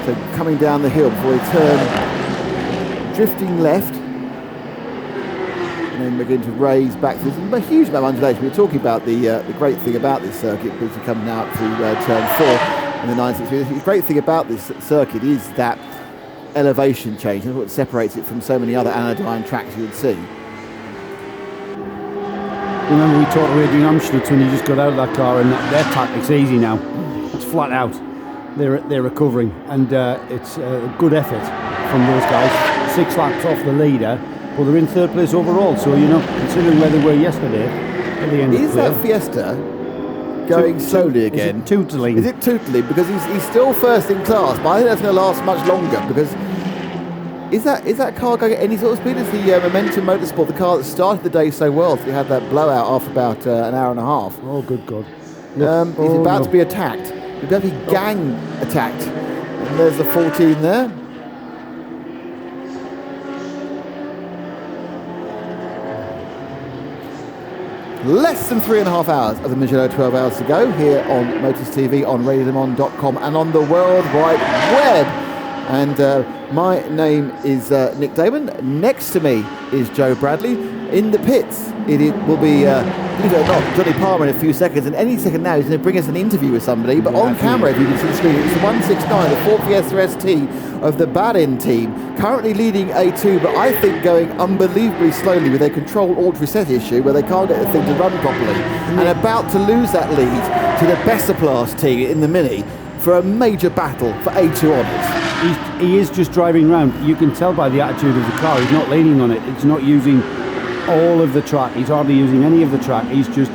So coming down the hill before they turn, drifting left, and then begin to raise back. There's a huge amount of undulation. We were talking about the great thing about this circuit, because you're coming out through turn 4 in the 963. The great thing about this circuit is that elevation change. That's what separates it from so many other anodyne tracks you would see. Remember we talked about doing Amsterdam when you just got out of that car, and their tactic's easy now. It's flat out. They're recovering, and it's a good effort from those guys. 6 laps off the leader, but they're in 3rd place overall. So considering where they were yesterday, at the end is of the that Fiesta going slowly again? Is it tootling? Is it tootling? Because he's still first in class, but I think that's going to last much longer. Because is that car going at any sort of speed? Is the Momentum Motorsport the car that started the day so well? So we had that blowout after about an hour and a half. Oh, good God! He's about to be attacked. He's about to be gang attacked. And there's the 14 there. Less than 3.5 hours of the Mugello 12 Hours to go here on Motors TV, on radiolemon.com, and on the World Wide Web. And my name is Nick Damon. Next to me is Joe Bradley. In the pits, it will be, believe it or not, Johnny Palmer in a few seconds. And any second now, he's going to bring us an interview with somebody. But on camera, if you can see the screen, it's the 169, the Ford Fiesta ST of the Badin team. Currently leading A2, but I think going unbelievably slowly with their control alt reset issue, where they can't get the thing to run properly. And about to lose that lead to the Bessaplast team in the Mini for a major battle for A2 honours. He is just driving around. You can tell by the attitude of the car. He's not leaning on it. It's not using all of the track. He's hardly using any of the track. He's just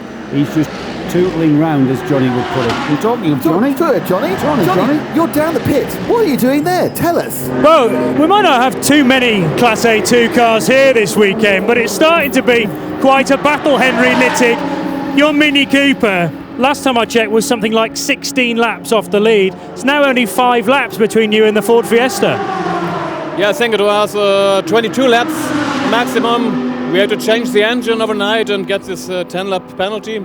tootling round, as Johnny would put it. We're talking of Johnny. Johnny, you're down the pit. What are you doing there? Tell us. Well, we might not have too many Class A2 cars here this weekend, but it's starting to be quite a battle, Henry Littig. Your Mini Cooper, last time I checked, was something like 16 laps off the lead. It's now only 5 laps between you and the Ford Fiesta. Yeah, I think it was 22 laps maximum. We had to change the engine overnight and get this 10-lap penalty.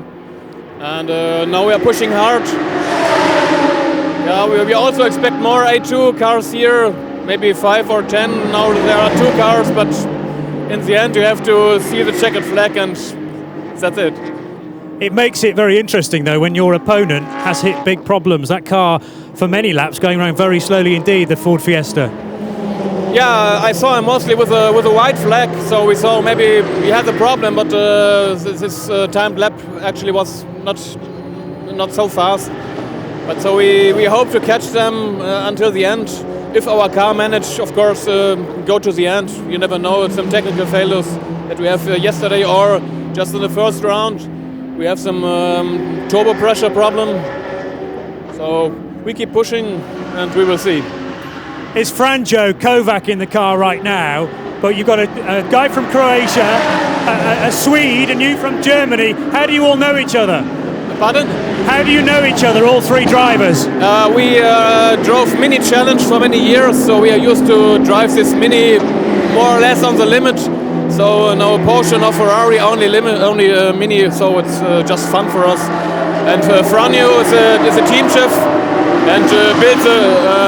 And now we are pushing hard. Yeah, we also expect more A2 cars here, maybe 5 or 10. Now there are 2 cars, but in the end you have to see the checkered flag, and that's it. It makes it very interesting, though, when your opponent has hit big problems. That car, for many laps, going around very slowly indeed, the Ford Fiesta. Yeah, I saw him mostly with a white flag, so we saw maybe he had a problem, but this timed lap actually was not so fast. But so we hope to catch them until the end. If our car managed, of course, go to the end. You never know, some technical failures that we have yesterday or just in the first round. We have some turbo pressure problem. So we keep pushing and we will see. It's Franjo Kovac in the car right now, but you've got a guy from Croatia, a Swede, and you from Germany. How do you all know each other? Pardon? How do you know each other, all 3 drivers? We drove Mini Challenge for many years, so we are used to drive this Mini more or less on the limit. So no Porsche, no Ferrari, only Mini, so it's just fun for us. And Franjo is a team chef and built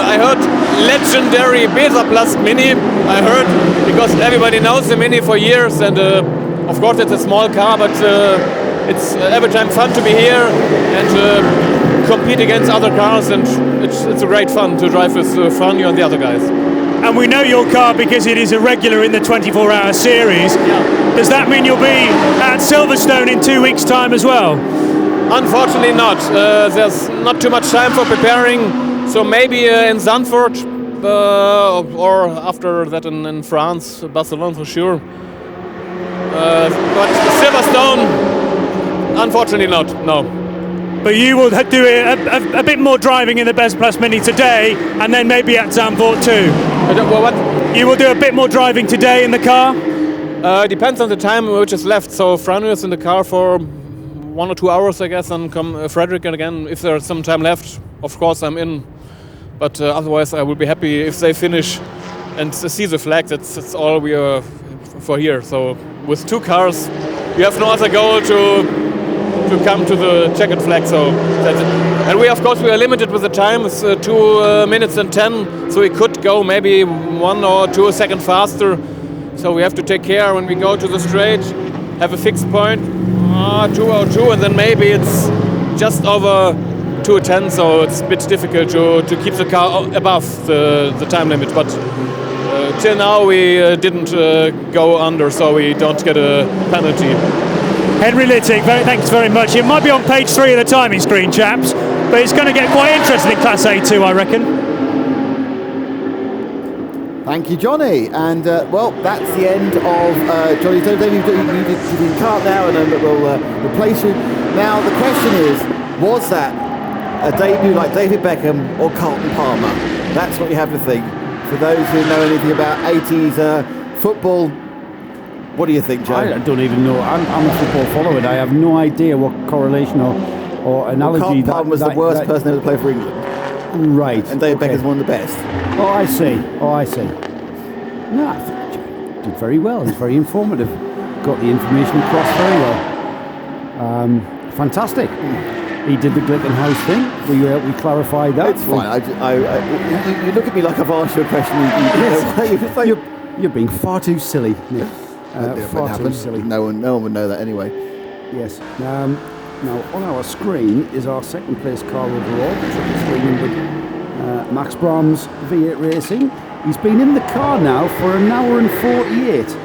I heard, legendary Bessaplast Mini. I heard, because everybody knows the Mini for years, and of course it's a small car, but it's every time fun to be here and compete against other cars, and it's a great fun to drive with Franjo and the other guys. And we know your car because it is a regular in the 24-hour series. Yeah. Does that mean you'll be at Silverstone in 2 weeks' time as well? Unfortunately not. There's not too much time for preparing, so maybe in Zandvoort or after that in France, Barcelona for sure. But Silverstone, unfortunately not, no. But you will do a bit more driving in the Bessaplast Mini today, and then maybe at Zandvoort too. What? You will do a bit more driving today in the car? Depends on the time which is left. So Franjo is in the car for 1 or 2 hours, I guess, and come Frederick again. If there's some time left, of course I'm in. But otherwise I will be happy if they finish and see the flag. That's all we are for here. So with 2 cars, you have no other goal to to come to the checkered flag. So that's it. And we are limited with the time. It's 2 minutes and 10, so we could go maybe 1 or 2 seconds faster. So we have to take care when we go to the straight, have a fixed point, 2:02, and then maybe it's just over 2:10, so it's a bit difficult to keep the car above the time limit. But till now we didn't go under, so we don't get a penalty. Henry Littig, thanks very much. It might be on page 3 of the timing screen, chaps, but it's going to get quite interesting in Class A2, I reckon. Thank you, Johnny. And, well, that's the end of Johnny's debut. You can cut now and then we'll replace you. Now, the question is, was that a debut like David Beckham or Carlton Palmer? That's what you have to think. For those who know anything about 80s football, what do you think, Joe? I don't even know. I'm a football follower. I have no idea what correlation or analogy. Carlton Palmer was the worst person ever to play for England. Right. And David Beckham's one of the best. Oh, I see. No, I think Joe did very well. He's very informative. Got the information across very well. Fantastic. He did the Glicken House thing. We clarified that. It's fine. You look at me like I've asked you a question. You're being far too silly, Nick. Far too silly. No one would know that anyway. Yes. Now on our screen is our second place car overall, the numbered Max Braams V8 Racing. He's been in the car now for 1 hour and 48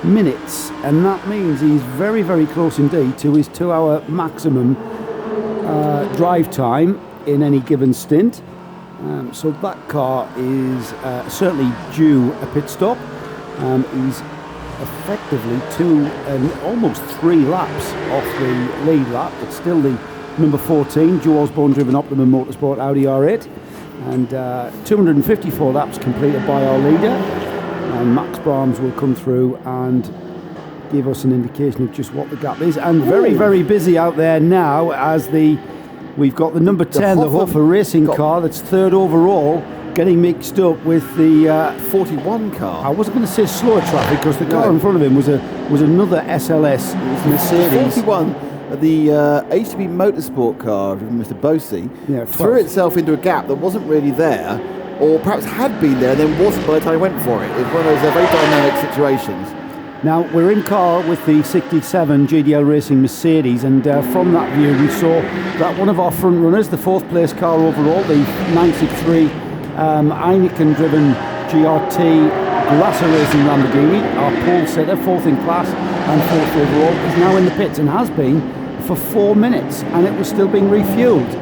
minutes, and that means he's very, very close indeed to his 2-hour maximum drive time in any given stint. So that car is certainly due a pit stop. He's effectively 2 and almost 3 laps off the lead lap. It's still the number 14 Joe Osborne driven Optimum Motorsport Audi R8, and 254 laps completed by our leader. And Max Braams will come through and give us an indication of just what the gap is. And very, very busy out there now as we've got the number 10, the Hofer Racing car that's 3rd overall, getting mixed up with the 41 car. I wasn't going to say slower traffic because the car in front of him was another SLS Mercedes. 41, the HTB Motorsport car driven Mr. Bosey threw itself into a gap that wasn't really there, or perhaps had been there and then wasn't by the time he went for it. It's one of those very dynamic situations. Now we're in car with the 67 GDL Racing Mercedes, and from that view we saw that one of our front runners, the 4th place car overall, the 963 Heineken driven GRT Glasser Racing Lamborghini, our pole sitter, 4th in class and 4th overall, is now in the pits and has been for 4 minutes, and it was still being refueled.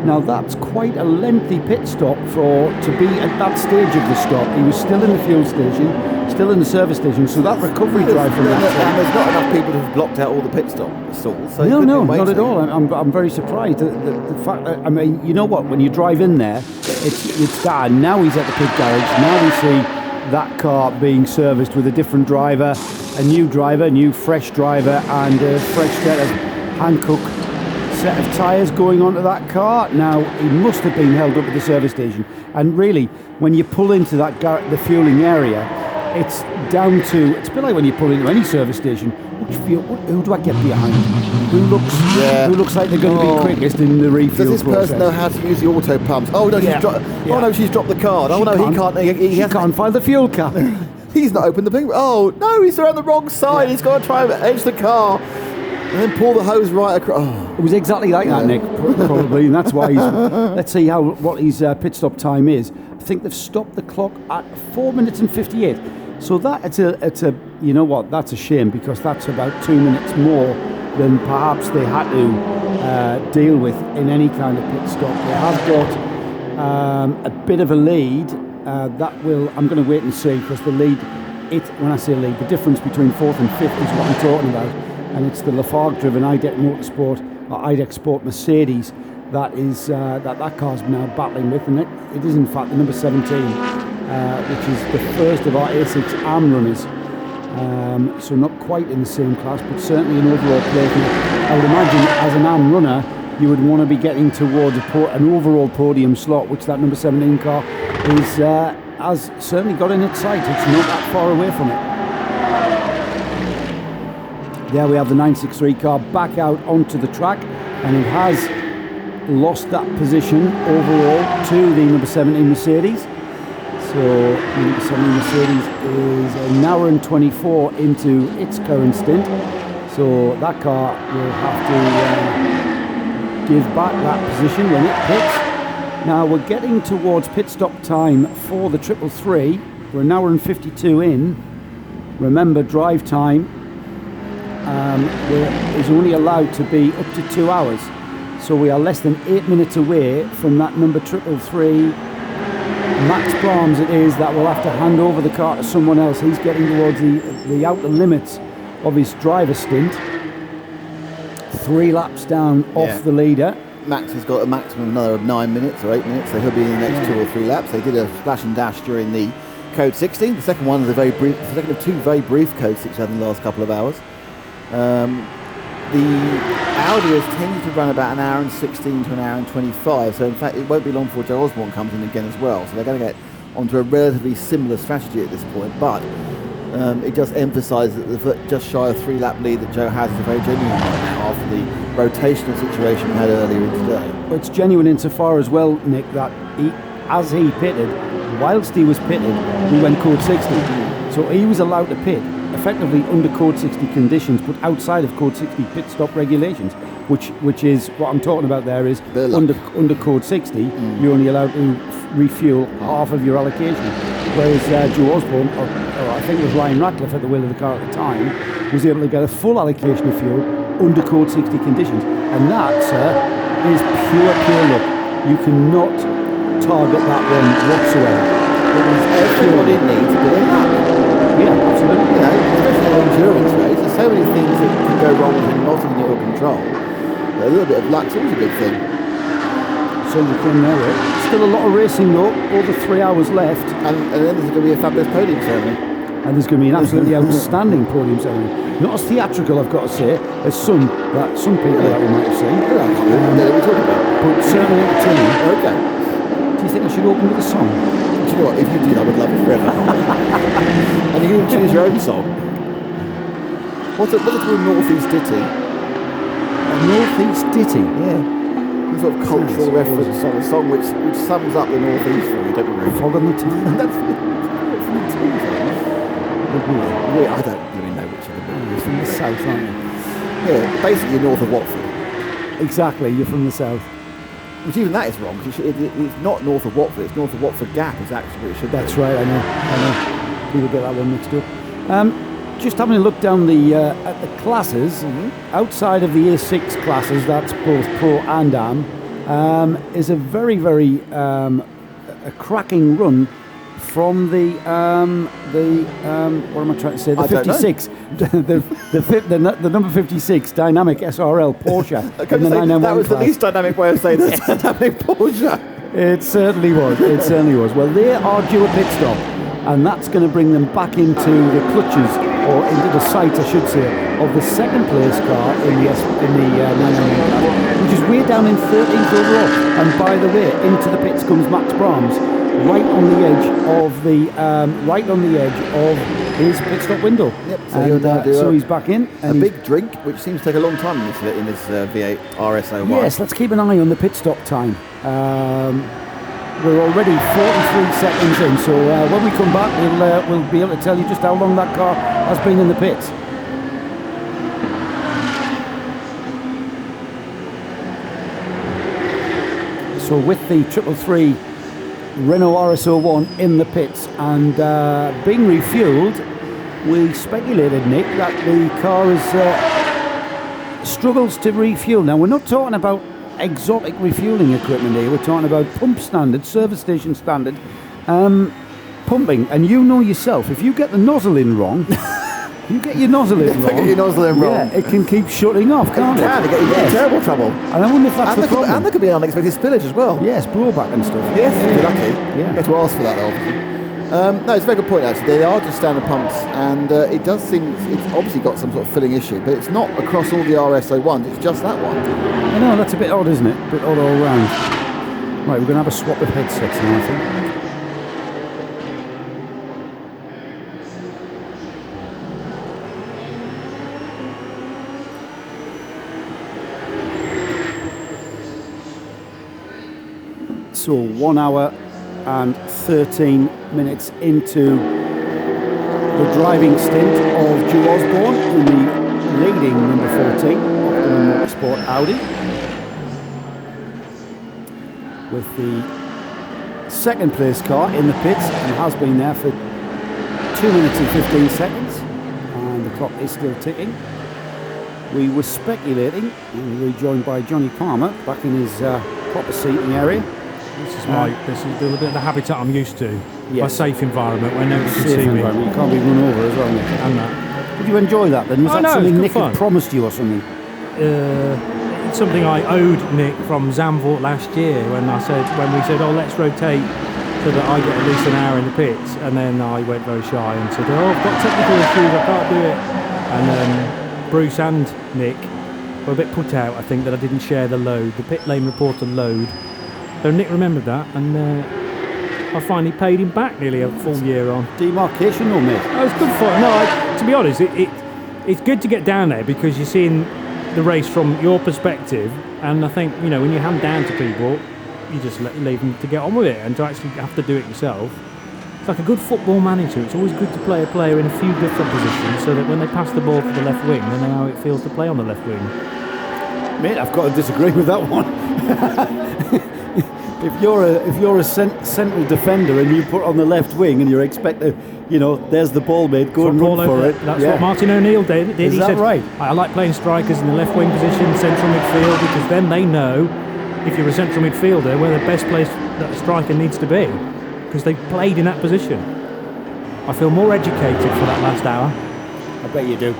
Now that's quite a lengthy pit stop to be at that stage of the stop. He was still in the fuel station, still in the service station, so that recovery drive from that. And there's not enough people who've blocked out all the pit stalls. So no, not at all. I'm very surprised. The fact that, I mean, you know what? When you drive in there, it's that. Now he's at the pit garage. Now we see that car being serviced with a different driver, a new fresh driver, and a fresh set of Hankook set of tyres going onto that car. Now he must have been held up at the service station, and really when you pull into that the fueling area, it's down to, it's a bit like when you pull into any service station, who do I get behind? Who looks like they're going to be quickest in the refuel process? Does this person know how to use the auto pumps? Oh no, she's dropped the card. Oh no, he can't. He can't find the fuel cap. He's not opened the thing. Oh no, he's around the wrong side. He's got to try and edge the car and then pull the hose right across. Oh. It was exactly like that, Nick, probably, and that's why let's see what his pit stop time is. I think they've stopped the clock at 4 minutes and 58. So that it's a you know what, that's a shame, because that's about 2 minutes more than perhaps they had to deal with in any kind of pit stop. They have got a bit of a lead. I'm going to wait and see, because the lead, when I say lead, the difference between 4th and 5th is what I'm talking about, and it's the Lafargue-driven IDEC Motorsport or IDEC Sport Mercedes that is that car's now battling with, and it is in fact the number 17, which is the first of our A6 ARM runners. So not quite in the same class, but certainly an overall placement. I would imagine as an ARM runner, you would want to be getting towards an overall podium slot, which that number 17 car has certainly got in its sight. It's not that far away from it. There we have the 963 car back out onto the track, and it has lost that position overall to the number 17 Mercedes. So the number 17 Mercedes is an hour and 24 into its current stint. So that car will have to give back that position when it pits. Now we're getting towards pit stop time for the 333. We're an hour and 52 in. Remember, drive time is only allowed to be up to 2 hours. So we are less than 8 minutes away from that number 333. Max Braams it is that will have to hand over the car to someone else. He's getting towards the outer limits of his driver stint. 3 laps down off the leader. Max has got a maximum of another 9 minutes or 8 minutes, so he'll be in the next 2 or 3 laps. They did a splash and dash during the Code 16. The second one is the second of 2 very brief Code 16 in the last couple of hours. The Audi has tended to run about an hour and 16 to an hour and 25, so in fact it won't be long before Joe Osborne comes in again as well, so they're going to get onto a relatively similar strategy at this point, but it just emphasises that the just shy of 3-lap lead that Joe has is a very genuine one now after the rotational situation we had earlier in today. Well, it's genuine insofar as well, Nick, that as he pitted, whilst he was pitted, he went Code 60, so he was allowed to pit effectively under Code 60 conditions, but outside of Code 60 pit stop regulations, which is what I'm talking about there is under Code 60, you're only allowed to refuel half of your allocation. Whereas Joe Osborne, or I think it was Ryan Ratcliffe at the wheel of the car at the time, was able to get a full allocation of fuel under Code 60 conditions. And that, sir, is pure luck. You cannot target that one whatsoever. Everybody needs a bit of luck. Yeah, absolutely. You know, especially in an endurance race, there's so many things that can go wrong when not in your control. But a little bit of luck's always a good thing. So you can know it. Still a lot of racing though, over 3 hours left. And then there's going to be a fabulous podium ceremony. And there's going to be an absolutely outstanding podium ceremony. Not as theatrical, I've got to say, as some people that we might have seen. We're talking about. But certainly entertaining. Okay. Do you think I should open with a song? Do you know what? If you did, I would love it forever. And you can choose your own song. What's it called? Northeast Ditty. A Northeast Ditty? Yeah. Some sort of cultural reference on a song which sums up the Northeast for you, don't you really? Fog on the Tongue. That's from the I don't really know which of the You're from the south, aren't you? Yeah, basically you're north of Watford. Exactly, you're from the south. Which even that is wrong, because it's not north of Watford, it's north of Watford Gap is actually what it should be. That's right, I know. People get that one mixed up. Just having a look down at the classes, outside of the A6 classes, that's both Pro and Am, is a very, very a cracking run from the what am I trying to say? The 56, the number 56 dynamic SRL Porsche. In the 991 that was class. the least dynamic way of saying this. Dynamic Porsche. It certainly was. It certainly was. Well, they are due a pit stop, and that's going to bring them back into the clutches, or into the sight, I should say, of the second place car in the 991 class, which is way down in 13th overall. And by the way, into the pits comes Max Braams, right on the edge of his pit stop window. Yep. So he's back in. And a big drink, which seems to take a long time in this V8 RS01. Yes, let's keep an eye on the pit stop time. We're already 43 seconds in, so when we come back, we'll be able to tell you just how long that car has been in the pits. So with the 333 Renault RS01 in the pits and being refueled, we speculated, Nick, that the car struggles to refuel. Now, we're not talking about exotic refueling equipment here. We're talking about pump standard, service station standard pumping. And you know yourself, if you get the nozzle in wrong, you get your nozzle in wrong. Get your nozzle in wrong. Yeah, it can keep shutting off, can't it? It get you in terrible trouble. And I wonder if that's the problem. And there could be an unexpected spillage as well. Yes, blowback and stuff. Yes, if you're lucky. Yeah. You have to ask for that, obviously. No, it's a very good point, actually. They are just standard pumps, and it does seem it's obviously got some sort of filling issue, but it's not across all the RS01s, it's just that one. I know, that's a bit odd, isn't it? A bit odd all round. Right, we're going to have a swap of headsets now, I think. So 1 hour and 13 minutes into the driving stint of Joe Osborne in the leading number 14 Optimum Motorsport Audi, with the second place car in the pits and has been there for 2 minutes and 15 seconds, and the clock is still ticking. We were speculating, and we were joined by Johnny Palmer back in his proper seating area. This is a little bit of the habitat I'm used to. Yes. A safe environment where nobody can Safe see me. environment. You can't be run over as well, Nick. And that. Did you enjoy that then? Was Oh, that no, it was something good Nick fun. had promised you or something? It's something I owed Nick from Zandvoort last year when we said, oh, let's rotate so that I get at least an hour in the pits, and then I went very shy and said, oh, I've got technical issues, I can't do it. And Bruce and Nick were a bit put out, I think, that I didn't share the load, the pit lane reporter load. So Nick remembered that, and I finally paid him back nearly a full year on. Demarcation, though, mate. Oh, it's good fun. No, to be honest, it's good to get down there because you're seeing the race from your perspective, and I think, you know, when you hand down to people, you just leave them to get on with it, and to actually have to do it yourself. It's like a good football manager. It's always good to play a player in a few different positions so that when they pass the ball to the left wing, they know how it feels to play on the left wing. Mate, I've got to disagree with that one. If you're a central defender and you put on the left wing and you're expected, you know, there's the ball, mate, go and run for it. That's what Martin O'Neill did. Is he that said, right? I like playing strikers in the left wing position, central midfield, because then they know, if you're a central midfielder, where the best place that a striker needs to be, because they've played in that position. I feel more educated for that last hour. I bet you do.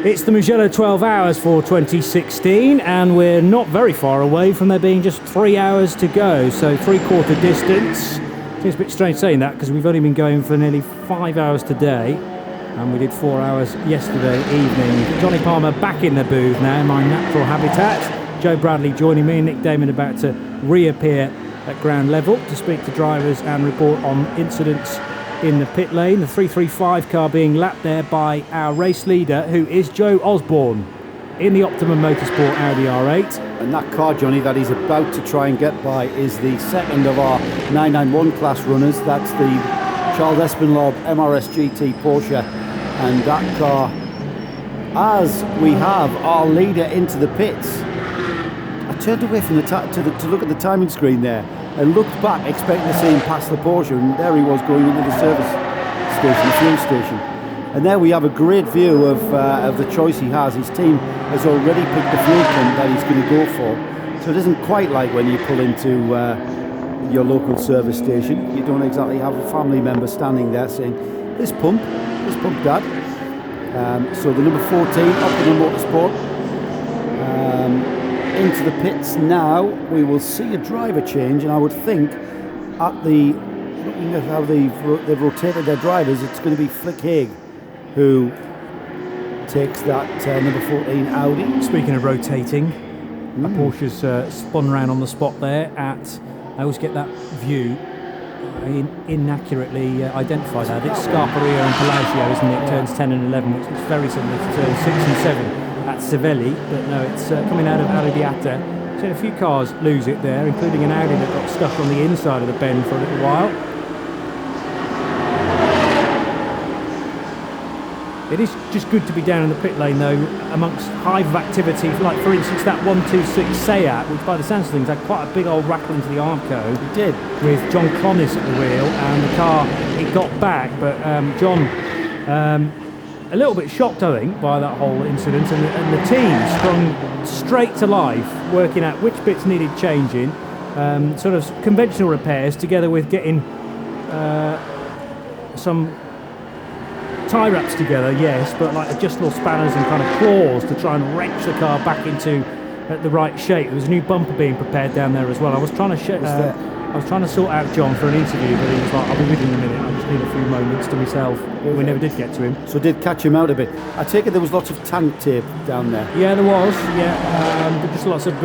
It's the Mugello 12 hours for 2016, and we're not very far away from there being just 3 hours to go, so 3/4 distance. Seems a bit strange saying that because we've only been going for nearly 5 hours today, and we did 4 hours yesterday evening. Johnny Palmer back in the booth now, my natural habitat. Joe Bradley joining me, Nick Damon about to reappear at ground level to speak to drivers and report on incidents in the pit lane. The 335 car being lapped there by our race leader, who is Joe Osborne in the Optimum Motorsport Audi R8. And that car, Johnny, that he's about to try and get by is the second of our 991 class runners. That's the Charles Espinlaub MRS GT Porsche. And that car, as we have our leader into the pits. I turned away from to look at the timing screen there and looked back expecting to see him pass the Porsche, and there he was going into the service station, the fuel station. And there we have a great view of the choice he has. His team has already picked the fuel pump that he's going to go for. So it isn't quite like when you pull into your local service station. You don't exactly have a family member standing there saying, this pump, Dad. So the number 14, Optimum Motorsport, into the pits now. We will see a driver change, and I would think looking at how they've rotated their drivers, it's going to be Flick Haig who takes that number 14 Audi. Speaking of rotating, a Porsche's spun round on the spot there I always get that view inaccurately identified at. It's Scarperio and Palazzo, isn't it? Turns 10 and 11, which is very similar to turns 6 and 7 at Civelli, but no, it's coming out of Arrabbiata. Seen a few cars lose it there, including an Audi that got stuck on the inside of the bend for a little while. It is just good to be down in the pit lane though, amongst hive of activity, like for instance that 126 Seat, which by the sounds of things had quite a big old rattle into the Armco. It did. With John Clonis at the wheel, and the car, it got back, but John, a little bit shocked I think by that whole incident, and the team sprung straight to life, working out which bits needed changing, sort of conventional repairs together with getting some tie wraps together, yes, but like adjustable spanners and kind of claws to try and wrench the car back into the right shape. There was a new bumper being prepared down there as well. I was trying to sort out John for an interview, but he was like, I'll be with you in a minute, I just need a few moments to myself. We never did get to him. So did catch him out a bit. I take it there was lots of tank tape down there. Yeah, there was, just lots of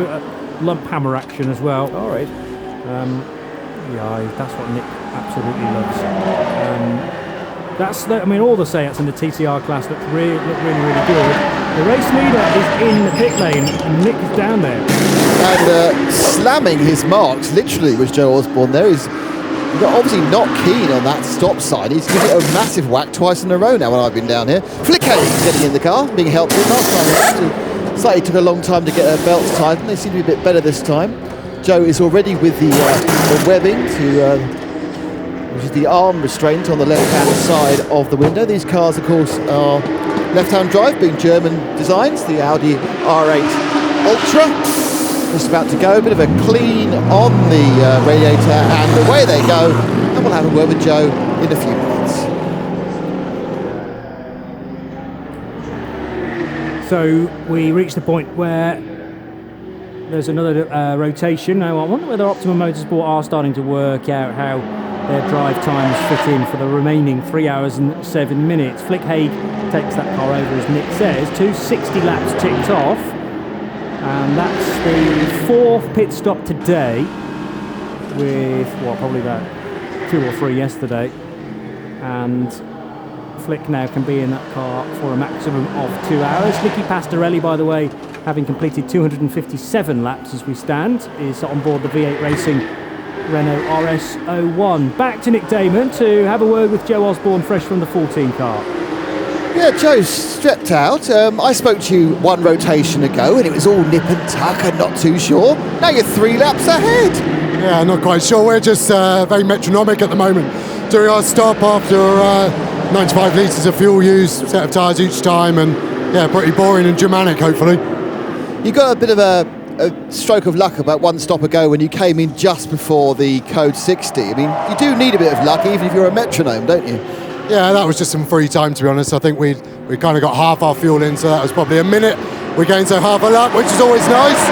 lump hammer action as well. All right. That's what Nick absolutely loves. All the Seats in the TCR class look really good. The race leader is in the pit lane and Nick is down there. And slamming his marks, literally, was Joe Osborne there. He's obviously not keen on that stop sign. He's given it a massive whack twice in a row now when I've been down here. Flick Hayes getting in the car, being helped in. Last time, slightly took a long time to get her belts tightened. They seem to be a bit better this time. Joe is already with the webbing which is the arm restraint on the left-hand side of the window. These cars, of course, are left-hand drive, being German designs. The Audi R8 Ultra. Just about to go, a bit of a clean on the radiator, and away they go. And we'll have a word with Joe in a few minutes. So we reached the point where there's another rotation. Now I wonder whether Optimum Motorsport are starting to work out how their drive times fit in for the remaining 3 hours and 7 minutes. Flick Haig takes that car over, as Nick says. 260 laps ticked off. And that's the fourth pit stop today, with probably about 2 or 3 yesterday. And Flick now can be in that car for a maximum of 2 hours. Nicky Pastorelli, by the way, having completed 257 laps as we stand, is on board the V8 Racing Renault RS01. Back to Nick Damon to have a word with Joe Osborne, fresh from the 14 car. Yeah, Joe's stepped out. I spoke to you one rotation ago and it was all nip and tuck and not too sure. Now you're 3 laps ahead. Yeah, not quite sure. We're just very metronomic at the moment. Doing our stop after 95 litres of fuel use, set of tyres each time, and yeah, pretty boring and Germanic, hopefully. You got a bit of a stroke of luck about one stop ago when you came in just before the code 60. I mean, you do need a bit of luck even if you're a metronome, don't you? Yeah, that was just some free time, to be honest. I think we kind of got half our fuel in, so that was probably a minute. We gained half a lap, which is always nice.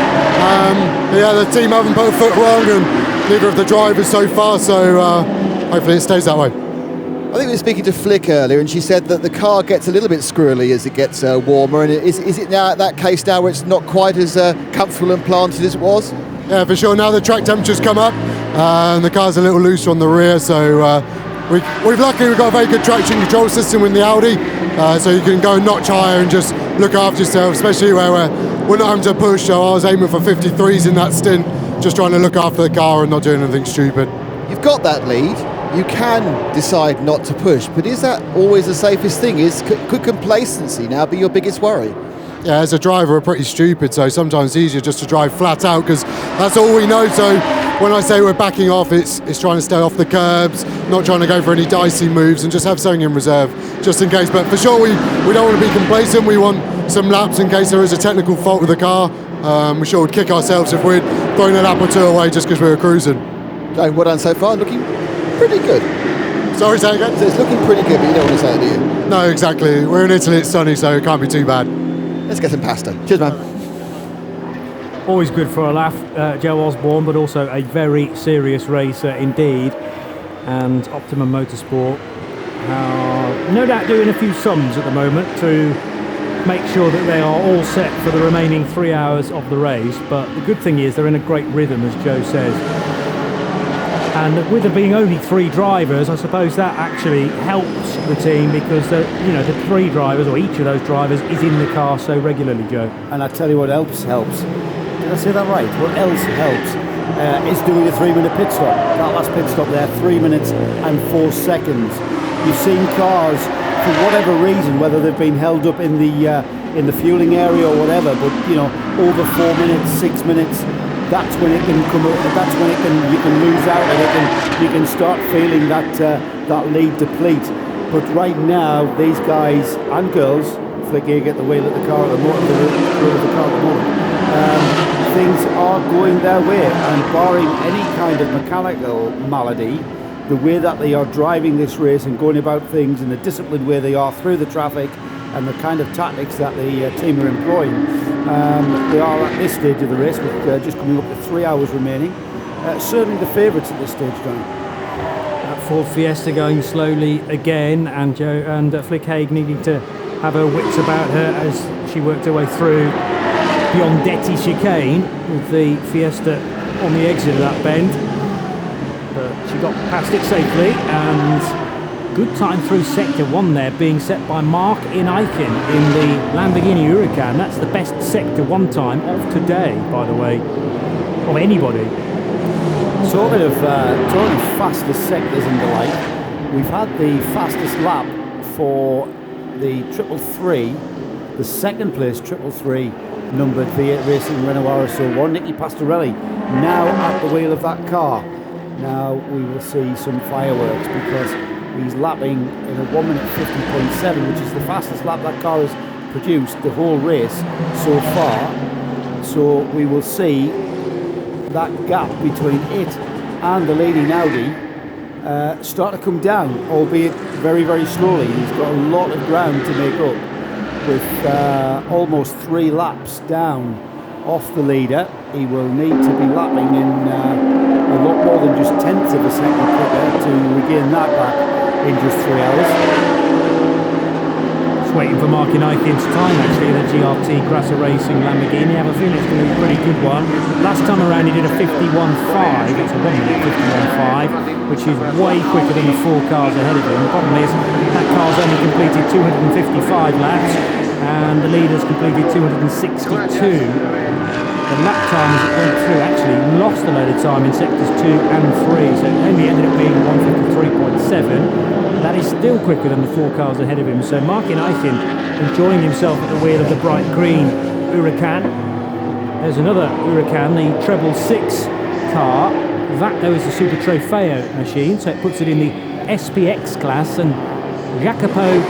Yeah, the team haven't put a foot wrong, and neither of the drivers so far, so hopefully it stays that way. I think we were speaking to Flick earlier, and she said that the car gets a little bit squirrely as it gets warmer. And is it now at that case now where it's not quite as comfortable and planted as it was? Yeah, for sure. Now the track temperature's come up, and the car's a little looser on the rear, so we've luckily got a very good traction control system in the Audi, so you can go a notch higher and just look after yourself, especially where we're not having to push. So I was aiming for 53s in that stint, just trying to look after the car and not doing anything stupid. You've got that lead. You can decide not to push, but is that always the safest thing? Could complacency now be your biggest worry? Yeah, as a driver, we're pretty stupid, so sometimes it's easier just to drive flat out because that's all we know. So when I say we're backing off, it's trying to stay off the curbs, not trying to go for any dicey moves, and just have something in reserve just in case. But for sure, we don't want to be complacent. We want some laps in case there is a technical fault with the car. We sure would kick ourselves if we'd thrown a lap or two away just because we were cruising. So well done so far, looking pretty good. Sorry, say again? So it's looking pretty good, but you don't want to say it, do you? No, exactly. We're in Italy, it's sunny, so it can't be too bad. Let's get some pasta. Cheers, man. Always good for a laugh, Joe Osborne, but also a very serious racer indeed. And Optimum Motorsport are no doubt doing a few sums at the moment to make sure that they are all set for the remaining 3 hours of the race. But the good thing is they're in a great rhythm, as Joe says. And with there being only 3 drivers, I suppose that actually helps the team because the 3 drivers, or each of those drivers, is in the car so regularly, Joe. And I tell you what else helps. Did I say that right? What else helps is doing a 3-minute pit stop. That last pit stop there, 3 minutes and 4 seconds. You've seen cars, for whatever reason, whether they've been held up in the fueling area or whatever, but over 4 minutes, 6 minutes. That's when it can come up. That's when you can lose out, and you can start feeling that lead deplete. But right now, these guys and girls, Flick Haig at the wheel of the car at the moment, things are going their way, and barring any kind of mechanical malady, the way that they are driving this race and going about things in the disciplined way they are through the traffic, and the kind of tactics that the team are employing, they are at this stage of the race with just coming up to 3 hours remaining. Certainly the favourites at this stage, Johnny. That Ford Fiesta going slowly again, and Joe and Flick Haig needing to have her wits about her as she worked her way through Biondetti chicane with the Fiesta on the exit of that bend. But she got past it safely, and Good time through sector 1 there, being set by Mark Inaikin in the Lamborghini Huracan. That's the best sector 1 time of today, by the way, of anybody. Talking of fastest sectors in the light, we've had the fastest lap for the 333, the second place 333 numbered V8 Racing Renault RS01, Nicky Pastorelli, now at the wheel of that car. Now we will see some fireworks because he's lapping in a 1 minute 50.7, which is the fastest lap that car has produced the whole race so far. So we will see that gap between it and the leading Audi start to come down, albeit very, very slowly. He's got a lot of ground to make up with almost 3 laps down off the leader. He will need to be lapping in a lot more than just tenths of a second quicker to regain that back in just 3 hours. Just waiting for Mark Inaikin's time actually in the GRT Grasser Racing Lamborghini. I have a feeling it's going to be a pretty good one. Last time around he did a 51.5, it's a 1 minute 51.5, which is way quicker than the 4 cars ahead of him. The problem is that car's only completed 255 laps and the leader's completed 262. The lap time as it went through actually lost a load of time in sectors 2 and 3, so it only ended up being 153.7. That is still quicker than the 4 cars ahead of him. So Mark Inaikin enjoying himself at the wheel of the bright green Huracan. There's another Huracan, the treble 6 car. That though is the Super Trofeo machine, so it puts it in the SPX class, and Jacopo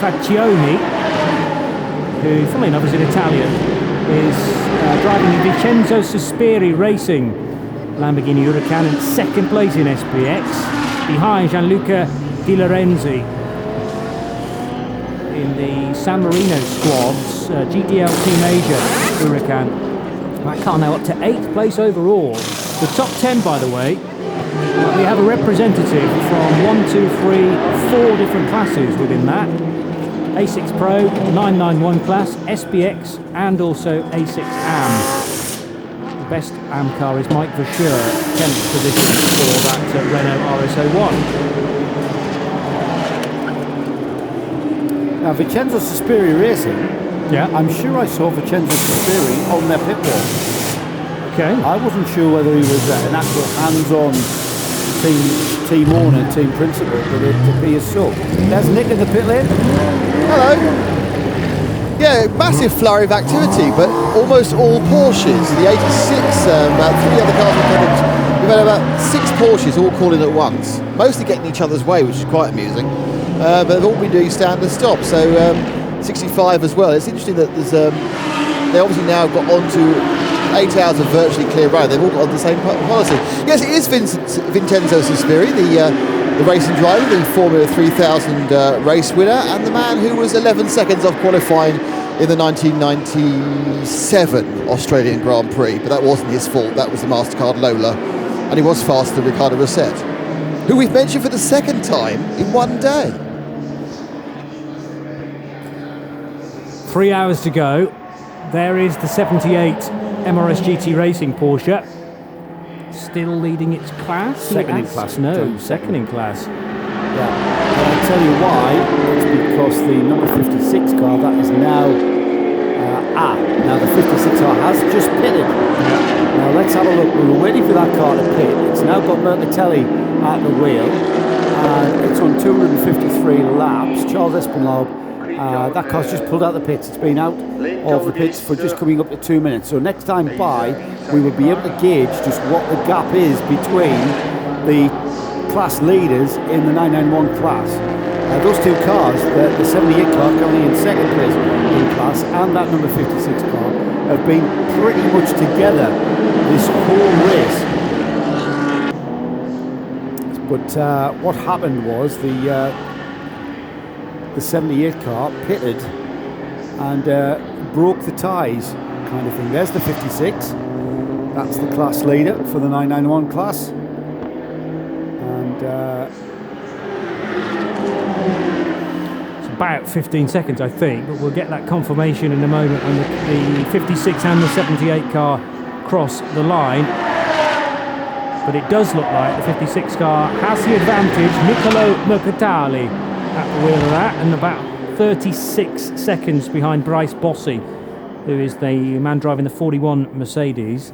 Faccioni, who funnily enough is an Italian, is driving the Vincenzo Sospiri Racing Lamborghini Huracan in second place in SPX, behind Gianluca Di Lorenzi in the San Marino squad's GDL Team Asia Huracan. That car now up to 8th place overall. The top 10, by the way, we have a representative from 1, 2, 3, 4 different classes within that. A6 Pro, 991 class, SPX, and also A6 AM. The best AM car is Mike Verschure, 10th position for that Renault RS01. Now Vincenzo Sospiri Racing, yeah, I'm sure I saw Vincenzo Sospiri on their pit wall. Okay. I wasn't sure whether he was an actual hands-on team owner, team principal, but it appears so. There's Nick in the pit lane. Hello. Yeah, massive flurry of activity, but almost all Porsches. The 86, about 3 other cars in front. We've had about 6 Porsches all calling at once, mostly getting each other's way, which is quite amusing. But they've all been doing standard stops, so 65 as well. It's interesting that there's they obviously now got onto 8 hours of virtually clear road. They've all got the same policy. Yes, it is Vincenzo Sospiri, the racing driver, the Formula 3000 race winner, and the man who was 11 seconds off qualifying in the 1997 Australian Grand Prix. But that wasn't his fault. That was the MasterCard Lola, and he was faster than Ricardo Rosset, who we've mentioned for the 2nd time in one day. 3 hours to go. There is the 78 MRS GT Racing Porsche, still leading its class. Second in class. No, second in class. Yeah, and I'll tell you why. It's because the number 56 car that is now now the 56 car has just pitted. Yeah. Now let's have a look. We were waiting for that car to pit. It's now got Mercatelli at the wheel, and it's on 253 laps. Charles Espinal. That car's just pulled out the pits. It's been out of the pits for just coming up to 2 minutes. So next time by, we will be able to gauge just what the gap is between the class leaders in the 991 class. Those 2 cars, the 78 car currently in second place in class, and that number 56 car, have been pretty much together this whole race. But what happened was the 78 car pitted and broke the ties, kind of thing. There's the 56. That's the class leader for the 991 class. And it's about 15 seconds, I think, but we'll get that confirmation in a moment when the 56 and the 78 car cross the line. but it does look like the 56 car has the advantage. Niccolò Mercatali at the wheel of that, and about 36 seconds behind Bryce Bossi, who is the man driving the 41 Mercedes.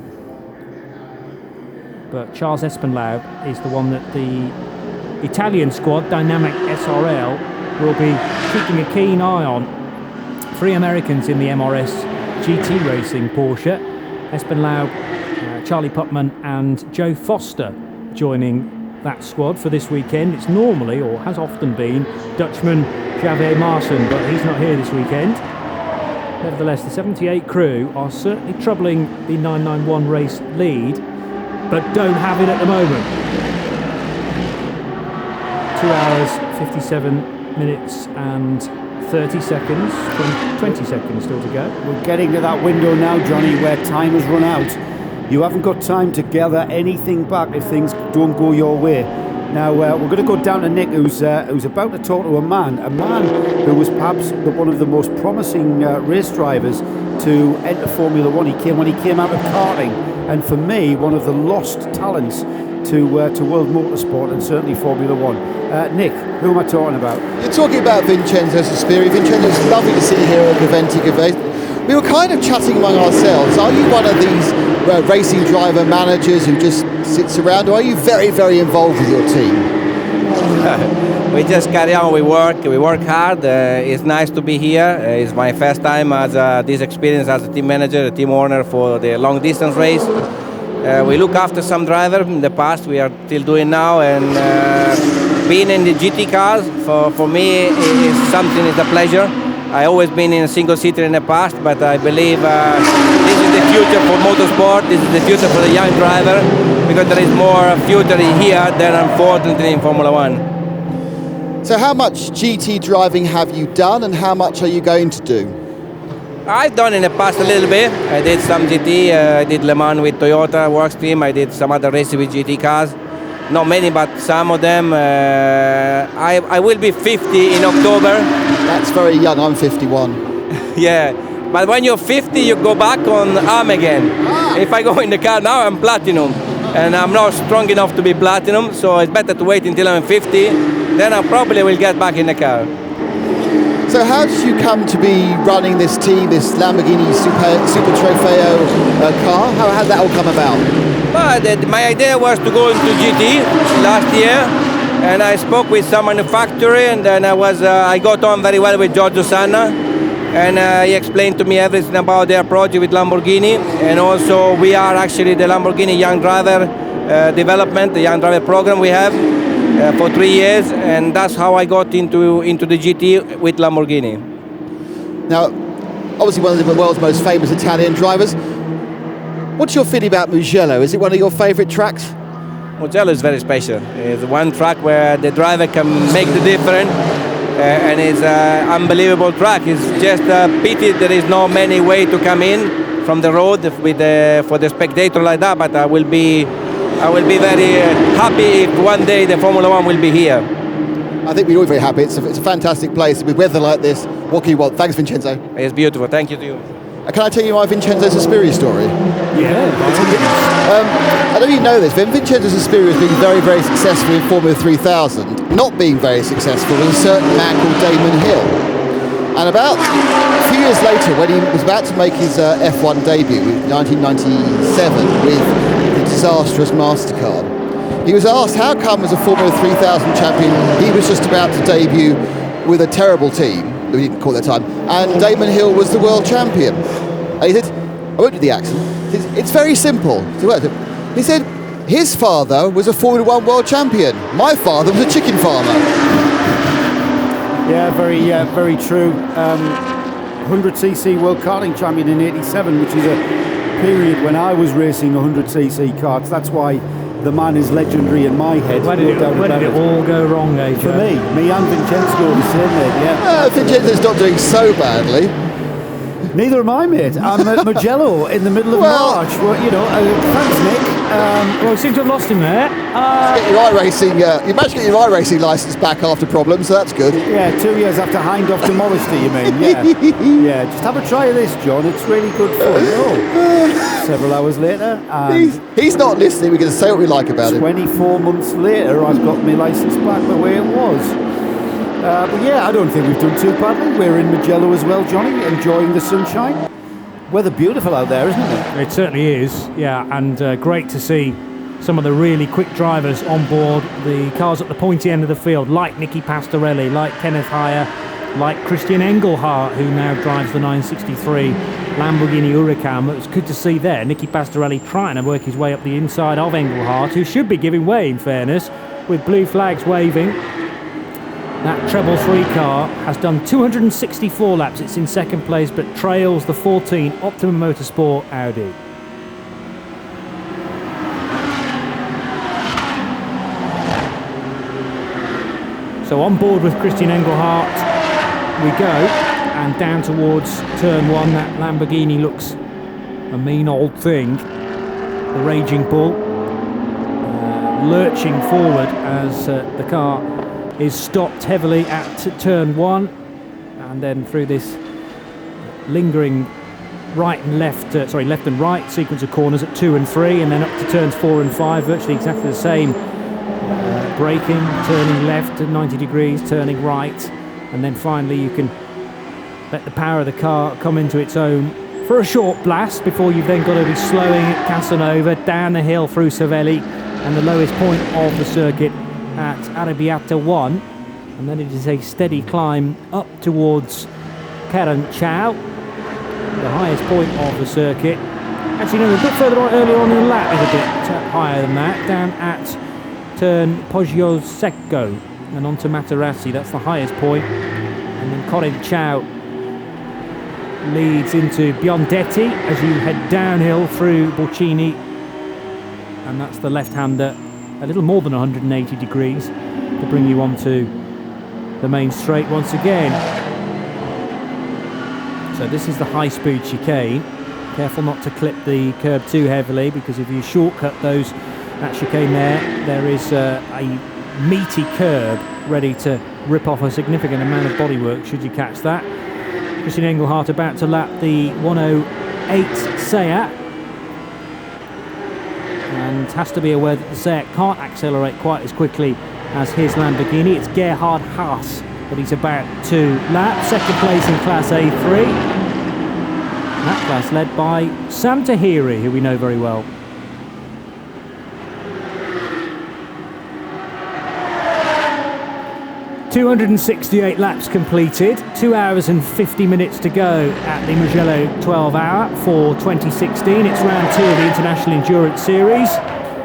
But Charles Espenlaub is the one that the Italian squad, Dynamic SRL, will be keeping a keen eye on. 3 Americans in the MRS GT Racing Porsche. Espenlaub, Charlie Putman and Joe Foster joining that squad for this weekend. It's normally, or has often been, Dutchman Javier Marson, but he's not here this weekend. Nevertheless, the 78 crew are certainly troubling the 991 race lead, but don't have it at the moment. 2 hours, 57 minutes and 30 seconds, 20 seconds still to go. We're getting to that window now, Johnny, where time has run out. You haven't got time to gather anything back if things don't go your way. Now, we're going to go down to Nick, who's about to talk to a man who was perhaps one of the most promising race drivers to enter Formula One. When he came out of karting, and for me, one of the lost talents to world motorsport and certainly Formula One. Nick, who am I talking about? You're talking about Vincenzo Sospiri. Vincenzo, it's lovely to see you here at the Ventic event. We were kind of chatting among ourselves. Are you one of these racing driver managers who just sits around, or are you very, very involved with your team? We just carry on, we work hard. It's nice to be here. It's my first time as this experience as a team manager, a team owner for the long distance race. We look after some drivers in the past, we are still doing now, and being in the GT cars for me is something, it's a pleasure. I always been in a single seater in the past, but I believe this is the future for motorsport, this is the future for the young driver, because there is more future here than unfortunately in Formula One. So how much GT driving have you done, and how much are you going to do? I've done in the past a little bit. I did some GT, I did Le Mans with Toyota Works team, I did some other races with GT cars. Not many, but some of them. I will be 50 in October. That's very young, I'm 51. Yeah, but when you're 50, you go back on arm again. If I go in the car now, I'm platinum. And I'm not strong enough to be platinum, so it's better to wait until I'm 50. Then I probably will get back in the car. So how did you come to be running this team, this Lamborghini Super Trofeo car? How did that all come about? Well, my idea was to go into GT last year, and I spoke with some manufacturer, and then I got on very well with Giorgio Sanna, and he explained to me everything about their project with Lamborghini, and also we are actually the Lamborghini Young Driver development, the Young Driver program we have for 3 years, and that's how I got into the GT with Lamborghini. Now, obviously one of the world's most famous Italian drivers. What's your feeling about Mugello? Is it one of your favourite tracks? Mugello is very special. It's one track where the driver can make the difference, and it's an unbelievable track. It's just a pity there is no many way to come in from the road for the spectator like that. But I will be very happy if one day the Formula One will be here. I think we're all very happy. It's a fantastic place with weather like this. What can you want? Thanks, Vincenzo. It's beautiful. Thank you to you. Can I tell you my Vincenzo Sospiri story? Yeah. I don't even know this, but Vincenzo Sospiri has been very, very successful in Formula 3000. Not being very successful was a certain man called Damon Hill. And about a few years later, when he was about to make his F1 debut in 1997 with the disastrous MasterCard, he was asked how come as a Formula 3000 champion he was just about to debut with a terrible team, we didn't call it that time, and Damon Hill was the world champion. And he said, I won't do the accent, it's very simple. He said, his father was a Formula 1 world champion, my father was a chicken farmer. Yeah, very true. 100cc World Karting Champion in '87, which is a period when I was racing 100cc karts. That's why the man is legendary in my head. Where did it all go wrong, AJ? For me and Vincenzo the same, mate, yeah. Vincenzo's not doing so badly. Neither am I, mate. I'm at Mugello in the middle of March. Well, thanks, Nick. Well, we seem to have lost him there. Get your iRacing, you managed to get your iRacing licence back after problems, so that's good. Yeah, 2 years after Hindhoff demolished it, you mean? Yeah. Yeah, just have a try of this, John. It's really good fun. Several hours later, and He's not listening. We're going to say what we like about him. 24 months later, I've got my licence back the way it was. But yeah, I don't think we've done too badly. We're in Mugello as well, Johnny, enjoying the sunshine. Weather beautiful out there, isn't it? It certainly is, yeah, and great to see some of the really quick drivers on board the cars at the pointy end of the field, like Nicky Pastorelli, like Kenneth Heyer, like Christian Engelhardt, who now drives the 963 Lamborghini Huracan. It was good to see there Nicky Pastorelli trying to work his way up the inside of Engelhardt, who should be giving way, in fairness, with blue flags waving. That treble 3 car has done 264 laps. It's in second place, but trails the 14 Optimum Motorsport Audi. So on board with Christian Engelhardt we go, and down towards turn 1. That Lamborghini looks a mean old thing. The Raging Bull lurching forward as the car is stopped heavily at turn 1, and then through this lingering left and right sequence of corners at 2 and 3, and then up to turns 4 and 5, virtually exactly the same. Braking, turning left at 90 degrees, turning right, and then finally you can let the power of the car come into its own for a short blast before you've then got to be slowing at Casanova, down the hill through Savelli, and the lowest point of the circuit at Arrabbiata 1, and then it is a steady climb up towards Caranchao, the highest point of the circuit. Actually, no, a bit further on, earlier on in the lap is a bit higher than that, down at turn Poggio Secco and onto Materassi. That's the highest point, and then Caranchao leads into Biondetti as you head downhill through Borcini, and that's the left-hander, a little more than 180 degrees to bring you onto the main straight once again. So this is the high-speed chicane. Careful not to clip the curb too heavily, because if you shortcut that chicane there is a meaty curb ready to rip off a significant amount of bodywork should you catch that. Christian Engelhardt about to lap the 108 Seat, and has to be aware that the Seat can't accelerate quite as quickly as his Lamborghini. It's Gerhard Haas that he's about to lap. Second place in Class A3. That class led by Sam Tahiri, who we know very well. ...268 laps completed, 2 hours and 50 minutes to go at the Mugello 12 Hour for 2016. It's round 2 of the International Endurance Series,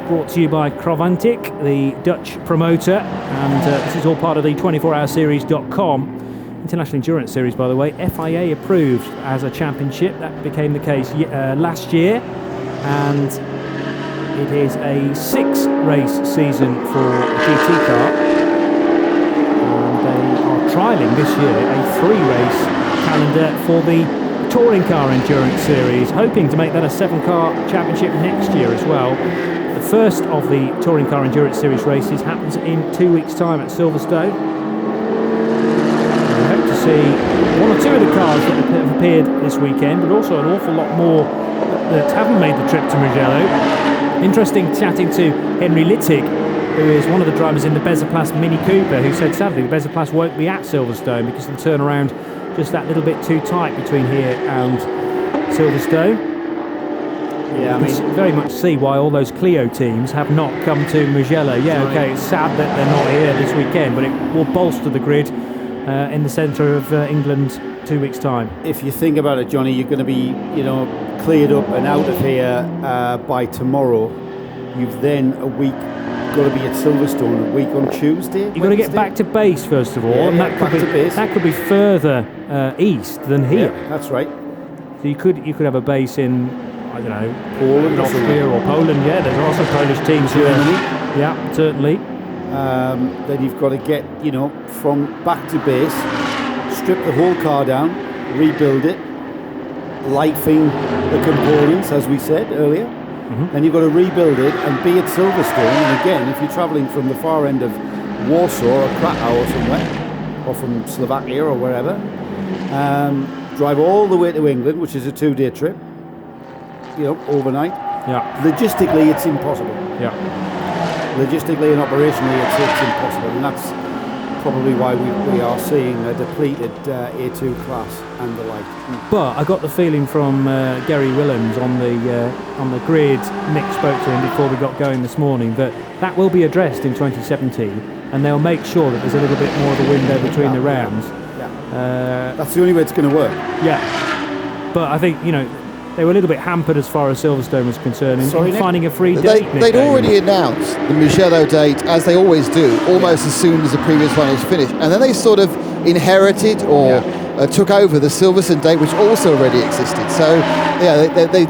brought to you by Krovantic, the Dutch promoter, and this is all part of the 24hourseries.com. International Endurance Series, by the way, FIA approved as a championship. That became the case last year, and it is a 6-race season for a GT car. Trialling this year a 3-race calendar for the Touring Car Endurance Series, hoping to make that a 7-car championship next year as well. The first of the Touring Car Endurance Series races happens in 2 weeks' time at Silverstone. We hope to see 1 or 2 of the cars that have appeared this weekend, but also an awful lot more that haven't made the trip to Mugello. Interesting chatting to Henry Littig, who is one of the drivers in the Bezoplas Mini Cooper, who said sadly the Bezoplas won't be at Silverstone because of the turnaround just that little bit too tight between here and Silverstone. Yeah, I mean, very much see why all those Clio teams have not come to Mugello. Yeah, okay, it's sad that they're not here this weekend, but it will bolster the grid in the centre of England 2 weeks' time. If you think about it, Johnny, you're going to be, cleared up and out of here by tomorrow. You've then a week got to be at Silverstone a week on Tuesday. You've got to get back to base first of all, and that could be further east than here. Yeah, that's right. So you could have a base in, I don't know, Poland, Austria or Poland. Yeah, there's also Polish teams here. Yeah, certainly. Then you've got to get from back to base, strip the whole car down, rebuild it, lifing the components, as we said earlier. Then you've got to rebuild it, and be at Silverstone. And again, if you're travelling from the far end of Warsaw or Krakow or somewhere, or from Slovakia or wherever, drive all the way to England, which is a 2-day trip, overnight. Yeah. Logistically, it's impossible. Yeah. Logistically and operationally, it's impossible, and that's probably why we are seeing a depleted A2 class and the like. But I got the feeling from Gary Willems on the grid. Nick spoke to him before we got going this morning that will be addressed in 2017, and they'll make sure that there's a little bit more of a window between the rounds. Yeah. That's the only way it's going to work. Yeah. But I think they were a little bit hampered as far as Silverstone was concerned in finding a free date. They'd already announced the Mugello date, as they always do, almost as soon as the previous one is finished. And then they sort of inherited or took over the Silverstone date, which also already existed. So, they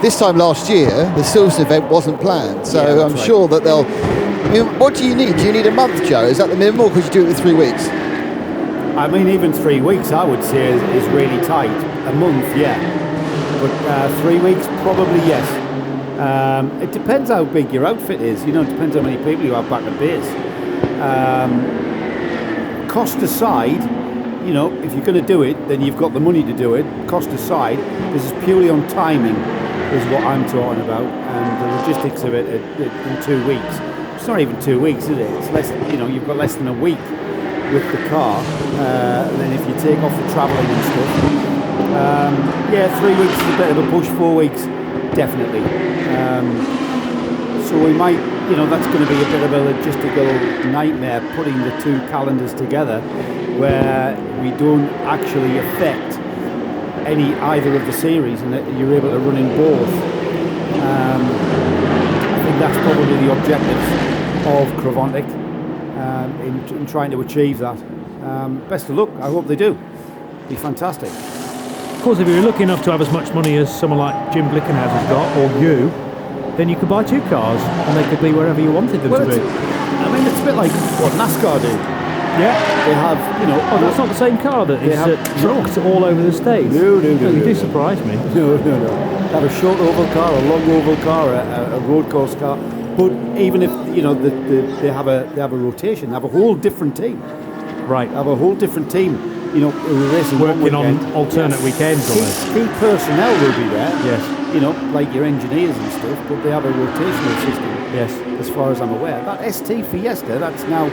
this time last year, the Silverstone event wasn't planned. So I'm sure that they'll... I mean, what do you need? Do you need a month, Joe? Is that the minimum, or could you do it in 3 weeks? I mean, even 3 weeks, I would say, is really tight. A month, yeah. But 3 weeks, probably yes. It depends how big your outfit is. It depends how many people you have back at base. Cost aside, if you're going to do it, then you've got the money to do it. Cost aside, this is purely on timing, is what I'm talking about, and the logistics of it in 2 weeks. It's not even 2 weeks, is it? It's less. You've got less than a week with the car, and then if you take off the travelling and stuff. 3 weeks is a bit of a push. 4 weeks, definitely. So we might, that's going to be a bit of a logistical nightmare, putting the two calendars together, where we don't actually affect either of the series, and that you're able to run in both. I think that's probably the objectives of Kravontic in trying to achieve that. Best of luck. I hope they do. Be fantastic. Of course, if you're lucky enough to have as much money as someone like Jim Blickenhouse has got, or you, then you could buy 2 cars, and they could be wherever you wanted them to be. It's a bit like what NASCAR do. Yeah. They have, that's not the same car that is trucked all over the States. No. You do surprise me. No. They have a short oval car, a long oval car, a road course car. But even if, they have a rotation, they have a whole different team. Right. They have a whole different team. Racing working on alternate weekends almost. Key personnel will be there. Yes. Like your engineers and stuff, but they have a rotational system. Yes. As far as I'm aware. That ST Fiesta, that's now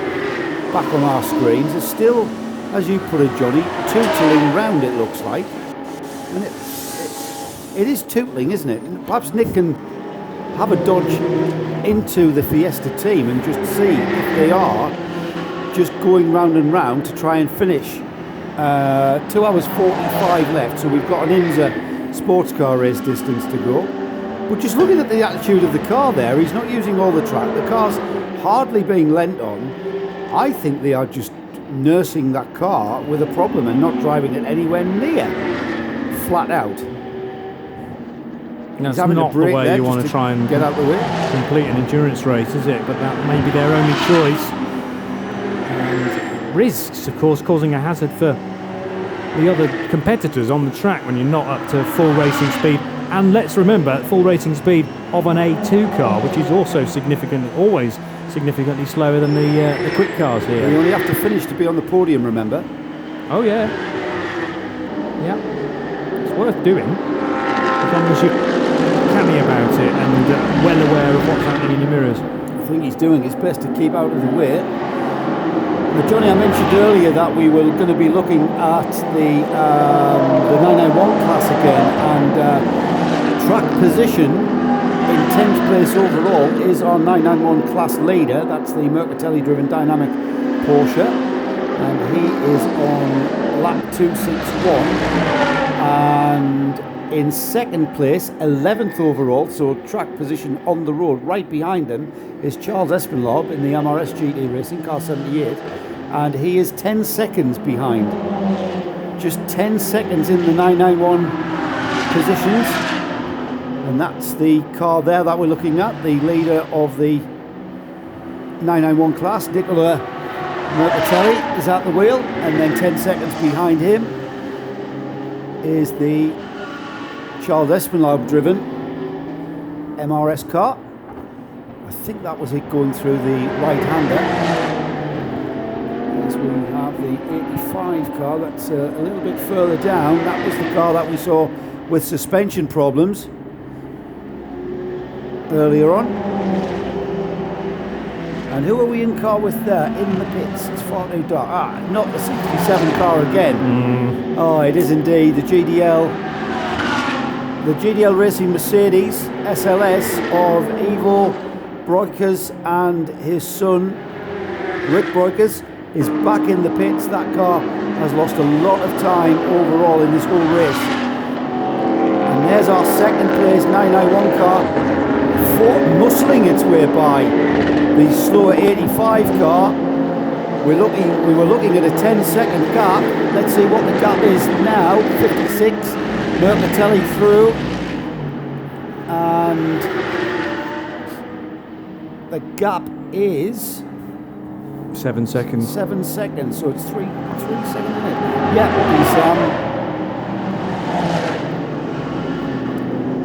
back on our screens, is still, as you put it, Johnny, tootling round, it looks like. And it is tootling, isn't it? And perhaps Nick can have a dodge into the Fiesta team and just see if they are just going round and round to try and finish. 2 hours 45 left, so we've got an IMSA sports car race distance to go. But just looking at the attitude of the car there, he's not using all the track. The car's hardly being lent on. I think they are just nursing that car with a problem and not driving it anywhere near flat out. That's not the way you want to try and get out the way. Complete an endurance race, is it? But that may be their only choice. And risks, of course, causing a hazard for the other competitors on the track when you're not up to full racing speed. And let's remember, full racing speed of an A2 car, which is also always significantly slower than the quick cars here. You only have to finish to be on the podium, remember? Oh yeah. Yeah. It's worth doing, as long as you're canny about it and well aware of what's happening in your mirrors. I think he's doing his best to keep out of the way. But Johnny, I mentioned earlier that we were going to be looking at the 991 class again, and track position in 10th place overall is our 991 class leader. That's the Mercatelli driven dynamic Porsche, and he is on lap 261, and in second place, 11th overall, so track position on the road. Right behind him is Charles Espinlaub in the MRS GT Racing car 78, and he is 10 seconds behind. Just 10 seconds in the 991 positions, and that's the car there that we're looking at, the leader of the 991 class, Nicola Mercatelli, is at the wheel, and then 10 seconds behind him is the Charles Espinlaub driven MRS car. I think that was it going through the right-hander. As we have the 85 car, that's a little bit further down. That was the car that we saw with suspension problems earlier on. And who are we in car with there? In the pits. It's far too dark. Not the 67 car again. Oh, it is indeed the GDL. The GDL Racing Mercedes SLS of Ivo Breukers and his son Rick Breukers is back in the pits. That car has lost a lot of time overall in this whole race. And there's our second place 991 car, muscling its way by the slower 85 car. We were looking at a 10-second gap. Let's see what the gap is now. 56. Mercatelli through, and the gap is 7 seconds. 7 seconds. So it's 3 seconds. Yeah.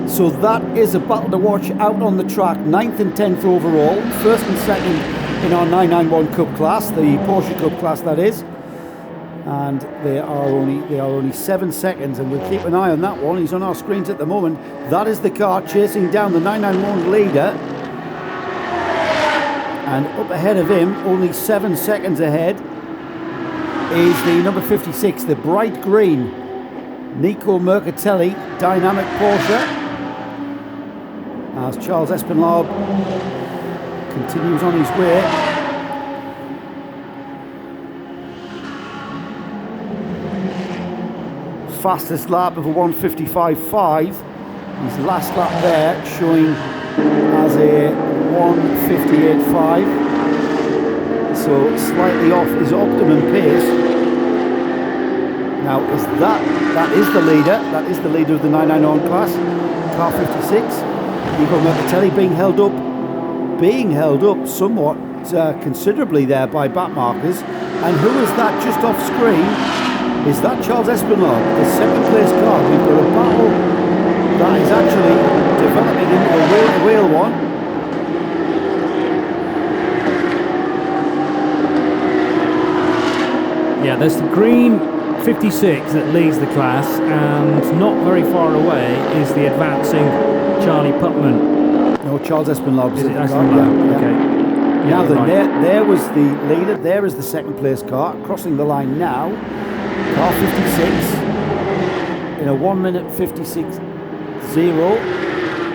So that is a battle to watch out on the track. 9th and 10th overall. 1st and 2nd in our 991 Cup class, the Porsche Cup class that is. And they are only 7 seconds, and we'll keep an eye on that one. He's on our screens at the moment. That is the car chasing down the 991 leader. And up ahead of him, only 7 seconds ahead, is the number 56, the bright green Nico Mercatelli Dynamic Porsche. As Charles Espinlaub continues on his way. Fastest lap of a 1:55.5. His last lap there showing as a 1:58.5. So slightly off his optimum pace. Now that is the leader. That is the leader of the 991 class. Car 56. Nico Mercatelli being held up somewhat considerably there by back markers. And who is that just off screen? Is that Charles Espinlaub, the second place car? We've got a battle that is actually developing into a wheel-to-wheel one. Yeah, there's the green 56 that leads the class, and not very far away is the advancing Charlie Putman. No, Charles Espinlaub. Is it Espinlaub? Okay. Now then, right. there was the leader. There is the second place car crossing the line now. Car 56 in a 1:56.0,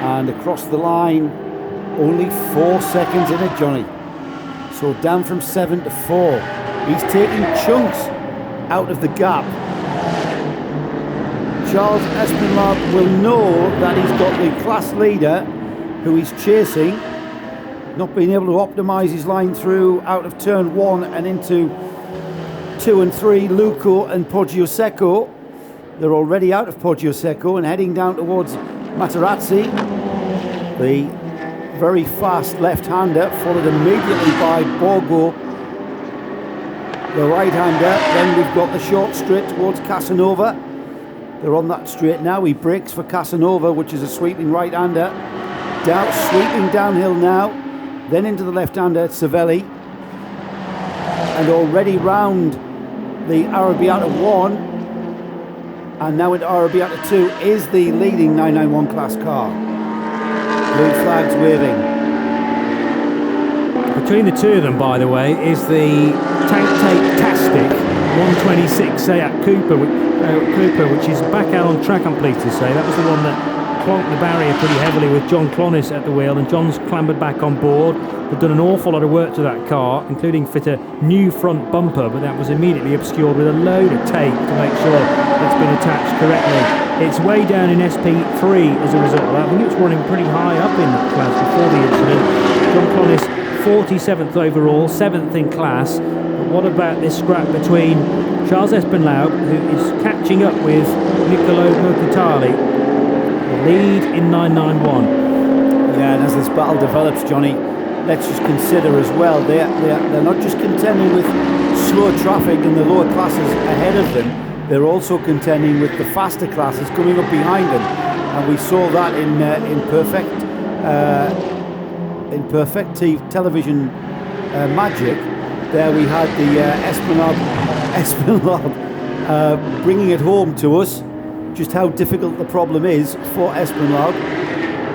and across the line only 4 seconds in it, Johnny. So down from 7 to 4. He's taking chunks out of the gap. Charles Espinlaub will know that he's got the class leader who he's chasing, not being able to optimise his line through out of turn 1 and into 2 and 3, Luco and Poggio Secco. They're already out of Poggio Secco and heading down towards Materazzi. The very fast left-hander, followed immediately by Borgo, the right-hander. Then we've got the short straight towards Casanova. They're on that straight now. He brakes for Casanova, which is a sweeping right-hander. Sweeping downhill now. Then into the left-hander, Cervelli. And already round the Arrabbiata 1, and now into Arrabbiata 2 is the leading 991 class car. Blue flags waving. Between the two of them, by the way, is the Tank-Tastic 126 Seat Cooper, which is back out on track, I'm pleased to say. That was the one that clonked the barrier pretty heavily with John Clonis at the wheel, and John's clambered back on board. They've done an awful lot of work to that car, including fit a new front bumper, but that was immediately obscured with a load of tape to make sure it's been attached correctly. It's way down in SP3 as a result of that. I think it was running pretty high up in that class before the incident. John Clonis, 47th overall, 7th in class. But what about this scrap between Charles Espinlaub, who is catching up with Niccolo Mercatelli, the lead in 991? Yeah, and as this battle develops, Johnny, let's just consider as well, they're not just contending with slow traffic in the lower classes ahead of them, they're also contending with the faster classes coming up behind them. and we saw that in perfect television magic. There we had the Esplanade bringing it home to us, just how difficult the problem is for Esplanade,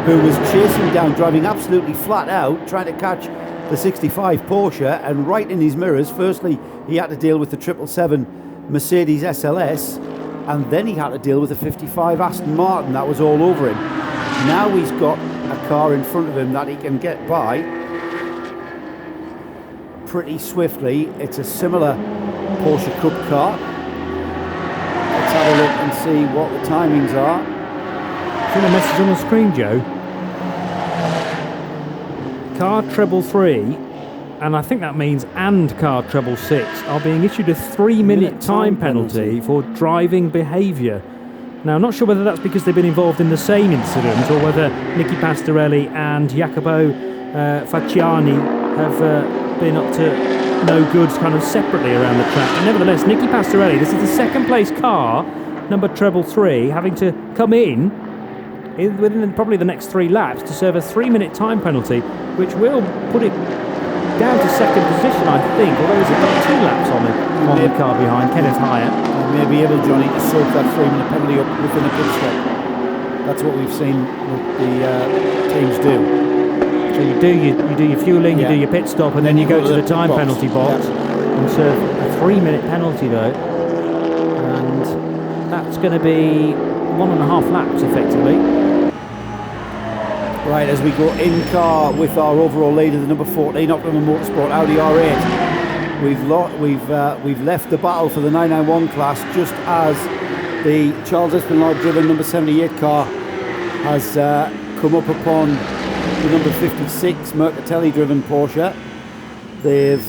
who was chasing down, driving absolutely flat out, trying to catch the 65 Porsche, and right in his mirrors. Firstly, he had to deal with the 777 Mercedes SLS, and then he had to deal with the 55 Aston Martin. That was all over him. Now he's got a car in front of him that he can get by pretty swiftly. It's a similar Porsche Cup car. Let's have a look and see what the timings are. See the message on the screen, Joe? Car treble 3, and I think that means and car treble 6 are being issued a 3-minute time penalty for driving behaviour. Now, I'm not sure whether that's because they've been involved in the same incident, or whether Nicky Pastorelli and Jacopo Facciani have been up to no goods kind of separately around the track. But nevertheless, Nicky Pastorelli, this is the second place car, number treble 3, having to come in within probably the next 3 laps to serve a 3-minute time penalty, which will put it down to second position, I think, although he's got 2 laps on the car behind Kenneth Heyer. He may be able, Johnny, to soak that 3-minute penalty up within a pit stop. That's what we've seen the teams do. So you do your fueling, you do your pit stop, and then you go to the time penalty box and serve a 3-minute penalty though, and that's going to be 1.5 laps effectively. Right, as we go in car with our overall leader, the number 14 Optimum Motorsport Audi R8, we've left the battle for the 991 class just as the Charles Esplanade driven number 78 car has come up upon the number 56 Mercatelli driven Porsche. They've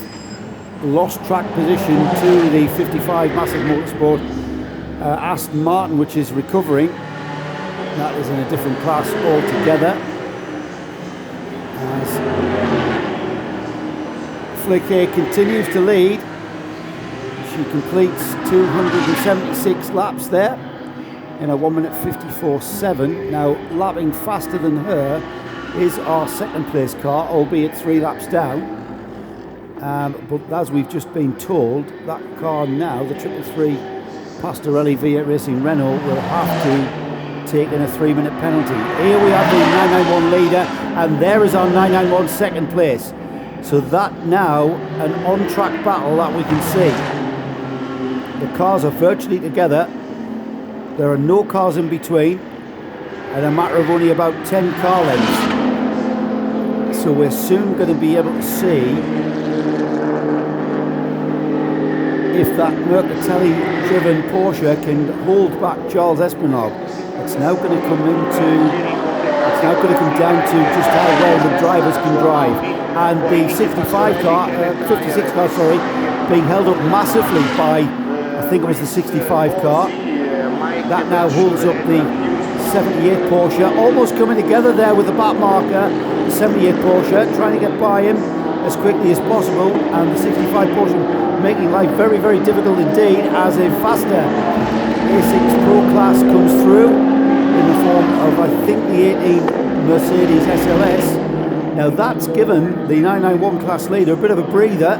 lost track position to the 55 Massive Motorsport Aston Martin, which is recovering. That is in a different class altogether. As Fliquet continues to lead, she completes 276 laps there in a 1:54.7. Now, lapping faster than her is our second place car, albeit 3 laps down. But as we've just been told, that car now, the 333 Pastorelli V8 Racing Renault, will have to take in a 3-minute penalty. Here we have the 991 leader, and there is our 991 second place. So that now an on-track battle that we can see. The cars are virtually together. There are no cars in between, and a matter of only about 10 car lengths. So we're soon going to be able to see if that Mercatelli-driven Porsche can hold back Charles Esplanade. It's now going to come down to just how well the drivers can drive. And the 56 car, being held up massively by, I think it was the 65 car. That now holds up the 78 Porsche, almost coming together there with the back marker. The 78 Porsche trying to get by him as quickly as possible, and the 65 Porsche making life very, very difficult indeed as a faster A6 Pro class comes through in the form of, I think, the 18 Mercedes SLS. Now that's given the 991 class leader a bit of a breather,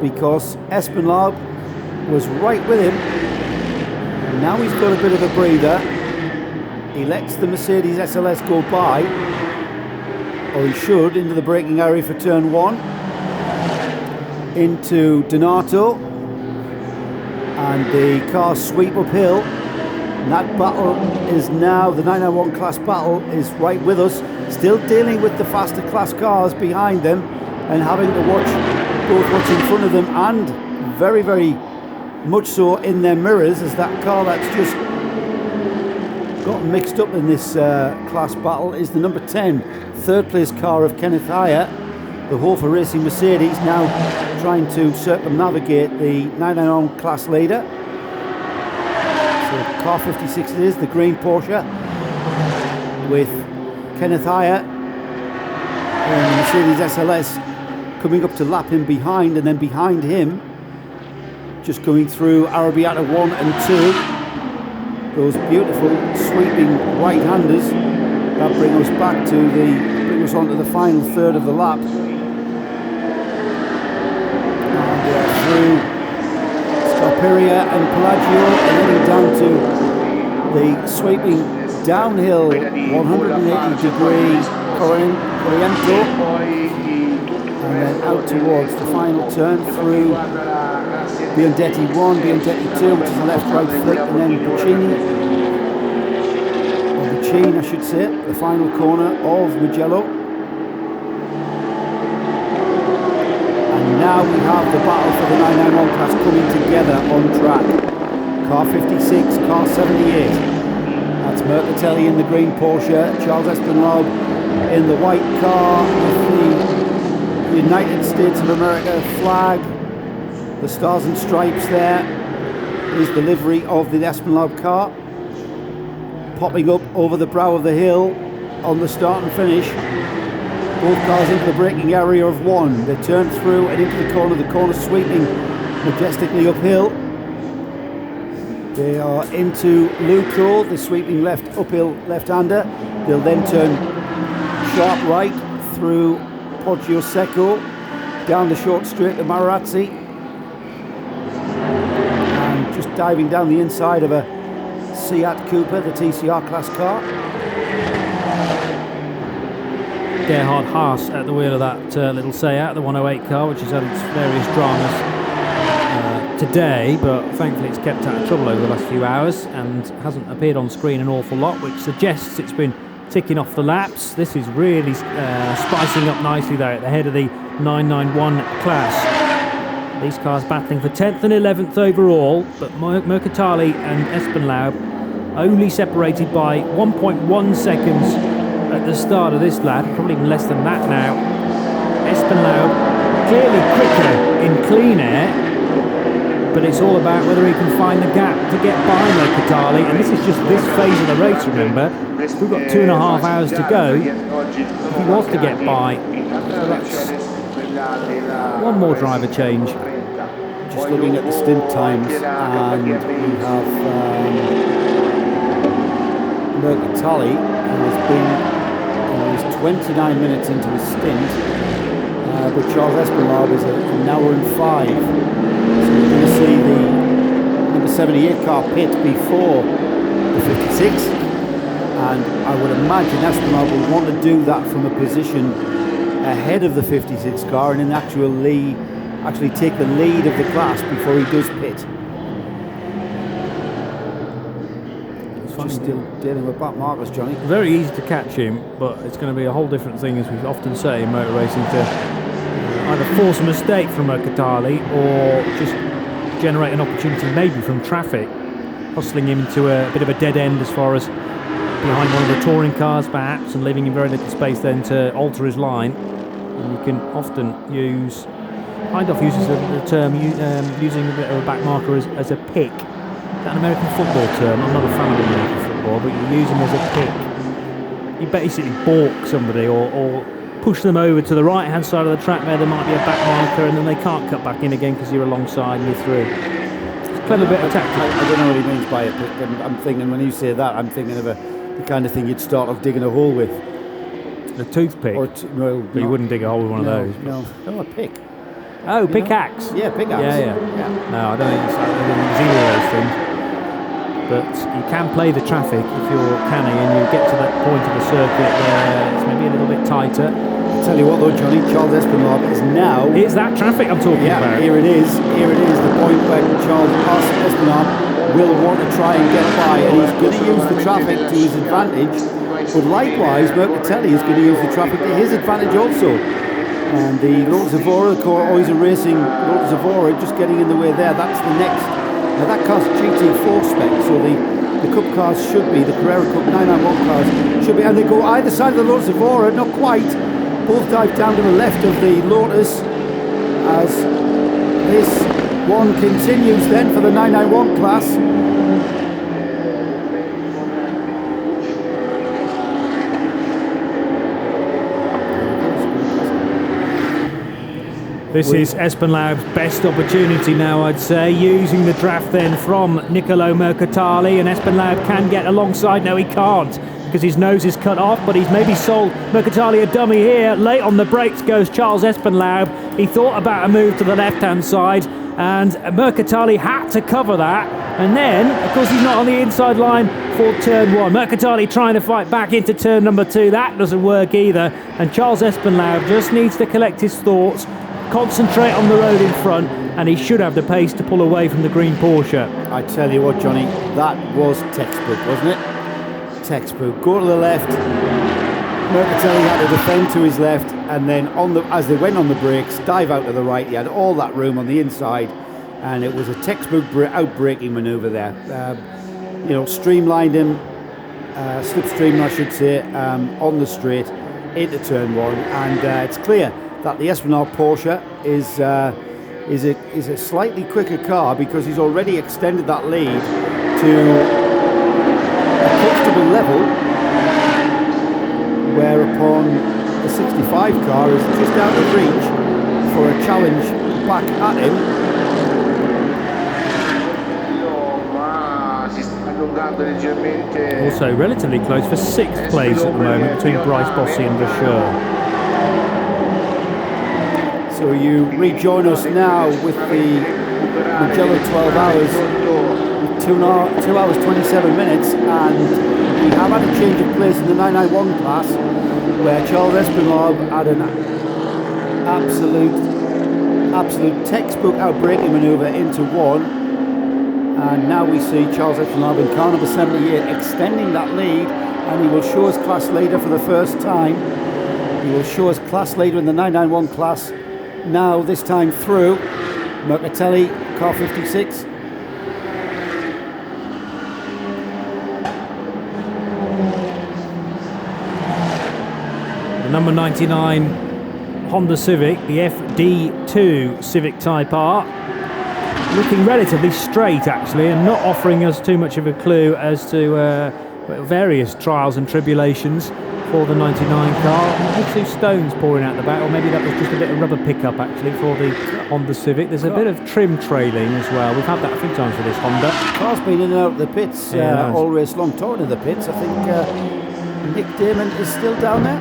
because Esplanade was right with him. Now he's got a bit of a breather. He lets the Mercedes SLS go by, or he should, into the braking area for turn 1, into Donato, and the cars sweep uphill. And that battle is now, the 991 class battle is right with us, still dealing with the faster class cars behind them and having to watch both what's in front of them and very, very much so in their mirrors, as that car that's just got mixed up in this class battle is the number 10 third place car of Kenneth Heyer, the Hofer Racing Mercedes, now trying to circumnavigate the 991 class leader. So car 56 it is, the green Porsche, with Kenneth Heyer and the Mercedes SLS coming up to lap him behind, and then behind him, just going through Arrabbiata 1 and those beautiful sweeping right-handers that bring us onto the final third of the lap. And through Sospiri and Pelagio, and heading down to the sweeping downhill 180-degree Corriento, and then out towards the final turn through Biondetti 1, Biondetti 2, which is a left-right flick, and then Bocchini, I should say, the final corner of Mugello. And now we have the battle for the 991 class coming together on track. Car 56, car 78. That's Mercatelli in the green Porsche, Charles Espinal in the white car with the United States of America flag, the stars and stripes there is the livery of the Espinal car, popping up over the brow of the hill on the start and finish. Both cars into the braking area of one. They turn through and into the corner sweeping majestically uphill. They are into Lucro, the sweeping uphill left-hander. They'll then turn sharp right through Poggio Secco, down the short straight to Marazzi, and just diving down the inside of a Seat Cooper, the TCR class car. Gerhard Haas at the wheel of that little Seat, the 108 car, which has had its various dramas today, but thankfully it's kept out of trouble over the last few hours and hasn't appeared on screen an awful lot, which suggests it's been ticking off the laps. This is really spicing up nicely there at the head of the 991 class. These cars battling for 10th and 11th overall, but Mercatelli and Espinal only separated by 1.1 seconds at the start of this lap, probably even less than that now. Espinal clearly quicker in clean air, but it's all about whether he can find the gap to get by Mercatelli, and this is just this phase of the race, remember. We've got 2.5 hours to go. If he was to get by, so that's one more driver change. Just looking at the stint times, and we have Mercatelli, who has been 29 minutes into his stint, but Charles Espinal is an hour and 5. So we're going to see the number 78 car pit before the 56, and I would imagine Espinal will want to do that from a position ahead of the 56 car and in actually take the lead of the class before he does pit. Just still dealing with back markers, Johnny. Very easy to catch him, but it's going to be a whole different thing, as we often say in motor racing, to either force a mistake from Mercatelli or just generate an opportunity maybe from traffic, hustling him into a bit of a dead end as far as behind one of the touring cars perhaps, and leaving him very little space then to alter his line. And you can often use, Hindhoff uses the term using a bit of a back marker as a pick. An American football term. I'm not a fan of American football, but you use them as a pick. You basically balk somebody or push them over to the right hand side of the track where there might be a back marker, and then they can't cut back in again because you're alongside and you're through. It's a clever bit of tactic. I don't know what he means by it, but I'm thinking, when you say that, I'm thinking of the kind of thing you'd start off digging a hole with. A toothpick? But you wouldn't dig a hole with one of those. No, a pick. Oh, pickaxe? Yeah, pickaxe. Yeah. No, I don't think it's either of those things. But you can play the traffic if you're canny and you get to that point of the circuit where it's maybe a little bit tighter. I'll tell you what though, Johnny, Charles Espinal is now... It's that traffic I'm talking about. Here it is, the point where Charles Espinal will want to try and get by, and he's going to use the traffic to his advantage, but likewise Mercatelli is going to use the traffic to his advantage also. And the Lotus Evora, always a racing Lotus Evora, just getting in the way there, that's the next. Now that car's GT4 spec, so the Cup cars should be, the Carrera Cup 991 cars should be, and they go either side of the Lotus Evora, not quite. Both dive down to the left of the Lotus as this one continues then for the 991 class. This is Espenlaub's best opportunity now, I'd say, using the draft then from Niccolò Mercatali, and Espenlaub can get alongside. No, he can't, because his nose is cut off, but he's maybe sold Mercatali a dummy here. Late on the brakes goes Charles Espenlaub. He thought about a move to the left-hand side, and Mercatali had to cover that. And then, of course, he's not on the inside line for turn 1. Mercatali trying to fight back into turn number 2. That doesn't work either. And Charles Espenlaub just needs to collect his thoughts, concentrate on the road in front, and he should have the pace to pull away from the green Porsche. I tell you what, Johnny, that was textbook, wasn't it? Textbook. Go to the left. Mercatali had to defend to his left, and then as they went on the brakes, dive out to the right. He had all that room on the inside, and it was a textbook out-braking manoeuvre there. Streamlined him, slipstream, I should say, on the straight into turn 1, and it's clear that the Espenlaub Porsche is a slightly quicker car, because he's already extended that lead to a comfortable level, whereupon the 65 car is just out of reach for a challenge back at him. Also relatively close for 6th place at the moment between Bryce Bossy and Vasseur. So you rejoin us now with the Mugello 12 hours, 2 hours 27 minutes, and we have had a change of place in the 991 class, where Charles Espenlaub had an absolute textbook out-braking manoeuvre into 1, and now we see Charles Espenlaub in car number 78 extending that lead, and he will show us class leader for the first time. He will show us class leader in the 991 class. Now, this time through, Mercatali, car 56. The number 99 Honda Civic, the FD2 Civic Type R, looking relatively straight actually, and not offering us too much of a clue as to various trials and tribulations for the 99 car. I see stones pouring out the back, or maybe that was just a bit of rubber pickup actually for the Honda Civic. There's a bit of trim trailing as well. We've had that a few times for this Honda. Car's been in and out of the pits all race long, talking of the pits. I think Nick Damon is still down there.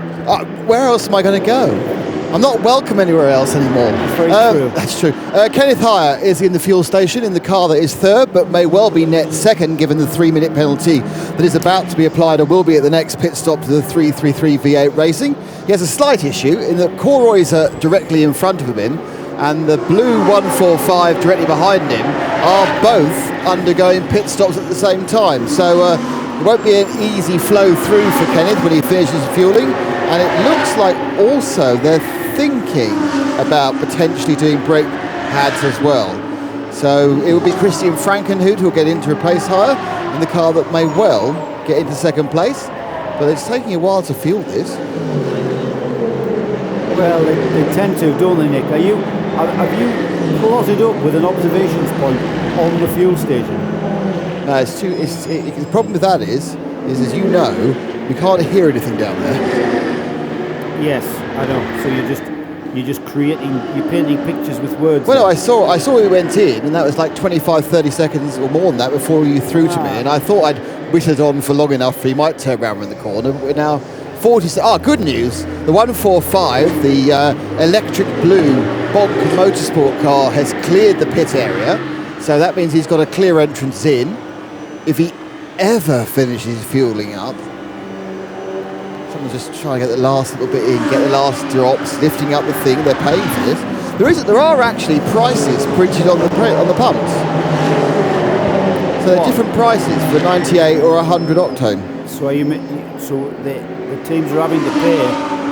Where else am I going to go? I'm not welcome anywhere else anymore. That's very true. That's true. Kenneth Heyer is in the fuel station in the car that is 3rd, but may well be net 2nd given the 3-minute penalty that is about to be applied or will be at the next pit stop to the 333 V8 Racing. He has a slight issue in that Corroy's are directly in front of him, and the blue 145 directly behind him are both undergoing pit stops at the same time. So it won't be an easy flow through for Kenneth when he finishes fueling, and it looks like also they're thinking about potentially doing brake pads as well. So it will be Christian Frankenhout who will get in to replace Heyer in the car that may well get into 2nd place, but it's taking a while to fuel this. Well, they tend to, don't they, Nick? Have you plotted up with an observations point on the fuel station? No, the problem with that is as you know, you can't hear anything down there. Yes, I know. So you're just painting pictures with words. Well, no, I saw we went in, and that was like 25-30 seconds or more than that before you threw to me, and I thought I'd whistled on for long enough for he might turn around in the corner. But we're now 40. Good news! The 145, the electric blue Bonk Motorsport car, has cleared the pit area, so that means he's got a clear entrance in. If he ever finishes fueling up, someone's just trying to get the last little bit in, get the last drops, lifting up the thing. They're paying for this. There are actually prices printed on the pumps. So there are different prices for 98 or 100 octane. So the teams are having to pay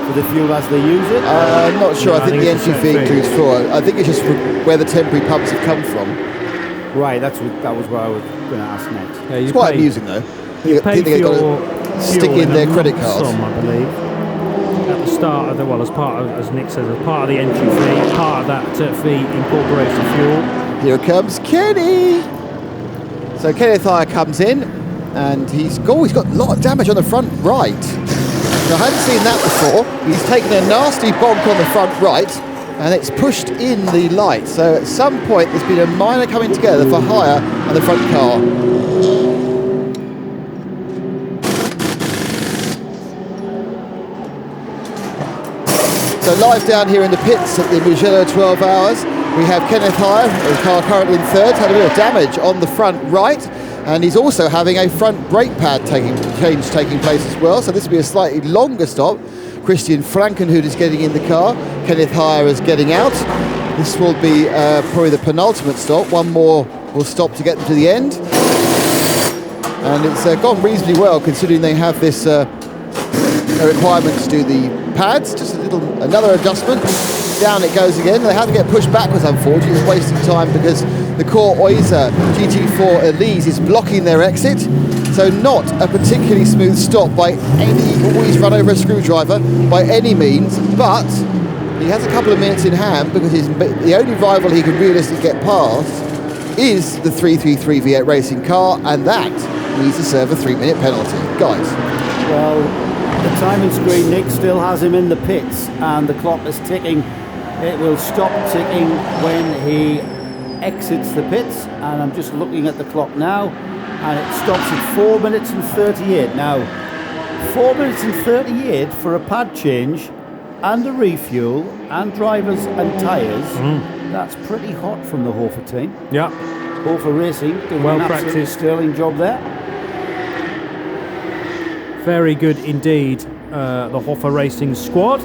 for the fuel as they use it? I'm not sure. I think the entry fee includes fuel. I think it's just where the temporary pumps have come from. Right, that was what I was going to ask next. Yeah, it's quite amusing though. You pay for your stick in their credit cards. Sum, I believe, at the start of as part of, as Nick says, as part of the entry fee, part of that fee incorporates the fuel. Here comes Kenny. So Kenneth Heyer comes in, and he's got a lot of damage on the front right. Now, I hadn't seen that before. He's taken a nasty bonk on the front right, and it's pushed in the light. So at some point there's been a minor coming together for Heyer and the front car. So live down here in the pits at the Mugello 12 Hours, we have Kenneth Heyer, the car currently in third, had a bit of damage on the front right, and he's also having a front brake pad change taking place as well. So this will be a slightly longer stop. Christian Frankenhood is getting in the car, Kenneth Heyer is getting out. This will be probably the penultimate stop. One more will stop to get them to the end. And it's gone reasonably well considering they have this requirement to do the pads. Just another adjustment. Down it goes again. They have to get pushed backwards, unfortunately. It's wasting time because the Core Oyster GT4 Elise is blocking their exit. So not a particularly smooth stop by any, always run over a screwdriver by any means, but he has a couple of minutes in hand because the only rival he can realistically get past is the 333 V8 racing car, and that needs to serve a 3-minute penalty. Guys. Well, the timing screen, Nick, still has him in the pits, and the clock is ticking. It will stop ticking when he exits the pits, and I'm just looking at the clock now, and it stops at 4 minutes and 38. Now, 4 minutes and 38 for a pad change and a refuel and drivers and tyres. That's pretty hot from the Hofer team. Yeah. Hofer Racing doing Well an absolute practiced. sterling job there. Very good indeed, the Hofer Racing squad.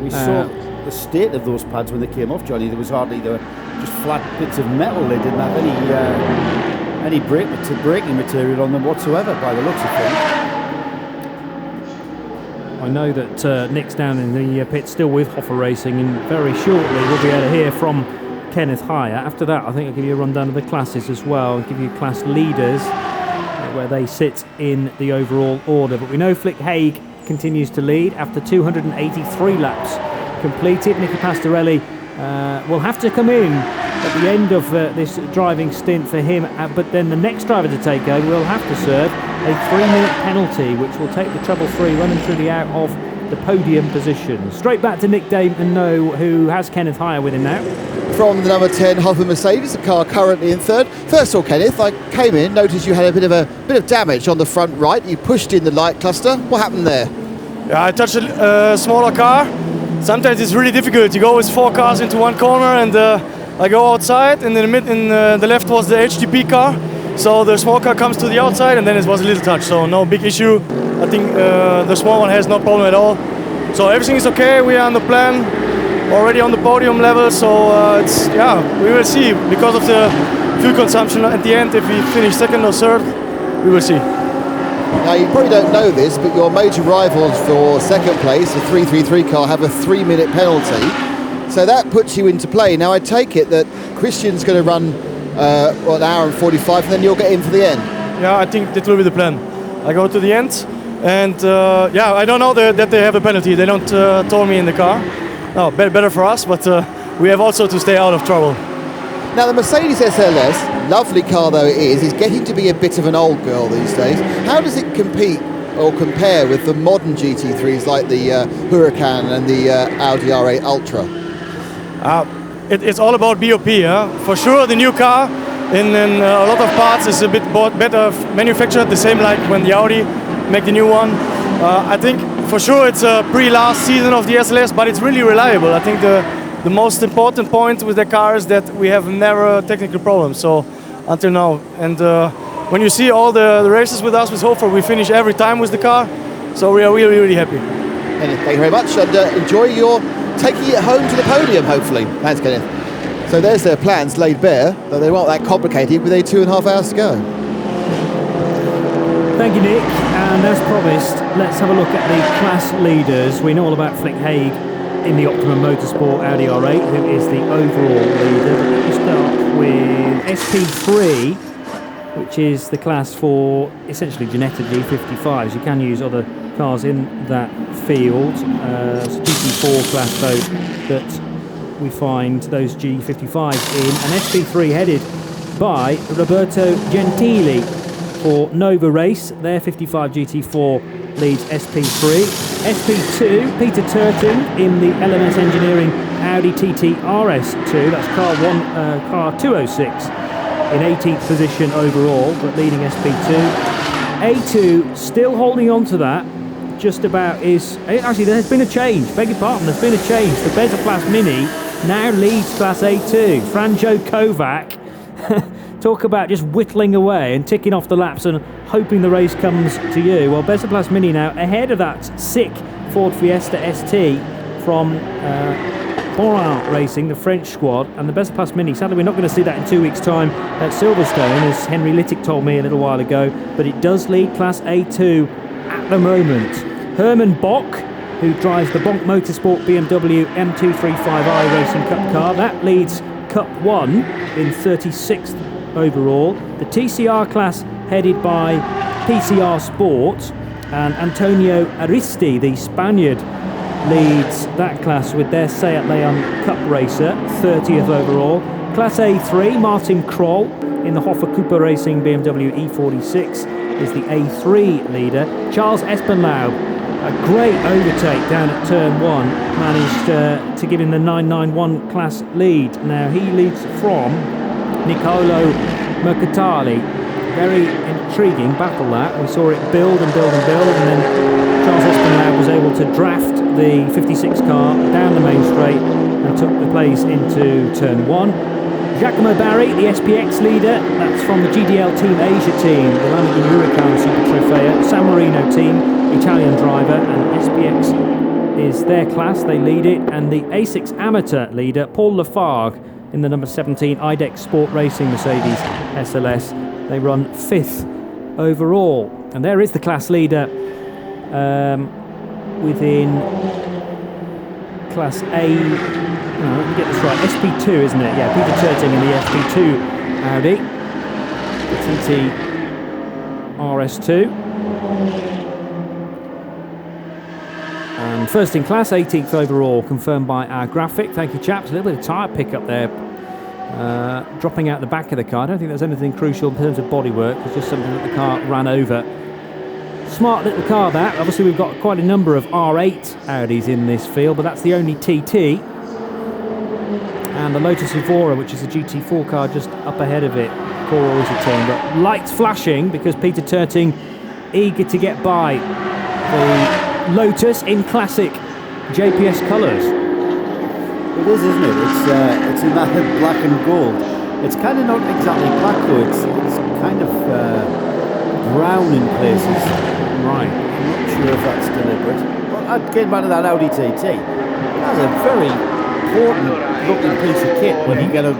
We saw the state of those pads when they came off, Johnny. They were just flat bits of metal. They didn't have any braking material on them whatsoever, by the looks of things. I know that Nick's down in the pit still with Hofer Racing, and very shortly we'll be able to hear from Kenneth Heyer. After that, I think I'll give you a rundown of the classes as well, and give you class leaders, where they sit in the overall order. But we know Flick Haig continues to lead after 283 laps completed. Nicky Pastorelli will have to come in at the end of this driving stint for him, but then the next driver to take over will have to serve a 3-minute penalty, which will take the treble-3 running through the out of the podium position. Straight back to Nick Damon, who has Kenneth Heyer with him now. From the number 10 Hofer Mercedes, the car currently in third. First of all, Kenneth, I came in, noticed you had a bit of damage on the front right. You pushed in the light cluster. What happened there? Yeah, I touched a smaller car. Sometimes it's really difficult. You go with 4 cars into one corner, and I go outside, and in the left was the HTP car. So the small car comes to the outside, and then it was a little touch. So no big issue. I think the small one has no problem at all. So everything is okay. We are on the plan, already on the podium level. So we will see. Because of the fuel consumption at the end, if we finish second or third, we will see. Now, you probably don't know this, but your major rivals for second place, the 333 car, have a 3-minute penalty. So that puts you into play. Now, I take it that Christian's going to run an hour and 45, and then you'll get in for the end. Yeah, I think that will be the plan. I go to the end, and I don't know that they have a penalty. They don't told me in the car. No, better for us, but we have also to stay out of trouble. Now, the Mercedes SLS, lovely car though it is getting to be a bit of an old girl these days. How does it compete or compare with the modern GT3s like the Huracan and the Audi R8 Ultra? It's all about BOP. For sure, the new car in a lot of parts is a bit better manufactured, the same like when the Audi make the new one. I think for sure it's a pre-last season of the SLS, but it's really reliable. I think the most important point with the car is that we have never technical problems, so until now. And when you see all the races with us with Hofer, we finish every time with the car, so we are really, really happy. Kenneth, thank you very much, and enjoy your taking it home to the podium, hopefully. Thanks, Kenneth. So there's their plans laid bare, though they weren't that complicated with 2.5 hours to go. Thank you, Nick. And as promised, let's have a look at the class leaders. We know all about Flick Haig in the Optimum Motorsport Audi R8, who is the overall leader. But let me start with SP3, which is the class for essentially genetic G55s. You can use other cars in that field. It's a GT4 class, though, that we find those G55s in. And SP3 headed by Roberto Gentili for Nova Race. Their 55 GT4 leads SP3. SP2, Peter Turton in the LMS Engineering Audi TT RS2. That's car 206 in 18th position overall, but leading SP2. A2 still holding on to that. Just about is... Actually, there's been a change. Beg your pardon, there's been a change. The Bezoplas Mini now leads Class A2. Franjo Kovac. Talk about just whittling away and ticking off the laps and hoping the race comes to you. Well, Bezoplas Mini now ahead of that sick Ford Fiesta ST from Borin Racing, the French squad. And the Bezoplas Mini, sadly we're not going to see that in 2 weeks' time at Silverstone, as Henry Littick told me a little while ago, but it does lead Class A2 at the moment. Herman Bock, who drives the Bonk Motorsport BMW M235i Racing Cup car, that leads Cup 1 in 36th overall. The TCR class headed by PCR Sport, and Antonio Aristi, the Spaniard, leads that class with their Seat Leon Cup racer, 30th overall. Class A3, Martin Kroll in the Hoffa Cooper Racing BMW E46 is the A3 leader. Charles Espenlaub, a great overtake down at turn 1, managed to give him the 991 class lead. Now he leads from Nicolo Mercatali. Very intriguing battle that. We saw it build and build and build, and then Charles Espenlaub was able to draft the 56 car down the main straight and took the place into turn 1. Giacomo Barri, the SPX leader, that's from the GDL Team Asia team, the Lamborghini Huracan Super Trofeo, San Marino team, Italian driver, and SPX is their class, they lead it, and the A6 amateur leader, Paul Lafargue, in the number 17 IDEX Sport Racing Mercedes SLS, they run 5th overall. And there is the class leader within Class A. No, let me get this right. SP2, isn't it? Yeah, Peter Turting in the SP2 Audi. The TT RS2. And first in class, 18th overall, confirmed by our graphic. Thank you, chaps. A little bit of tyre pickup there. Dropping out the back of the car. I don't think there's anything crucial in terms of bodywork. It's just something that the car ran over. Smart little car that. Obviously we've got quite a number of R8 Audis in this field, but that's the only TT. And the Lotus Evora, which is a GT4 car just up ahead of it. Core Orsay team. But lights flashing because Peter Turting eager to get by the Lotus in classic JPS colours. It is, isn't it? It's in that black and gold. It's kind of not exactly black though. It's kind of brown in places. Right. I'm not sure if that's deliberate. Well, I'd get back to that Audi TT. That's a very important looking piece of kit when you get a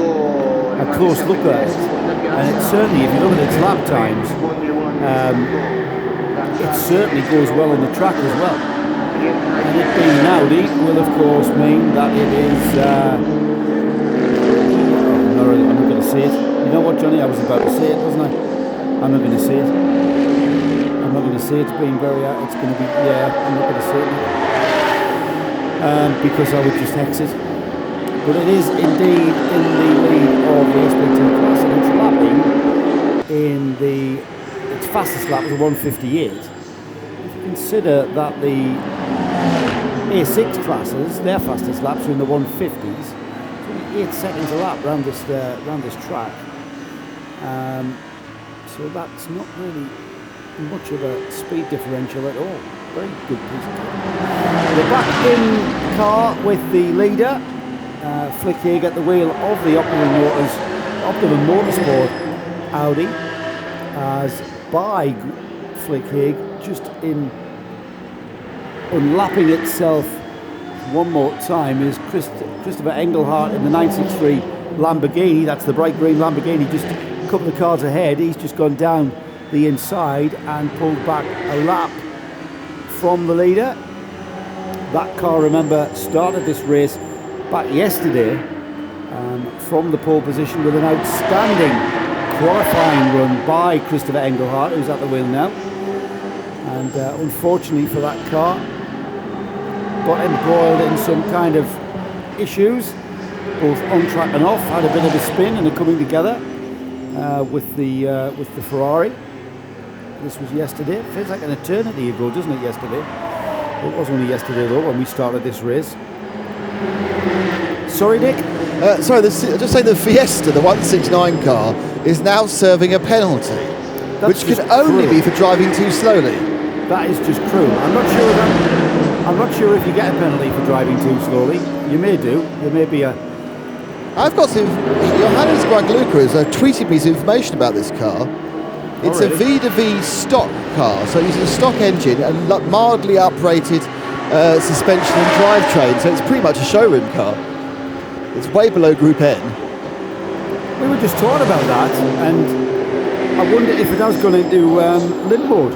close look at it. And it certainly, if you look at its lap times, it certainly goes well in the track as well. And it being an Audi will of course mean that it is I'm not going to say it. You know what, Johnny, I was about to say it, wasn't I? I'm not going to say it. I'm not going to say it's being very it's going to be, I'm not going to say it because I would just exit. But it is indeed in the lead of the SP2 class, and it's lapping in its fastest lap was a 1:58. If you consider that the A6 classes, their fastest laps are in the 1:50s, it's only 8 seconds a lap round this track. So that's not really much of a speed differential at all. Very good piece of kit. We're back in the car with the leader. Flick Haig at the wheel of the Optimum Motorsport Audi, as by Flick Haig just in unlapping itself one more time is Christopher Engelhardt in the 963 Lamborghini. That's the bright green Lamborghini, just a couple of cars ahead. He's just gone down the inside and pulled back a lap from the leader. That car, remember, started this race back yesterday from the pole position with an outstanding qualifying run by Christopher Engelhardt, who's at the wheel now. And unfortunately for that car, got embroiled in some kind of issues, both on track and off. Had a bit of a spin and a coming together with the Ferrari. this was yesterday. It feels like an eternity ago, doesn't it, yesterday? It was only yesterday, though, when we started this race. Sorry, Nick? Sorry, just say the Fiesta, the 169 car, is now serving a penalty, which could only be for driving too slowly. That is just cruel. I'm not sure if you get a penalty for driving too slowly. You may do. There may be a... I've got some... Johannes Guagluca has tweeted me some information about this car. It's a V2V stock car, so it uses a stock engine and mildly uprated suspension and drivetrain, so it's pretty much a showroom car. It's way below Group N. We were just talking about that, and I wonder if it has gone into Limboard.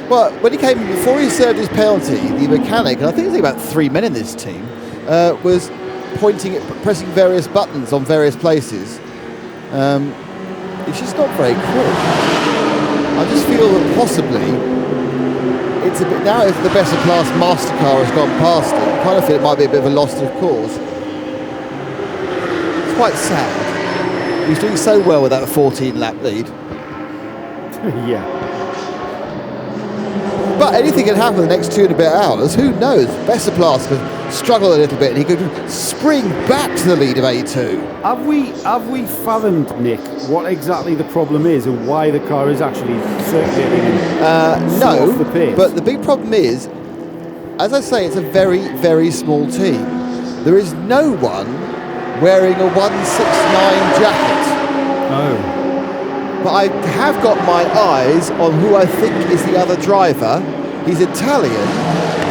Well, when he came, before he served his penalty, the mechanic, and I think there's about 3 men in this team, was pressing various buttons on various places. It's just not very quick. I just feel that possibly it's a bit, now if the best of class master car has gone past it, I kind of feel it might be a bit of a lost of cause. It's quite sad. He's doing so well with that 14 lap lead. Yeah. But anything can happen in the next 2 and a bit hours. Who knows? Vesterplas could struggle a little bit and he could spring back to the lead of A2. Have we fathomed, Nick, what exactly the problem is and why the car is actually circulating no, off the pace? But the big problem is, as I say, it's a very, very small team. There is no one wearing a 169 jacket. Oh. But I have got my eyes on who I think is the other driver. He's Italian,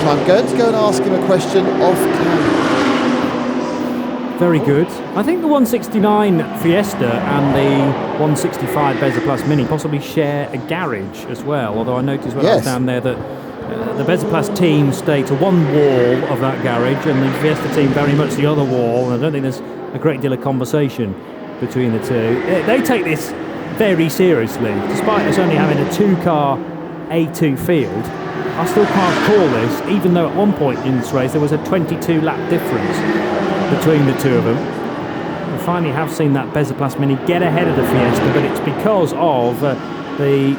so I'm going to go and ask him a question off camera. Very good. I think the 169 Fiesta and the 165 Bezoplas Mini possibly share a garage as well, although I noticed when I was down there that the Bezoplas team stay to one wall of that garage and the Fiesta team very much the other wall, and I don't think there's a great deal of conversation between the two. They take this very seriously. Despite us only having a 2-car A2 field, I still can't call this, even though at one point in this race there was a 22-lap difference between the two of them. We finally have seen that Bezoplas Mini get ahead of the Fiesta, but it's because of the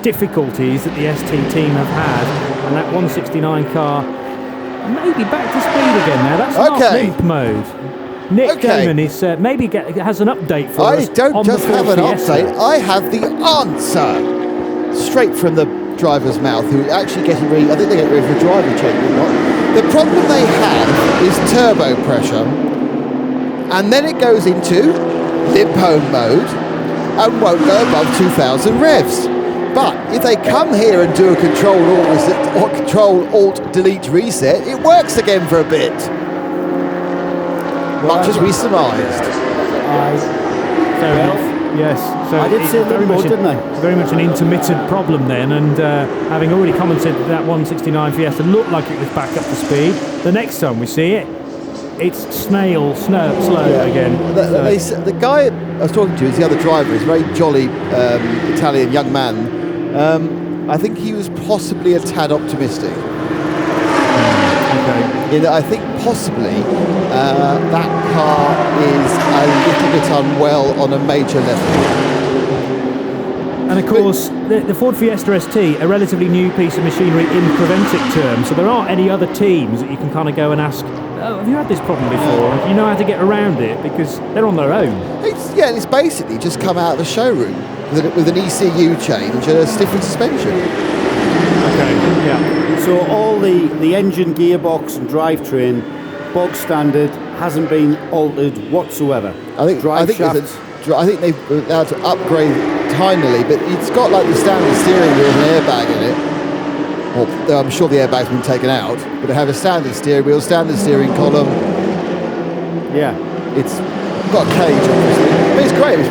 difficulties that the ST team have had, and that 169 car maybe back to speed again now. That's not limp mode. Nick Damon is maybe has an update for us. I don't just have an update, I have the answer straight from the driver's mouth, who are actually getting ready. I think they're getting ready for a driver change or not. The problem they have is turbo pressure, and then it goes into limp home mode and won't go above 2,000 revs. But if they come here and do a control alt delete reset, it works again for a bit. Much as we surmised. Fair enough. Yes. So I did say Limboard, didn't I? Very much an intermittent problem then, and having already commented that 169 Fiesta looked like it was back up to speed, the next time we see it, it's slow again. The guy I was talking to is the other driver. He's a very jolly Italian young man. I think he was possibly a tad optimistic. I think possibly that car is a little bit unwell on a major level. And of course, the Ford Fiesta ST, a relatively new piece of machinery in Preventic terms, so there aren't any other teams that you can kind of go and ask, oh, have you had this problem before? Do you know how to get around it? Because they're on their own. It's basically just come out of a showroom with an ECU change and a stiffened suspension. Okay, yeah. So all the engine, gearbox and drivetrain, bog standard, hasn't been altered whatsoever. I think they've been able to upgrade tinily, but it's got like the standard steering wheel and an airbag in it. Well, I'm sure the airbag's been taken out, but they have a standard steering wheel, standard steering column. Yeah, it's got a cage, obviously. But it's great. It's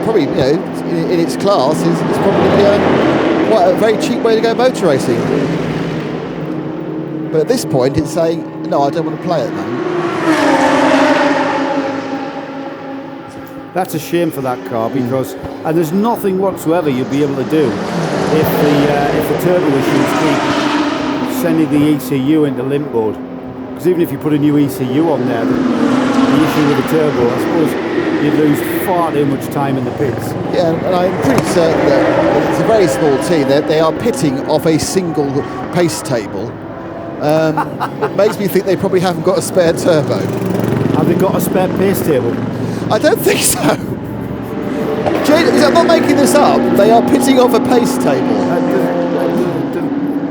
probably in its class, it's probably quite a very cheap way to go motor racing. But at this point, it's saying, no, I don't want to play it now. That's a shame for that car because, and there's nothing whatsoever you'd be able to do if the turbo issues keep sending the ECU into limp mode. Because even if you put a new ECU on there, the issue with the turbo, I suppose you'd lose far too much time in the pits. Yeah, and I'm pretty certain that it's a very small team. They are pitting off a single pace table. It makes me think they probably haven't got a spare turbo. Have they got a spare pace table? I don't think so. I'm not making this up. They are pitting off a pace table. That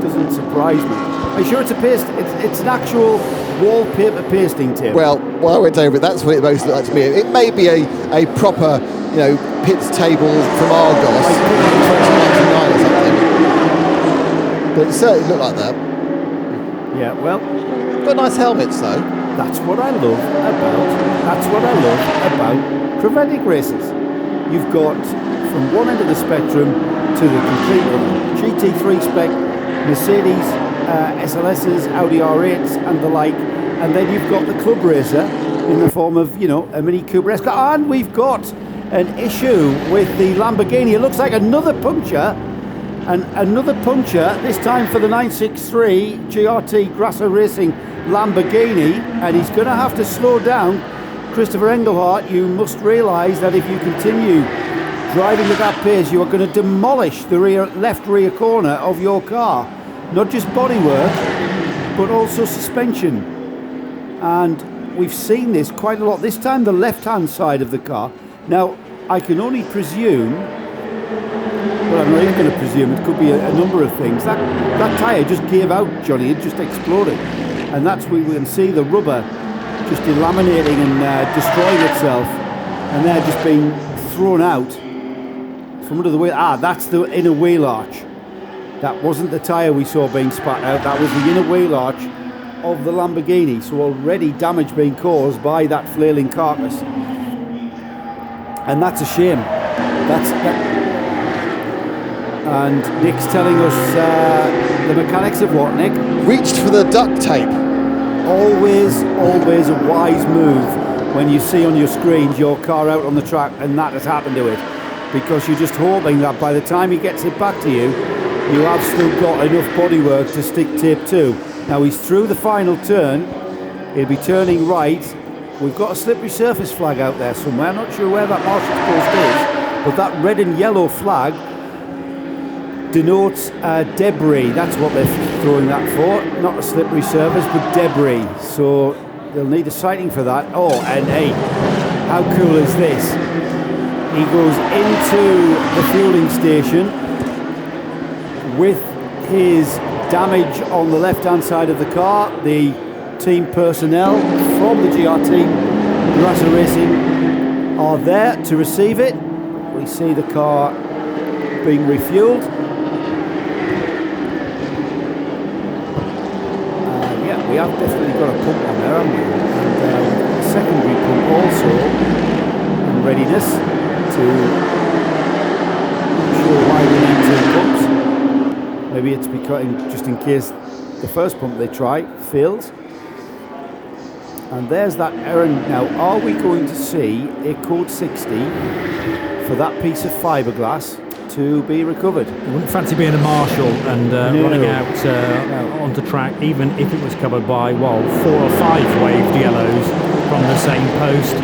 doesn't surprise me. Are you sure it's a paste? It's an actual wallpaper pasting table. Well, while I went over it, that's what it most looked like to me. It may be a proper, pits table from Argos, 1999 or something. But it certainly looked like that. Yeah, well, got nice helmets though. That's what I love about Creventic races. You've got from one end of the spectrum to the complete GT3 spec, Mercedes, SLSs, Audi R8s and the like, and then you've got the club racer in the form of, a Mini Cooper S car, and we've got an issue with the Lamborghini. It looks like another puncture, this time for the 963 GRT Grasser Racing Lamborghini, and he's going to have to slow down. Christopher Engelhardt, you must realise that if you continue driving at that pace, you are going to demolish the left rear corner of your car. Not just bodywork, but also suspension. And we've seen this quite a lot. This time the left-hand side of the car. Now, I can only presume, well, I'm not even going to presume, it could be a number of things. That tyre just gave out, Johnny, it just exploded. And that's where we can see the rubber just delaminating and destroying itself, and they're just being thrown out from under the wheel. That's the inner wheel arch. That wasn't the tyre we saw being spat out, that was the inner wheel arch of the Lamborghini. So already damage being caused by that flailing carcass, and that's a shame. And Nick's telling us the mechanics of what, Nick? Reached for the duct tape. Always a wise move when you see on your screens your car out on the track and that has happened to it, because you're just hoping that by the time he gets it back to you, you have still got enough bodywork to stick tape to. Now he's through the final turn, he'll be turning right. We've got a slippery surface flag out there somewhere, I'm not sure where that marshal's post is, but that red and yellow flag denotes debris. That's what they're throwing that for, not a slippery surface but debris, so they'll need a sighting for that. Oh, and hey, how cool is this? He goes into the fueling station with his damage on the left hand side of the car. The team personnel from the GRT Grasser Racing are there to receive it. We see the car being refueled. We have definitely got a pump on there, haven't we? And a secondary pump also in readiness to ensure why we need two pumps. Maybe it's because just in case the first pump they try fails. And there's that errand. Now, are we going to see a code 60 for that piece of fiberglass to be recovered? I wouldn't fancy being a marshal and running out onto track, even if it was covered by, 4 or 5 waved yellows from the same post.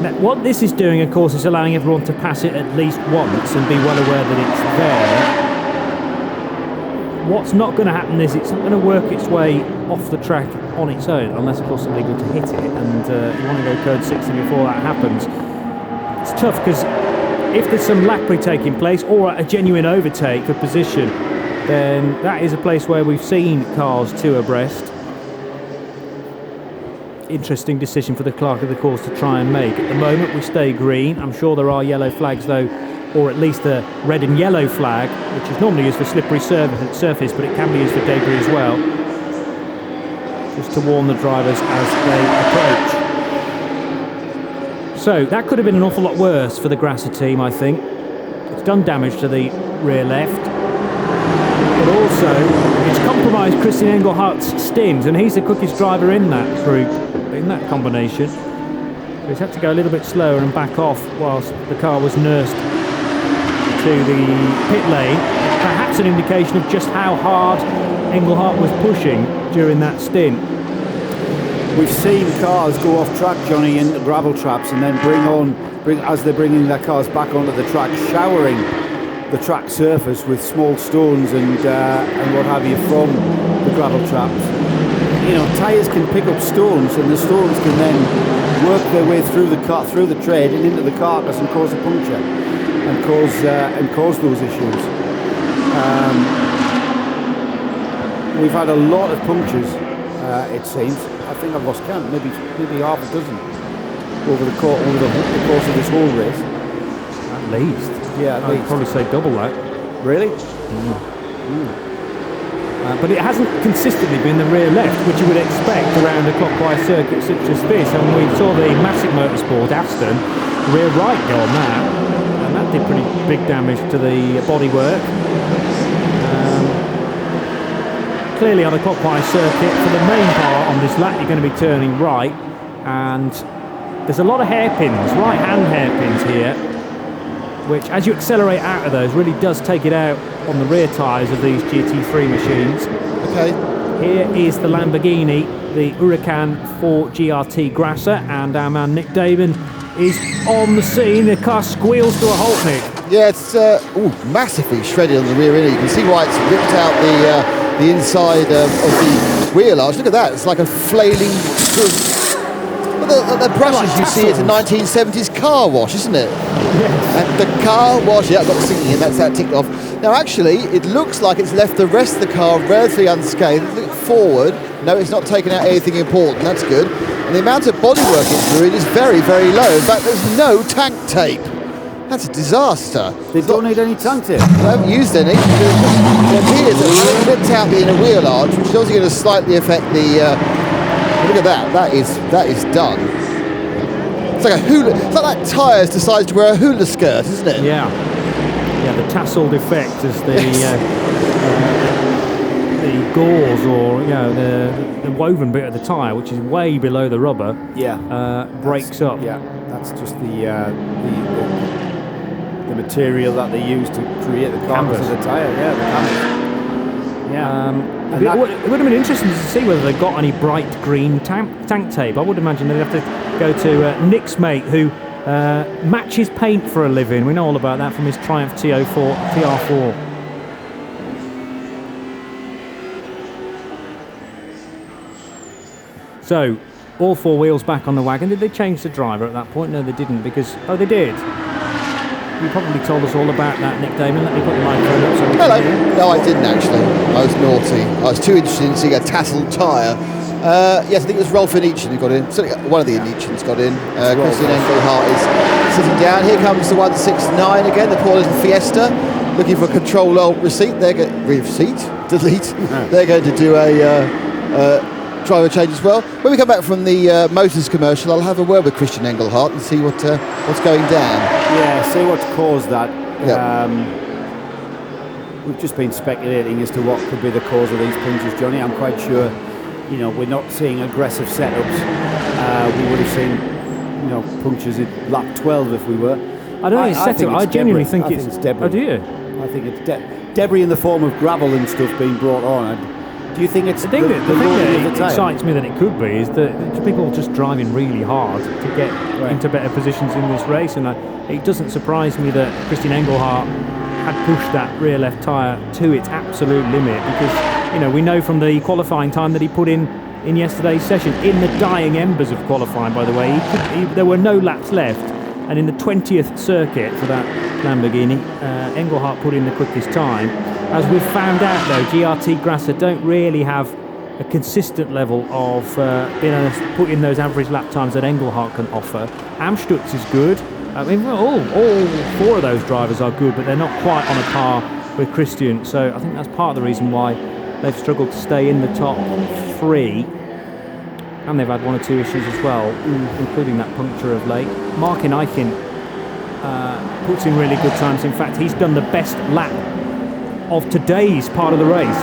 Now, what this is doing, of course, is allowing everyone to pass it at least once and be well aware that it's there. What's not going to happen is it's not going to work its way off the track on its own, unless, of course, somebody going to hit it, and you want to go code 60 before that happens. It's tough because if there's some lappery taking place or a genuine overtake of position, then that is a place where we've seen cars 2 abreast. Interesting decision for the clerk of the course to try and make. At the moment we stay green. I'm sure there are yellow flags though, or at least a red and yellow flag, which is normally used for slippery surface, but it can be used for debris as well, just to warn the drivers as they approach. So that could have been an awful lot worse for the Grasser team, I think. It's done damage to the rear left, but also it's compromised Christian Engelhardt's stint, and he's the quickest driver in that group, in that combination. So he's had to go a little bit slower and back off whilst the car was nursed to the pit lane. Perhaps an indication of just how hard Engelhardt was pushing during that stint. we've seen cars go off track, Johnny, into gravel traps, and then as they're bringing their cars back onto the track, showering the track surface with small stones and what have you from the gravel traps. You know, tyres can pick up stones, and the stones can then work their way through the car, through the tread, and into the carcass and cause a puncture and cause those issues. We've had a lot of punctures, it seems. I think I've lost count, maybe half a dozen over the course of this whole race. At least. Yeah, I'd probably say double that. Really? But it hasn't consistently been the rear left, which you would expect around a clockwise circuit such as this. And we saw the Massive Motorsport Aston rear right go on that, and that did pretty big damage to the bodywork. Clearly on a clockwise circuit, for the main part on this lap, you're going to be turning right, and there's a lot of hairpins, right-hand hairpins here, which, as you accelerate out of those, really does take it out on the rear tyres of these GT3 machines. Okay. Here is the Lamborghini, the Huracan 4 GRT Grasser, and our man Nick Daban is on the scene. The car squeals to a halt, Nick. Yeah, it's massively shredded on the rear end. You can see why it's ripped out the inside of the wheel arch. Look at that, it's like a flailing the brushes you see at a 1970s car wash, isn't it? Yes. And the car wash, yeah, I've got the singing in, that's that ticked off. Now actually, it looks like it's left the rest of the car relatively unscathed. Look forward, no, it's not taken out anything important, that's good. And the amount of bodywork it's ruined is very, very low. In fact, there's no tank tape. That's a disaster. They don't need any tank tape. I haven't used any. It appears that it's ripped out the inner wheel arch, which is also going to slightly affect the. Look at that. That is done. It's like a hula. It's like that tyres decides to wear a hula skirt, isn't it? Yeah. Yeah. The tasseled effect as the the gauze, or the woven bit of the tyre, which is way below the rubber. Yeah. Breaks up. Yeah. That's just the material that they use to create the canvas of the tyre. Yeah, the canvas. Yeah. It would have been interesting to see whether they got any bright green tank tape. I would imagine they'd have to go to Nick's mate, who matches paint for a living. We know all about that from his Triumph TR4. So, all four wheels back on the wagon. Did they change the driver at that point? No, they didn't, because... Oh, they did. You probably told us all about that, Nick Daban. Let me put the microphone up. So Hello. No, I didn't actually. I was naughty. I was too interested in seeing a tasseled tyre. Yes, I think it was Rolf Inichen who got in. Certainly one of the Inichens got in. Christian Engelhardt is sitting down. Here comes the 169 again, the poor little Fiesta, looking for a control-alt receipt. They're going delete. They're going to do a driver change as well. When we come back from the Motors commercial, I'll have a word with Christian Engelhardt and see what's going down. Yeah, see what's caused that. Yep. We've just been speculating as to what could be the cause of these punctures, Johnny. I'm quite sure, we're not seeing aggressive setups. We would have seen, punctures at lap 12 if we were. I don't think it's setup. I genuinely think it's debris. Oh, do you? I think it's debris in the form of gravel and stuff being brought on. Do you think it's the thing that excites me that it could be is that people just driving really hard to get into better positions in this race, and it doesn't surprise me that Christian Engelhardt had pushed that rear left tyre to its absolute limit, because we know from the qualifying time that he put in yesterday's session, in the dying embers of qualifying, by the way, there were no laps left, and in the 20th circuit for that Lamborghini, Engelhardt put in the quickest time. As we've found out, though, GRT Grasser don't really have a consistent level of being able to put in those average lap times that Engelhardt can offer. Amstutz is good. I mean, all four of those drivers are good, but they're not quite on a par with Christian. So I think that's part of the reason why they've struggled to stay in the top three. And they've had one or two issues as well, including that puncture of late. Martin Eichen puts in really good times. In fact, he's done the best lap of today's part of the race.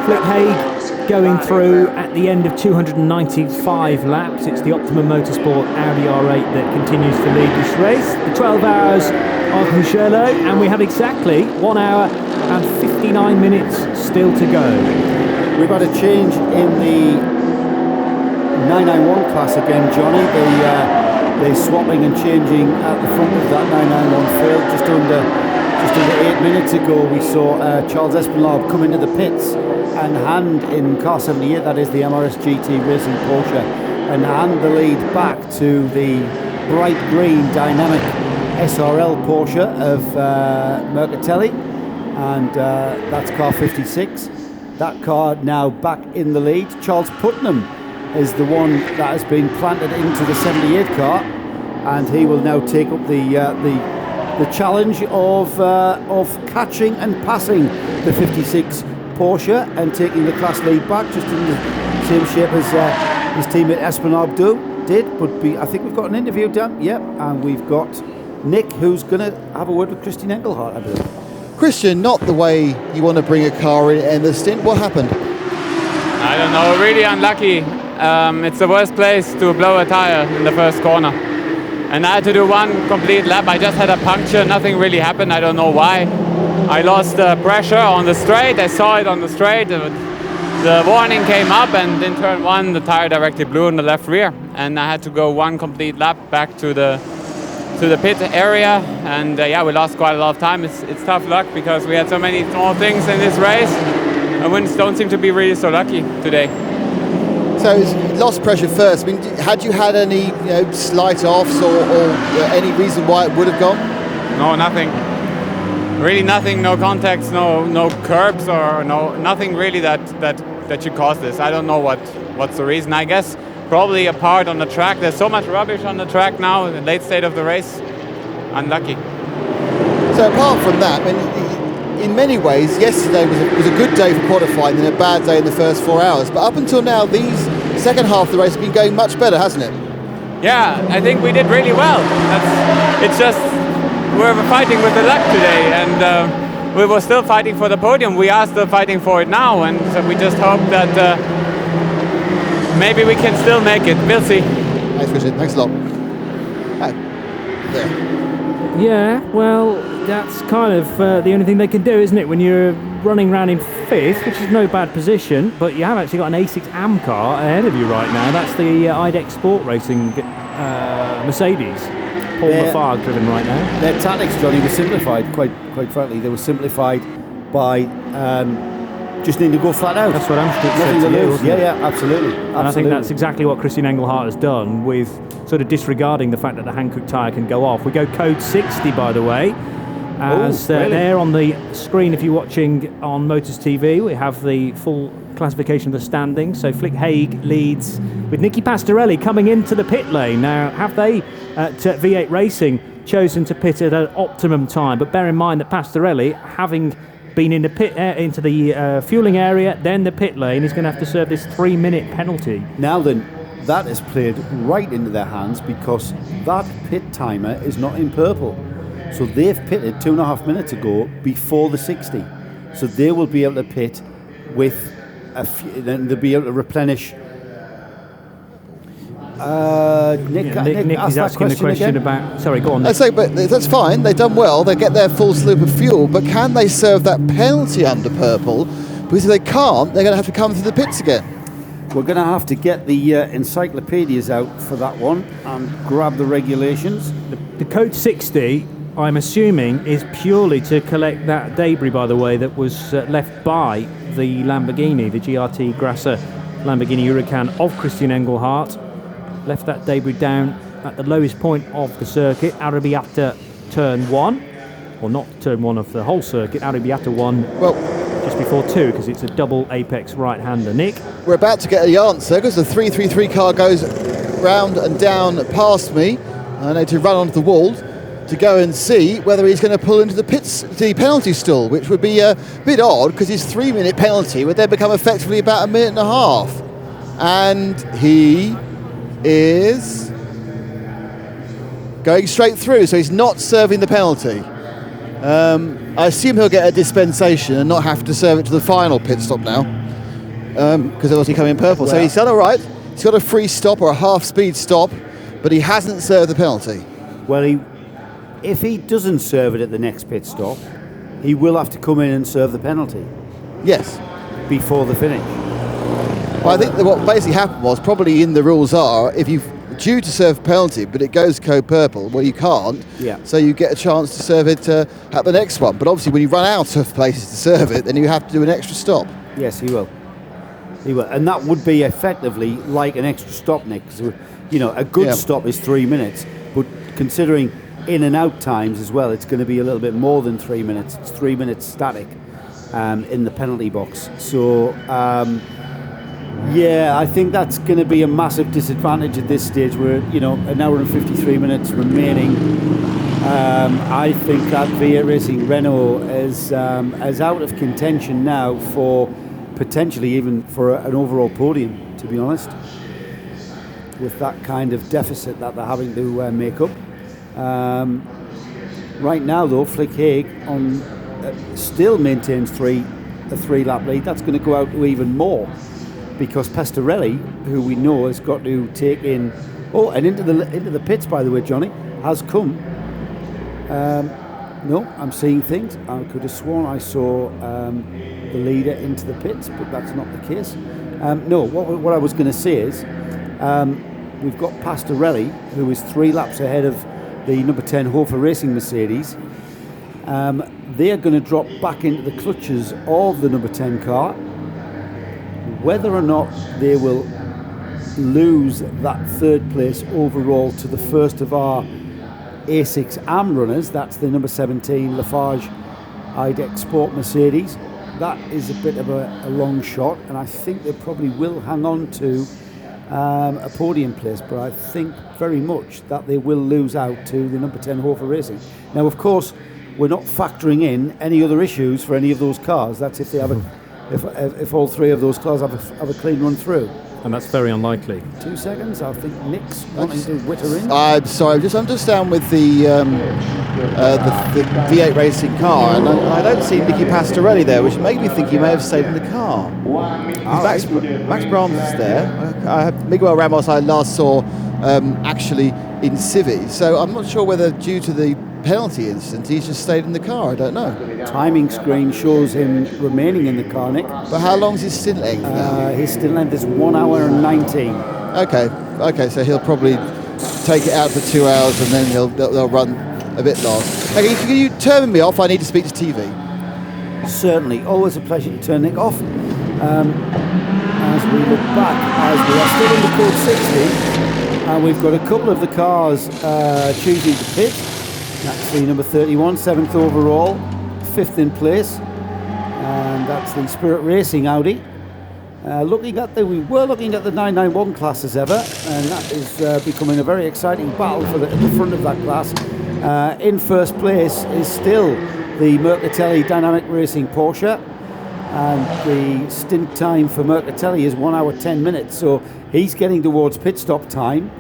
Flip Haig going through at the end of 295 laps. It's the Optimum Motorsport Audi R8 that continues to lead this race. The 12 hours of Mugello, and we have exactly 1 hour and 59 minutes still to go. We've had a change in the 991 class again, Johnny. They're swapping and changing at the front of that 991 field. Just under 8 minutes ago, we saw Charles Espinal come into the pits and hand in car 78, that is the MRS GT Racing Porsche, and hand the lead back to the bright green dynamic SRL Porsche of Mercatelli, and that's car 56. That car now back in the lead. Charles Putnam is the one that has been planted into the 78 car, and he will now take up the challenge of catching and passing the 56 Porsche and taking the class lead back, just in the same shape as his teammate Espinal did. But I think we've got an interview done, and we've got Nick, who's going to have a word with Christian Engelhardt, I believe. Christian, not the way you want to bring a car in the stint. What happened? I don't know, really unlucky. It's the worst place to blow a tire in the first corner. And I had to do one complete lap. I just had a puncture, nothing really happened, I don't know why. I lost pressure on the straight, I saw it on the straight. The warning came up, and in turn one the tire directly blew in the left rear. And I had to go one complete lap back to the pit area, and we lost quite a lot of time. It's tough luck because we had so many small things in this race, and we don't seem to be really so lucky today. So you lost pressure first. I mean, had you had any slight offs or any reason why it would have gone? No, nothing. Really nothing. No contacts. No curbs or nothing really that should cause this. I don't know what's the reason. I guess probably a part on the track. There's so much rubbish on the track now in the late state of the race. Unlucky. So apart from that, I mean, in many ways, yesterday was a good day for qualifying and a bad day in the first 4 hours. But up until now, these second half of the race have been going much better, hasn't it? Yeah, I think we did really well. It's just we're fighting with the luck today, and we were still fighting for the podium. We are still fighting for it now, and so we just hope that maybe we can still make it. We'll see. Thanks, Richard. Thanks a lot. Hi. There. Yeah, well, that's kind of the only thing they can do, isn't it, when you're running around in fifth, which is no bad position, but you have actually got an A6 AM car ahead of you right now. That's the IDEX Sport Racing Mercedes. Paul Lafargue driven right now. Their tactics, Johnny, were simplified, quite frankly. They were simplified by just needing to go flat out. That's what Amsterdam said to you, wasn't it? Yeah, absolutely. And I think that's exactly what Christian Engelhardt has done, with sort of disregarding the fact that the Hankook tyre can go off. We go code 60, by the way, as there on the screen. If you're watching on Motors TV, we have the full classification of the standings. So Flick Haig leads with Nicky Pastorelli coming into the pit lane. Now, have they at V8 Racing chosen to pit at an optimum time? But bear in mind that Pastorelli, having been in the pit into the fueling area, then the pit lane, is going to have to serve this 3-minute penalty. Now then, that is played right into their hands, because that pit timer is not in purple. So they've pitted 2.5 minutes ago before the 60. So they will be able to pit with then they'll be able to replenish. Nick is asking the question about. Sorry, go on. I say, but that's fine. They've done well. They get their full sloop of fuel, but can they serve that penalty under purple? Because if they can't, they're going to have to come through the pits again. We're going to have to get the encyclopedias out for that one and grab the regulations. The code 60, I'm assuming, is purely to collect that debris, by the way, that was left by the Lamborghini, the GRT Grasser Lamborghini Huracan of Christian Engelhardt. Left that debris down at the lowest point of the circuit, Arrabbiata turn 1, or not turn 1 of the whole circuit, Arrabbiata 1. Well, just before 2, because it's a double apex right-hander. Nick? We're about to get the answer, because the 333 car goes round and down past me. I need to run onto the wall to go and see whether he's going to pull into the pits, the penalty stall, which would be a bit odd, because his 3-minute penalty would then become effectively about 1.5 minutes. And he is going straight through, so he's not serving the penalty. I assume he'll get a dispensation and not have to serve it to the final pit stop now, because they'll obviously come in purple. So he's done all right. He's got a free stop or a half-speed stop, but he hasn't served the penalty. Well, if he doesn't serve it at the next pit stop, he will have to come in and serve the penalty Yes. before the finish. Well, I think that what basically happened was, probably in the rules are, if you've due to serve penalty, but it goes code purple, well, you can't. Yeah. So you get a chance to serve it at the next one. But obviously, when you run out of places to serve it, then you have to do an extra stop. Yes, he will. He will. And that would be effectively like an extra stop, Nick. So, you know, a good stop is 3 minutes, but considering in and out times as well, it's going to be a little bit more than 3 minutes. It's 3 minutes static in the penalty box. So, yeah, I think that's going to be a massive disadvantage at this stage. We're, you know, an hour and 53 minutes remaining. I think that V8 Racing Renault is out of contention now for potentially even for an overall podium, to be honest, with that kind of deficit that they're having to make up. Right now, though, Flick Haig still maintains a three-lap lead. That's going to go out to even more, because Pastorelli, who we know has got to take in, and into the pits, by the way, Johnny, has come. No, I'm seeing things. I could have sworn I saw the leader into the pits, but that's not the case. No, what I was going to say is we've got Pastorelli, who is 3 laps ahead of the number 10 Hofer Racing Mercedes. They are going to drop back into the clutches of the number 10 car. Whether or not they will lose that 3rd place overall to the first of our A6 AM runners, that's the number 17 Lafarge IDEX Sport Mercedes, that is a bit of a long shot, and I think they probably will hang on to a podium place, but I think very much that they will lose out to the number 10 Hofer Racing. Now, of course, we're not factoring in any other issues for any of those cars. That's if they have if all 3 of those cars have a clean run through. And that's very unlikely. 2 seconds, I think Nick's wanting to whitter in. I'm sorry, I'm just down with the V8 Racing car, and I don't see Nicky Pastorelli there, which made me think he may have stayed in the car. Max Braams is there. Miguel Ramos I last saw actually in Civi, so I'm not sure whether due to the penalty incident he's just stayed in the car. I don't know. Timing screen shows him remaining in the car, Nick. But how long's his stint length? His stint length is 1 hour and 19. Okay, so he'll probably take it out for 2 hours and then they'll run a bit last. Okay, can you turn me off? I need to speak to TV. Certainly, always a pleasure to turn Nick off. As we look back, as we are still in the code 60, and we've got a couple of the cars choosing to pit. That's the number 31, 7th overall, 5th in place, and that's the Spirit Racing Audi. We were looking at the 991 class as ever, and that is becoming a very exciting battle at the front of that class. In first place is still the Mercatelli Dynamic Racing Porsche, and the stint time for Mercatelli is 1 hour 10 minutes, so he's getting towards pit stop time,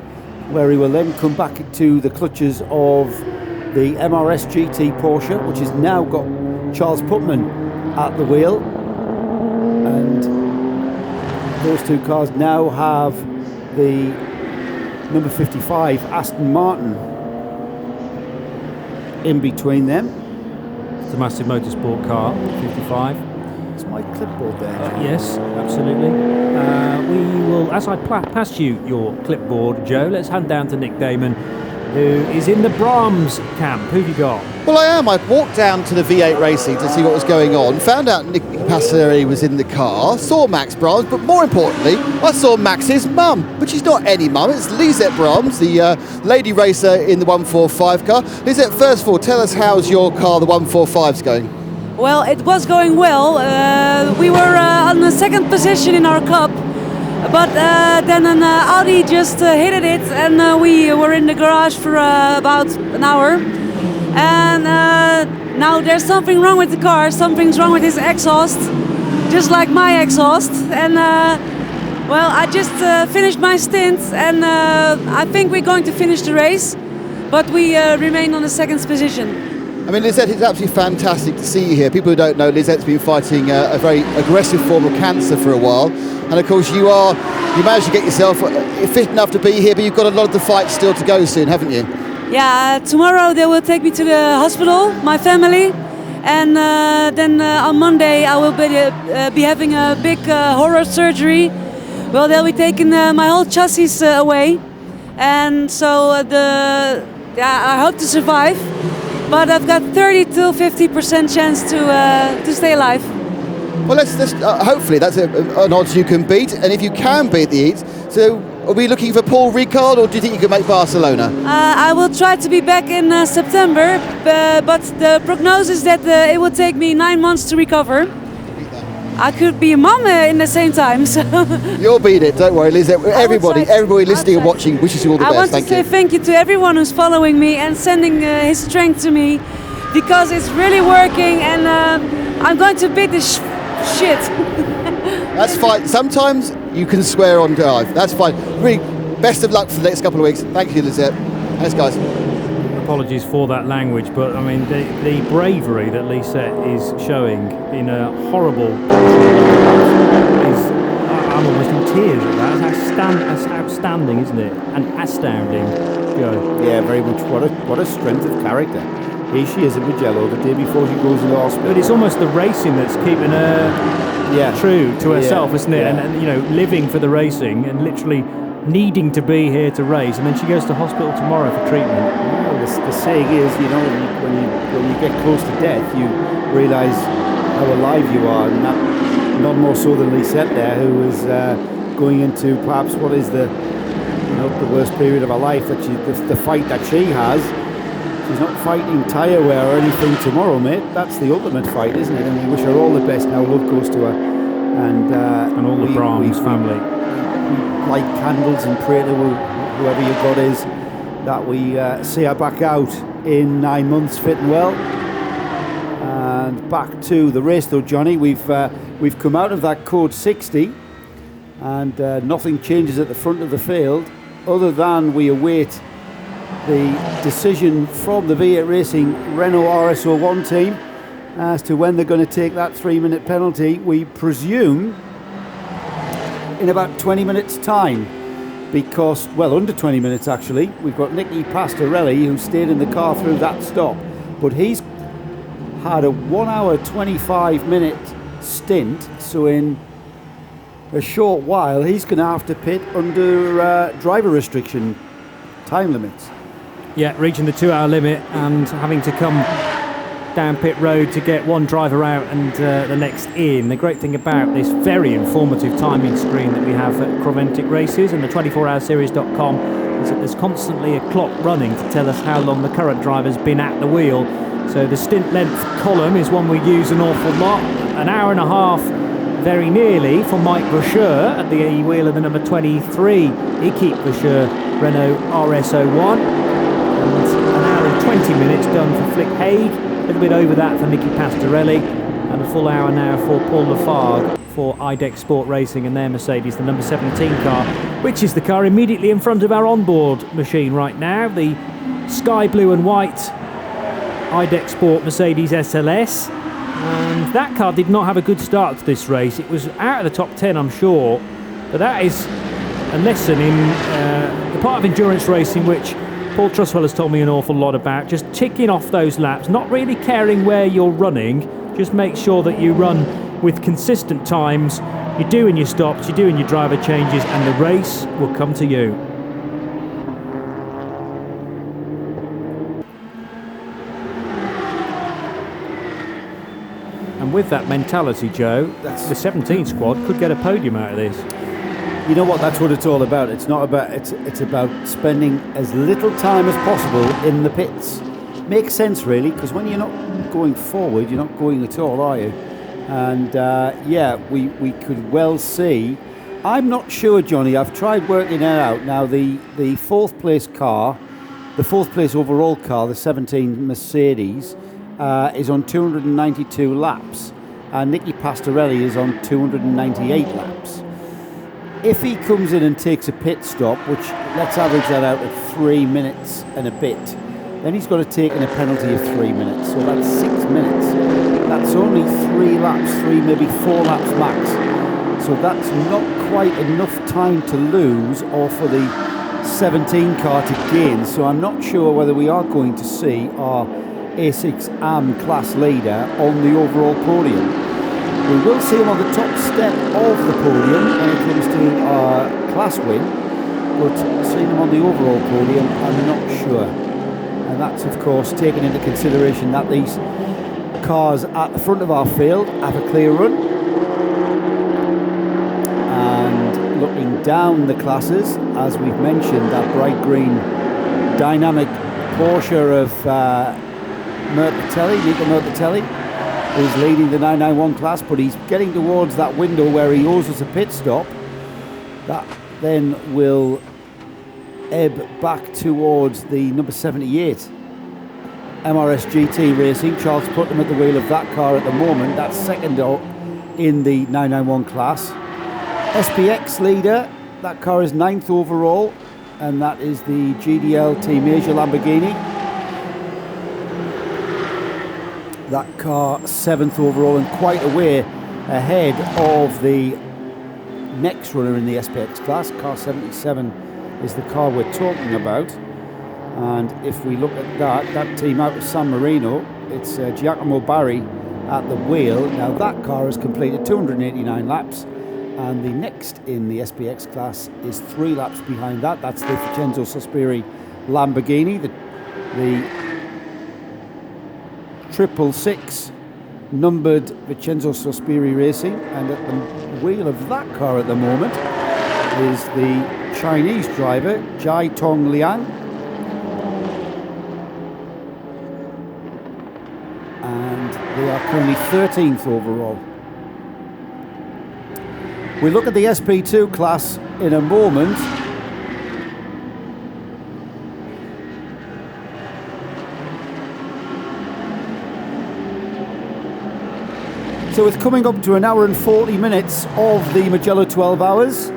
where he will then come back to the clutches of the MRS GT Porsche, which has now got Charles Putman at the wheel, and those 2 cars now have the number 55 Aston Martin in between them. It's a massive motorsport car, 55. It's my clipboard there. Yes, absolutely. We will, as I pass you your clipboard, Joe, let's hand down to Nick Damon, who is in the Braams camp. Who have you got? Well, I am. I walked down to the V8 Racing to see what was going on, found out Nicky Pastorelli was in the car, saw Max Braams, but more importantly, I saw Max's mum. But she's not any mum, it's Lisette Braams, the lady racer in the 145 car. Lisette, first of all, tell us how's your car, the 145's going? Well, it was going well. We were on the 2nd position in our club, but then an Audi just hit it, and we were in the garage for about an hour. And now there's something wrong with the car. Something's wrong with his exhaust, just like my exhaust. And well, I just finished my stint, and I think we're going to finish the race, but we remain on the 2nd position. I mean, Lisette, it's absolutely fantastic to see you here. People who don't know, Lisette's been fighting a very aggressive form of cancer for a while. And of course, you managed to get yourself fit enough to be here, but you've got a lot of the fight still to go soon, haven't you? Yeah, tomorrow they will take me to the hospital, my family, and then on Monday I will be having a big horror surgery. Well, they'll be taking my whole chassis away, and so I hope to survive. But I've got 30 to 50% chance to stay alive. Well, let's hopefully that's an odds you can beat, and if you can beat the Eats, so are we looking for Paul Ricard, or do you think you can make Barcelona? I will try to be back in September, but the prognosis that it will take me 9 months to recover. I could be a mom in the same time. So you'll beat it, don't worry, Lisette. Everybody listening and watching wishes you all the best. I want to say thank you to everyone who's following me and sending his strength to me, because it's really working, and I'm going to beat this shit. That's fine. Sometimes you can swear on drive. That's fine. Really, best of luck for the next couple of weeks. Thank you, Lisette. Thanks, guys. Apologies for that language, but I mean the bravery that Lisette is showing in a horrible is, I'm almost in tears at that. That's outstanding, isn't it? And astounding, Joe. Yeah, very much. What a strength of character. Here she is at Mugello the day before she goes into hospital. But it's almost the racing that's keeping her true to herself, isn't it? Yeah. And you know, living for the racing and literally needing to be here to race, and then she goes to hospital tomorrow for treatment. Well, the saying is, you know, when you get close to death, you realise how alive you are, and that not more so than Lisette there, who is going into perhaps what is the worst period of her life. That the fight that she has. She's not fighting tyre wear or anything tomorrow, mate. That's the ultimate fight, isn't it? And we wish her all the best. Now love goes to her, and all the Braams family. We light candles and pray to whoever your God is that we see her back out in 9 months, fit and well. And back to the race, though, Johnny. We've come out of that code 60, and nothing changes at the front of the field, other than we await the decision from the V8 Racing Renault RS01 team as to when they're going to take that 3-minute penalty. We presume in about 20 minutes time, because, well, under 20 minutes actually. We've got Nicky Pastorelli, who stayed in the car through that stop, but he's had a 1 hour 25 minute stint, so in a short while he's going to have to pit under driver restriction time limits. Yeah, reaching the 2 hour limit and having to come down pit road to get one driver out and the next in. The great thing about this very informative timing screen that we have at Croventic Races and the 24hourseries.com is that there's constantly a clock running to tell us how long the current driver's been at the wheel. So the stint length column is one we use an awful lot. An hour and a half very nearly for Mike Brochure at the wheel of the number 23 Equipe Brochure Renault RS01. And an hour and 20 minutes done for Flick Haig, a little bit over that for Nicky Pastorelli, and a full hour now for Paul Lafargue for IDEX Sport Racing and their Mercedes, the number 17 car, which is the car immediately in front of our onboard machine right now, the sky blue and white IDEX Sport Mercedes SLS. And that car did not have a good start to this race. It was out of the top 10, I'm sure, but that is a lesson in the part of endurance racing which Paul Truswell has told me an awful lot about, just ticking off those laps, not really caring where you're running, just make sure that you run with consistent times, you're doing your stops, you're doing your driver changes, and the race will come to you. And with that mentality, Joe, the 17 squad could get a podium out of this. You know what? That's what it's all about. It's not about. It's about spending as little time as possible in the pits. Makes sense, really, because when you're not going forward, you're not going at all, are you? And we could well see. I'm not sure, Johnny. I've tried working it out. Now the fourth place car, the fourth place overall car, the 17 Mercedes, is on 292 laps, and Nicky Pastorelli is on 298 laps. If he comes in and takes a pit stop, which let's average that out at 3 minutes and a bit, then he's got to take in a penalty of 3 minutes. So that's 6 minutes. That's only 3 laps, maybe 4 laps max. So that's not quite enough time to lose, or for the 17 car to gain, so I'm not sure whether we are going to see our A6 AM class leader on the overall podium. We will see him on the top step of the podium when it comes to our class win, but seeing him on the overall podium, I'm not sure. And that's of course taking into consideration that these cars at the front of our field have a clear run. And looking down the classes, as we've mentioned, that bright green dynamic Porsche of Nico Mercatelli is leading the 991 class, but he's getting towards that window where he owes us a pit stop. That then will ebb back towards the number 78 MRS GT Racing. Charles Putnam at the wheel of that car at the moment. That's second in the 991 class. SPX leader, that car is 9th overall, and that is the GDL Team Asia Lamborghini. That car 7th overall and quite a way ahead of the next runner in the SPX class. Car 77 is the car we're talking about. And if we look at that team out of San Marino, it's Giacomo Barri at the wheel. Now that car has completed 289 laps, and the next in the SPX class is 3 laps behind that. That's the Vincenzo Sospiri Lamborghini, the 666 numbered Vincenzo Sospiri Racing, and at the wheel of that car at the moment is the Chinese driver Jai Tong Liang, and they are currently 13th overall. We look at the SP2 class in a moment. So it's coming up to an hour and 40 minutes of the Mugello 12 Hours,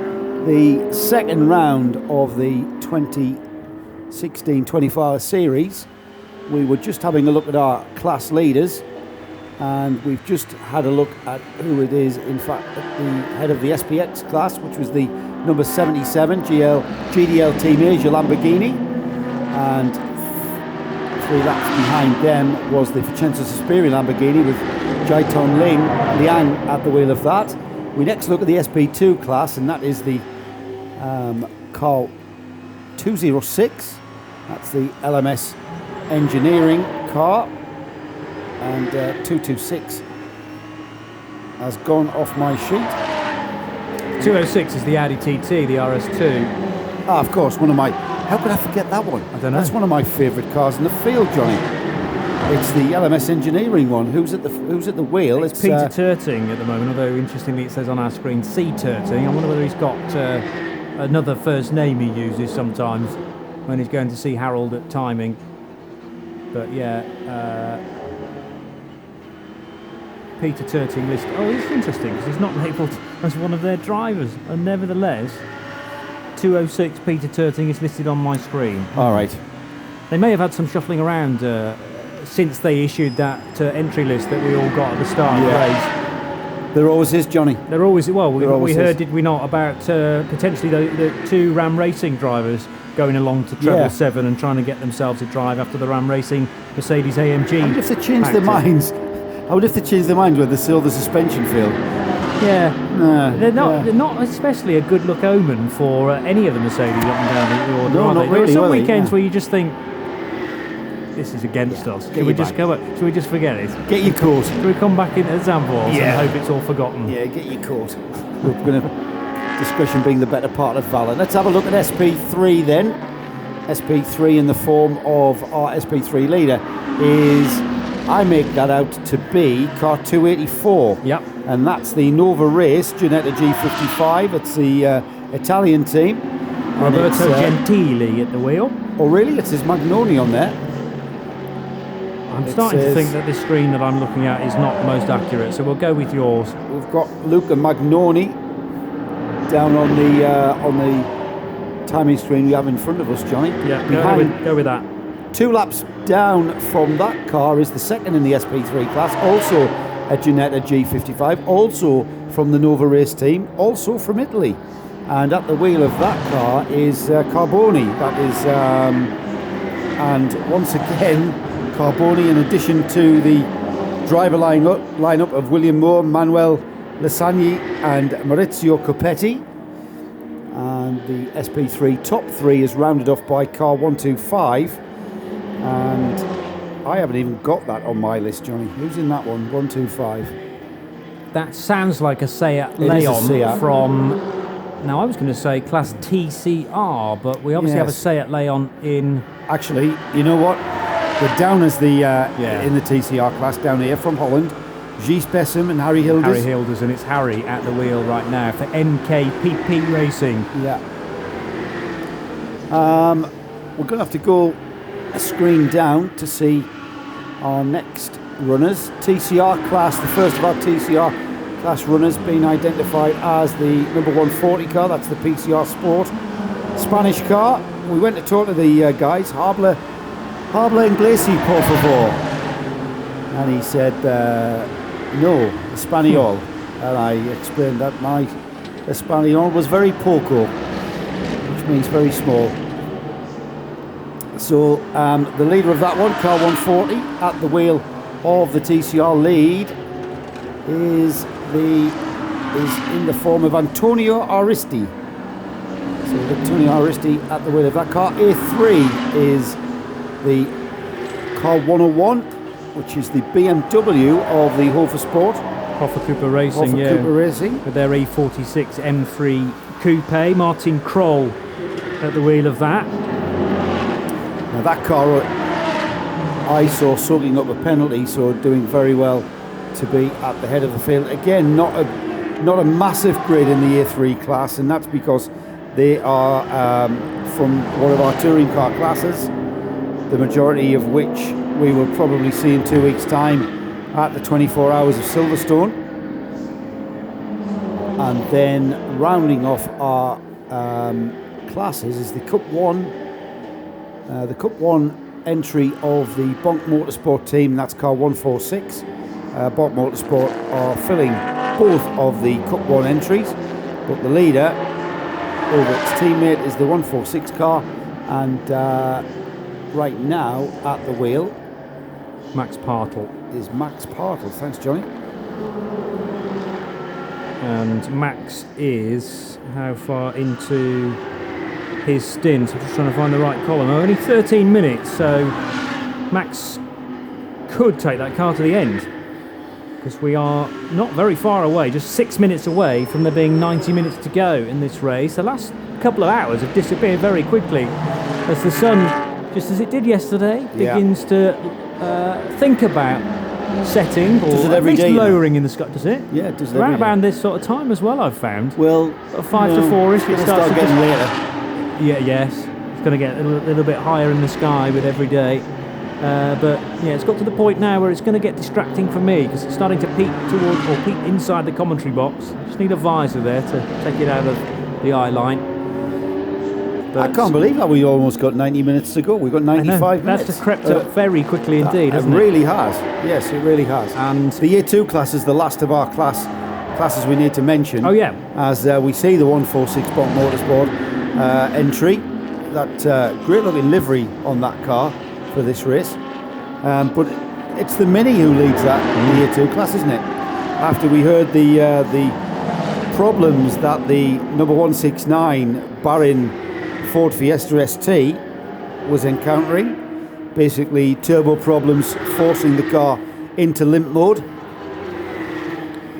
the second round of the 2016 24-hour series. We were just having a look at our class leaders, and we've just had a look at who it is, in fact, at the head of the SPX class, which was the number 77 GDL Team Asia Lamborghini, and 3 laps behind them was the Vincenzo Sospiri Lamborghini with Jaiton Liang at the wheel of that. We next look at the SP2 class, and that is the car 206. That's the LMS engineering car, and 226 has gone off my sheet. 206 is the Audi TT, the RS2. Ah, of course, one of my... How could I forget that one? I don't know. That's one of my favourite cars in the field, Johnny. It's the LMS engineering one. Who's at the wheel? It's Peter Turting at the moment, although interestingly it says on our screen C Turting. I wonder whether he's got another first name he uses sometimes when he's going to see Harold at timing. But yeah, Peter Turting list. Oh, it's interesting because he's not labelled as one of their drivers, and nevertheless 206 Peter Turting is listed on my screen. All right. They may have had some shuffling around since they issued that entry list that we all got at the start of the race. There always is, Johnny. There always, well, we heard, is. did we not, about potentially the 2 Ram Racing drivers going along to Treble 7 and trying to get themselves a drive after the Ram Racing Mercedes AMG. I wonder if they changed their minds. I wonder if they changed their minds when they saw the suspension field. Yeah, they're not especially a good look omen for any of the Mercedes up and down the order. No, not really. There are some weekends where you just think, this is against us. Should we just forget it? Get your coat. Should we come back into Zandvoort and hope it's all forgotten? Yeah, get your coat. We're going to discretion being the better part of valour. Let's have a look at SP3 then. SP3 in the form of our SP3 leader is, I make that out to be car 284. Yep. And that's the Nova Race Ginetta G55. It's the Italian team. Roberto Gentili at the wheel. Oh really? It says Magnoni on there. I'm starting to think that this screen that I'm looking at is not the most accurate, so we'll go with yours. We've got Luca Magnoni down on the timing screen we have in front of us, Johnny. Yeah, go with that. 2 laps down from that car is the second in the SP3 class, also a Ginetta G55, also from the Nova Race team, also from Italy. And at the wheel of that car is Carboni. That is, and once again, Carboni, in addition to the driver lineup of William Moore, Manuel Lasagni and Maurizio Copetti. And the SP3 top 3 is rounded off by car 125. And I haven't even got that on my list, Johnny. Who's in that one? 125. That sounds like a Seat It is a Leon Seat. from... Now, I was going to say Class TCR, but we obviously have a Yes. Seat Leon in... Actually, you know what? We're down as the in the TCR class down here from Holland. Gilles Bessem and Harry Hilders. Harry Hilders, and it's Harry at the wheel right now for NKPP Racing. Yeah. We're going to have to go a screen down to see our next runners. TCR class, the first of our TCR class runners being identified as the number 140 car. That's the PCR Sport Spanish car. We went to talk to the guys. Habla inglés, por favor. And he said, no, Espanol. And I explained that my Espanol was very poco, which means very small. So the leader of that one, car 140, at the wheel of the TCR lead is in the form of Antonio Aristi. So Antonio Aristi at the wheel of that car. A3 is the car 101, which is the BMW of the Hofer Sport. Hofer Cooper Racing, Hofer Cooper Racing. with their E46 M3 Coupe. Martin Kroll at the wheel of that. Now that car I saw soaking up a penalty, so doing very well to be at the head of the field. Again, not a massive grid in the A3 class, and that's because they are from one of our touring car classes, the majority of which we will probably see in 2 weeks' time at the 24 Hours of Silverstone. And then rounding off our classes is the Cup 1. The Cup 1 entry of the Bonk Motorsport team, and that's car 146. Bonk Motorsport are filling both of the Cup 1 entries, but the leader over its teammate is the 146 car, and right now at the wheel Max Partle. is Max Partle. Thanks, Johnny. And Max is how far into his stint? I'm just trying to find the right column. Only 13 minutes, so Max could take that car to the end, because we are not very far away, just 6 minutes away from there being 90 minutes to go in this race. The last couple of hours have disappeared very quickly as the sun, just as it did yesterday, begins to think about setting, or Does it at every least day, you know? lowering in the sky. Does it? Yeah, it does it Around every day. about this sort of time as well, I've found. Well, 5 to 4ish, it's going to start getting later. Yes. It's going to get a little bit higher in the sky with every day. But yeah, it's got to the point now where it's going to get distracting for me, because it's starting to peek towards, or peek inside the commentary box. Just need a visor there to take it out of the eye line. I can't believe that we almost got 90 minutes to go. We've got 95 minutes. That's just crept up very quickly indeed, hasn't it? it? really has. Yes, it really has. And the Year 2 class is the last of our classes we need to mention. Oh, yeah. As we see the 146 Bonk Motorsport entry. That great looking livery on that car for this race. But it's the Mini who leads that in the Year 2 class, isn't it? After we heard the problems that the number 169 Barin Ford Fiesta ST was encountering, basically turbo problems forcing the car into limp mode.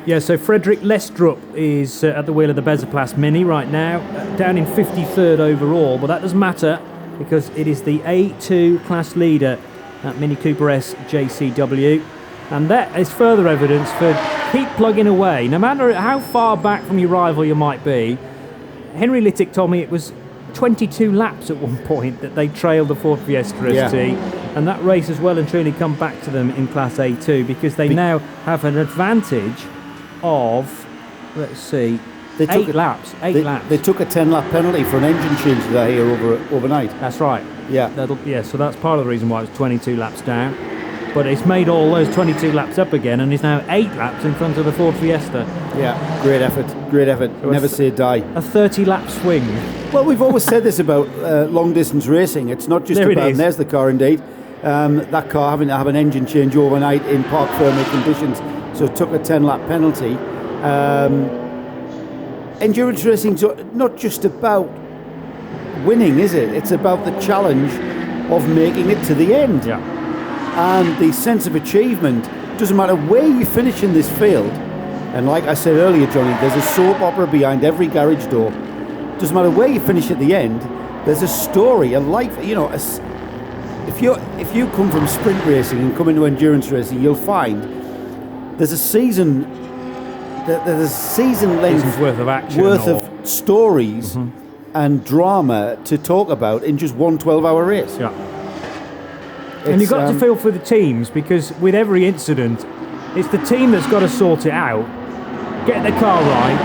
Yeah, so Frederick Lestrup is at the wheel of the Bezoplas Mini right now, down in 53rd overall, but that doesn't matter because it is the A2 class leader at Mini Cooper S JCW, and that is further evidence for keep plugging away. No matter how far back from your rival you might be, Henry Littick told me it was 22 laps at one point that they trailed the Ford Fiesta ST, and that race has well and truly come back to them in Class A2 because they now have an advantage of, let's see, eight laps. They took a 10-lap penalty for an engine change today here overnight. That's right. Yeah. So that's part of the reason why it's 22 laps down. But it's made all those 22 laps up again, and is now 8 laps in front of the Ford Fiesta. Yeah, great effort. So Never say die. A 30-lap swing. Well, we've always said this about long-distance racing. It's not just about, and there's the car indeed, that car having to have an engine change overnight in park firming conditions, so it took a 10-lap penalty. Endurance racing's not just about winning, is it? It's about the challenge of making it to the end. Yeah. And the sense of achievement, doesn't matter where you finish in this field. And like I said earlier, Johnny, there's a soap opera behind every garage door. Doesn't matter where you finish at the end, there's a story, a life, you know. If you come from sprint racing and come into endurance racing, you'll find there's a season length worth of action, of stories and drama to talk about in just one 12-hour race. Yeah. And you've got to feel for the teams, because with every incident, it's the team that's got to sort it out, get the car right,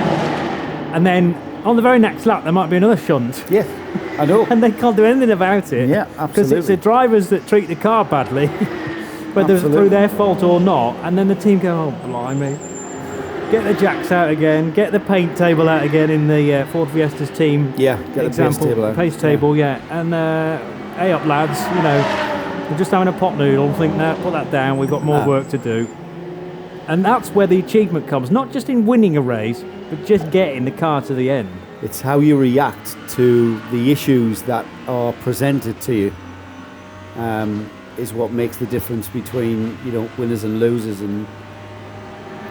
and then on the very next lap there might be another shunt. Yes, I know. And they can't do anything about it. Yeah, absolutely. Because it's the drivers that treat the car badly, whether it's through their fault or not, and then the team go, oh, blimey. Get the jacks out again, get the paint table out again in the Ford Fiesta's team. Yeah, get example, the pace table out. Pace table, yeah. And hey up, lads, you know, we're just having a pot noodle, think, no, put that down, we've got more work to do. And that's where the achievement comes, not just in winning a race, but just getting the car to the end. It's how you react to the issues that are presented to you, is what makes the difference between, you know, winners and losers. And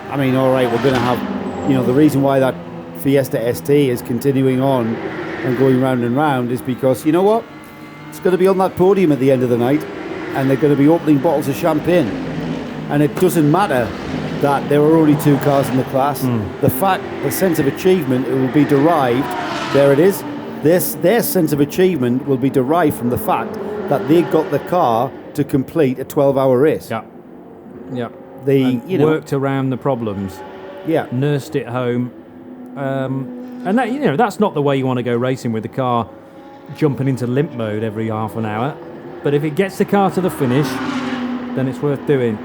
I mean, all right, we're going to have, you know, the reason why that Fiesta ST is continuing on and going round and round is because, you know what, it's going to be on that podium at the end of the night, and they're going to be opening bottles of champagne, and it doesn't matter that there are only 2 cars in the class. The sense of achievement, it will be derived, there it is, their sense of achievement will be derived from the fact that they got the car to complete a 12-hour race. Yeah. Yeah. Worked around the problems. Yeah. Nursed it home. And that, you know, that's not the way you want to go racing, with the car jumping into limp mode every half an hour. But if it gets the car to the finish, then it's worth doing.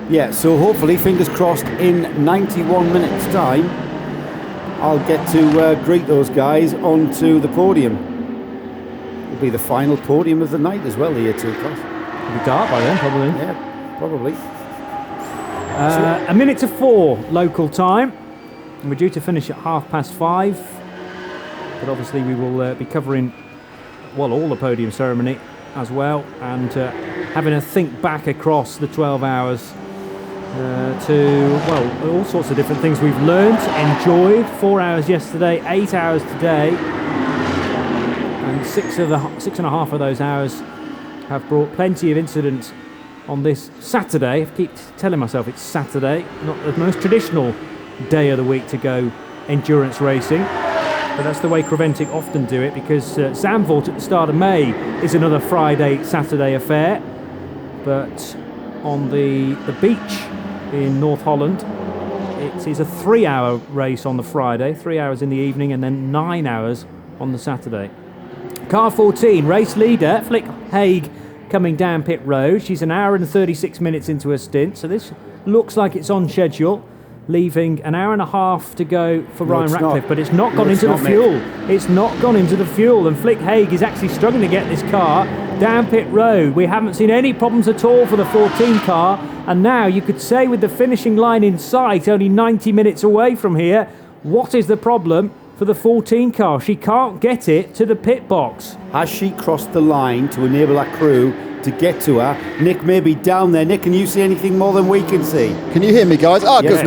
Yeah, so hopefully, fingers crossed, in 91 minutes time, I'll get to greet those guys onto the podium. It'll be the final podium of the night as well, the Year 2 class. It'll be dark by then, probably. Yeah, probably. A minute to 4 local time. And we're due to finish at 5:30. But obviously we will be covering, well, all the podium ceremony as well, and having a think back across the 12 hours to, well, all sorts of different things we've learned, enjoyed. 4 hours yesterday, 8 hours today, and 6.5 of those hours have brought plenty of incidents on this Saturday. I keep telling myself it's Saturday, not the most traditional day of the week to go endurance racing, but that's the way Creventic often do it, because Zandvoort at the start of May is another Friday, Saturday affair. But on the beach in North Holland, it is a 3-hour race on the Friday, 3 hours in the evening, and then 9 hours on the Saturday. Car 14, race leader, Flick Haig, coming down pit road. She's an hour and 36 minutes into her stint, so this looks like it's on schedule, leaving an hour and a half to go for Ryan Ratcliffe, but it's not gone into the fuel. It's not gone into the fuel, and Flick Haig is actually struggling to get this car down pit road. We haven't seen any problems at all for the 14 car, and now you could say, with the finishing line in sight, only 90 minutes away from here, what is the problem for the 14 car? She can't get it to the pit box. Has she crossed the line to enable that crew to get to her? Nick may be down there. Nick, can you see anything more than we can see? Can you hear me, guys? Yes,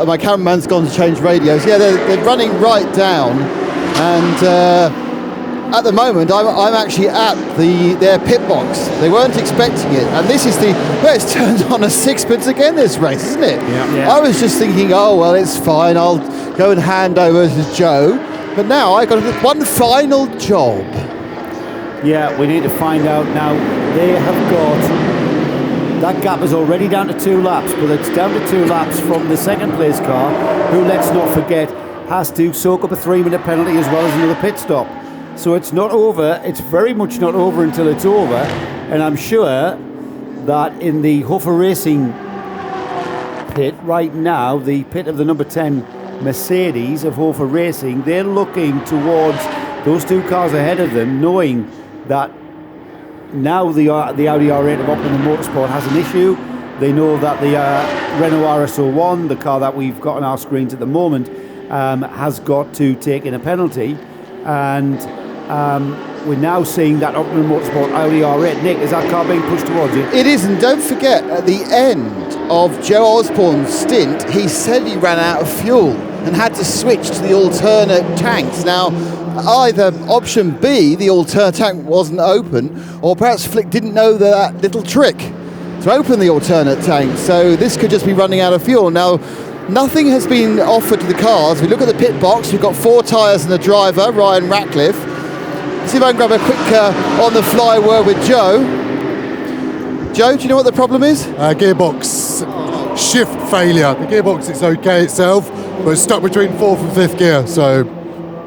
my cameraman's gone to change radios. Yeah, they're running right down, and at the moment I'm actually at their pit box. They weren't expecting it, and this is it's turned on a sixpence again, this race, isn't it? Yeah. I was just thinking, oh well, it's fine, I'll go and hand over to Joe, but now I got one final job. Yeah, we need to find out now. They have got, that gap is already down to 2 laps, but it's down to 2 laps from the second place car, who, let's not forget, has to soak up a 3-minute penalty as well as another pit stop. So it's not over. It's very much not over until it's over. And I'm sure that in the Hofer Racing pit right now, the pit of the number 10 Mercedes of Hofer Racing, they're looking towards those two cars ahead of them, knowing that now the Audi R8 of Optimum Motorsport has an issue. They know that the Renault RS01, the car that we've got on our screens at the moment, has got to take in a penalty. And we're now seeing that Optimum Motorsport Audi R8. Nick, is that car being pushed towards you? It is, and don't forget, at the end of Joe Osborne's stint, he said he ran out of fuel and had to switch to the alternate tanks. Now, either option B, the alternate tank wasn't open, or perhaps Flick didn't know that little trick to open the alternate tank, so this could just be running out of fuel. Now, nothing has been offered to the cars. We look at the pit box, we've got 4 tyres and a driver, Ryan Ratcliffe. Let's see if I can grab a quick on-the-fly word with Joe. Joe, do you know what the problem is? Gearbox shift failure. The gearbox is okay itself, but it's stuck between 4th and 5th gear, so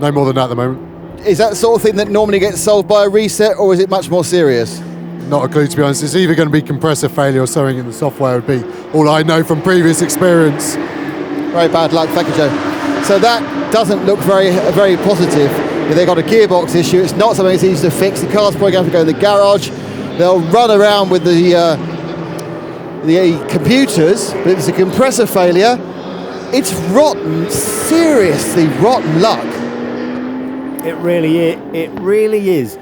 no more than that at the moment. Is that the sort of thing that normally gets solved by a reset, or is it much more serious? Not a clue, to be honest. It's either going to be compressor failure or something in the software would be all I know from previous experience. Very bad luck, thank you, Joe. So that doesn't look very positive. They've got a gearbox issue. It's not something that's easy to fix. The car's probably going to have to go in the garage. They'll run around with the computers, but it's a compressor failure. It's rotten, seriously rotten luck. It really is.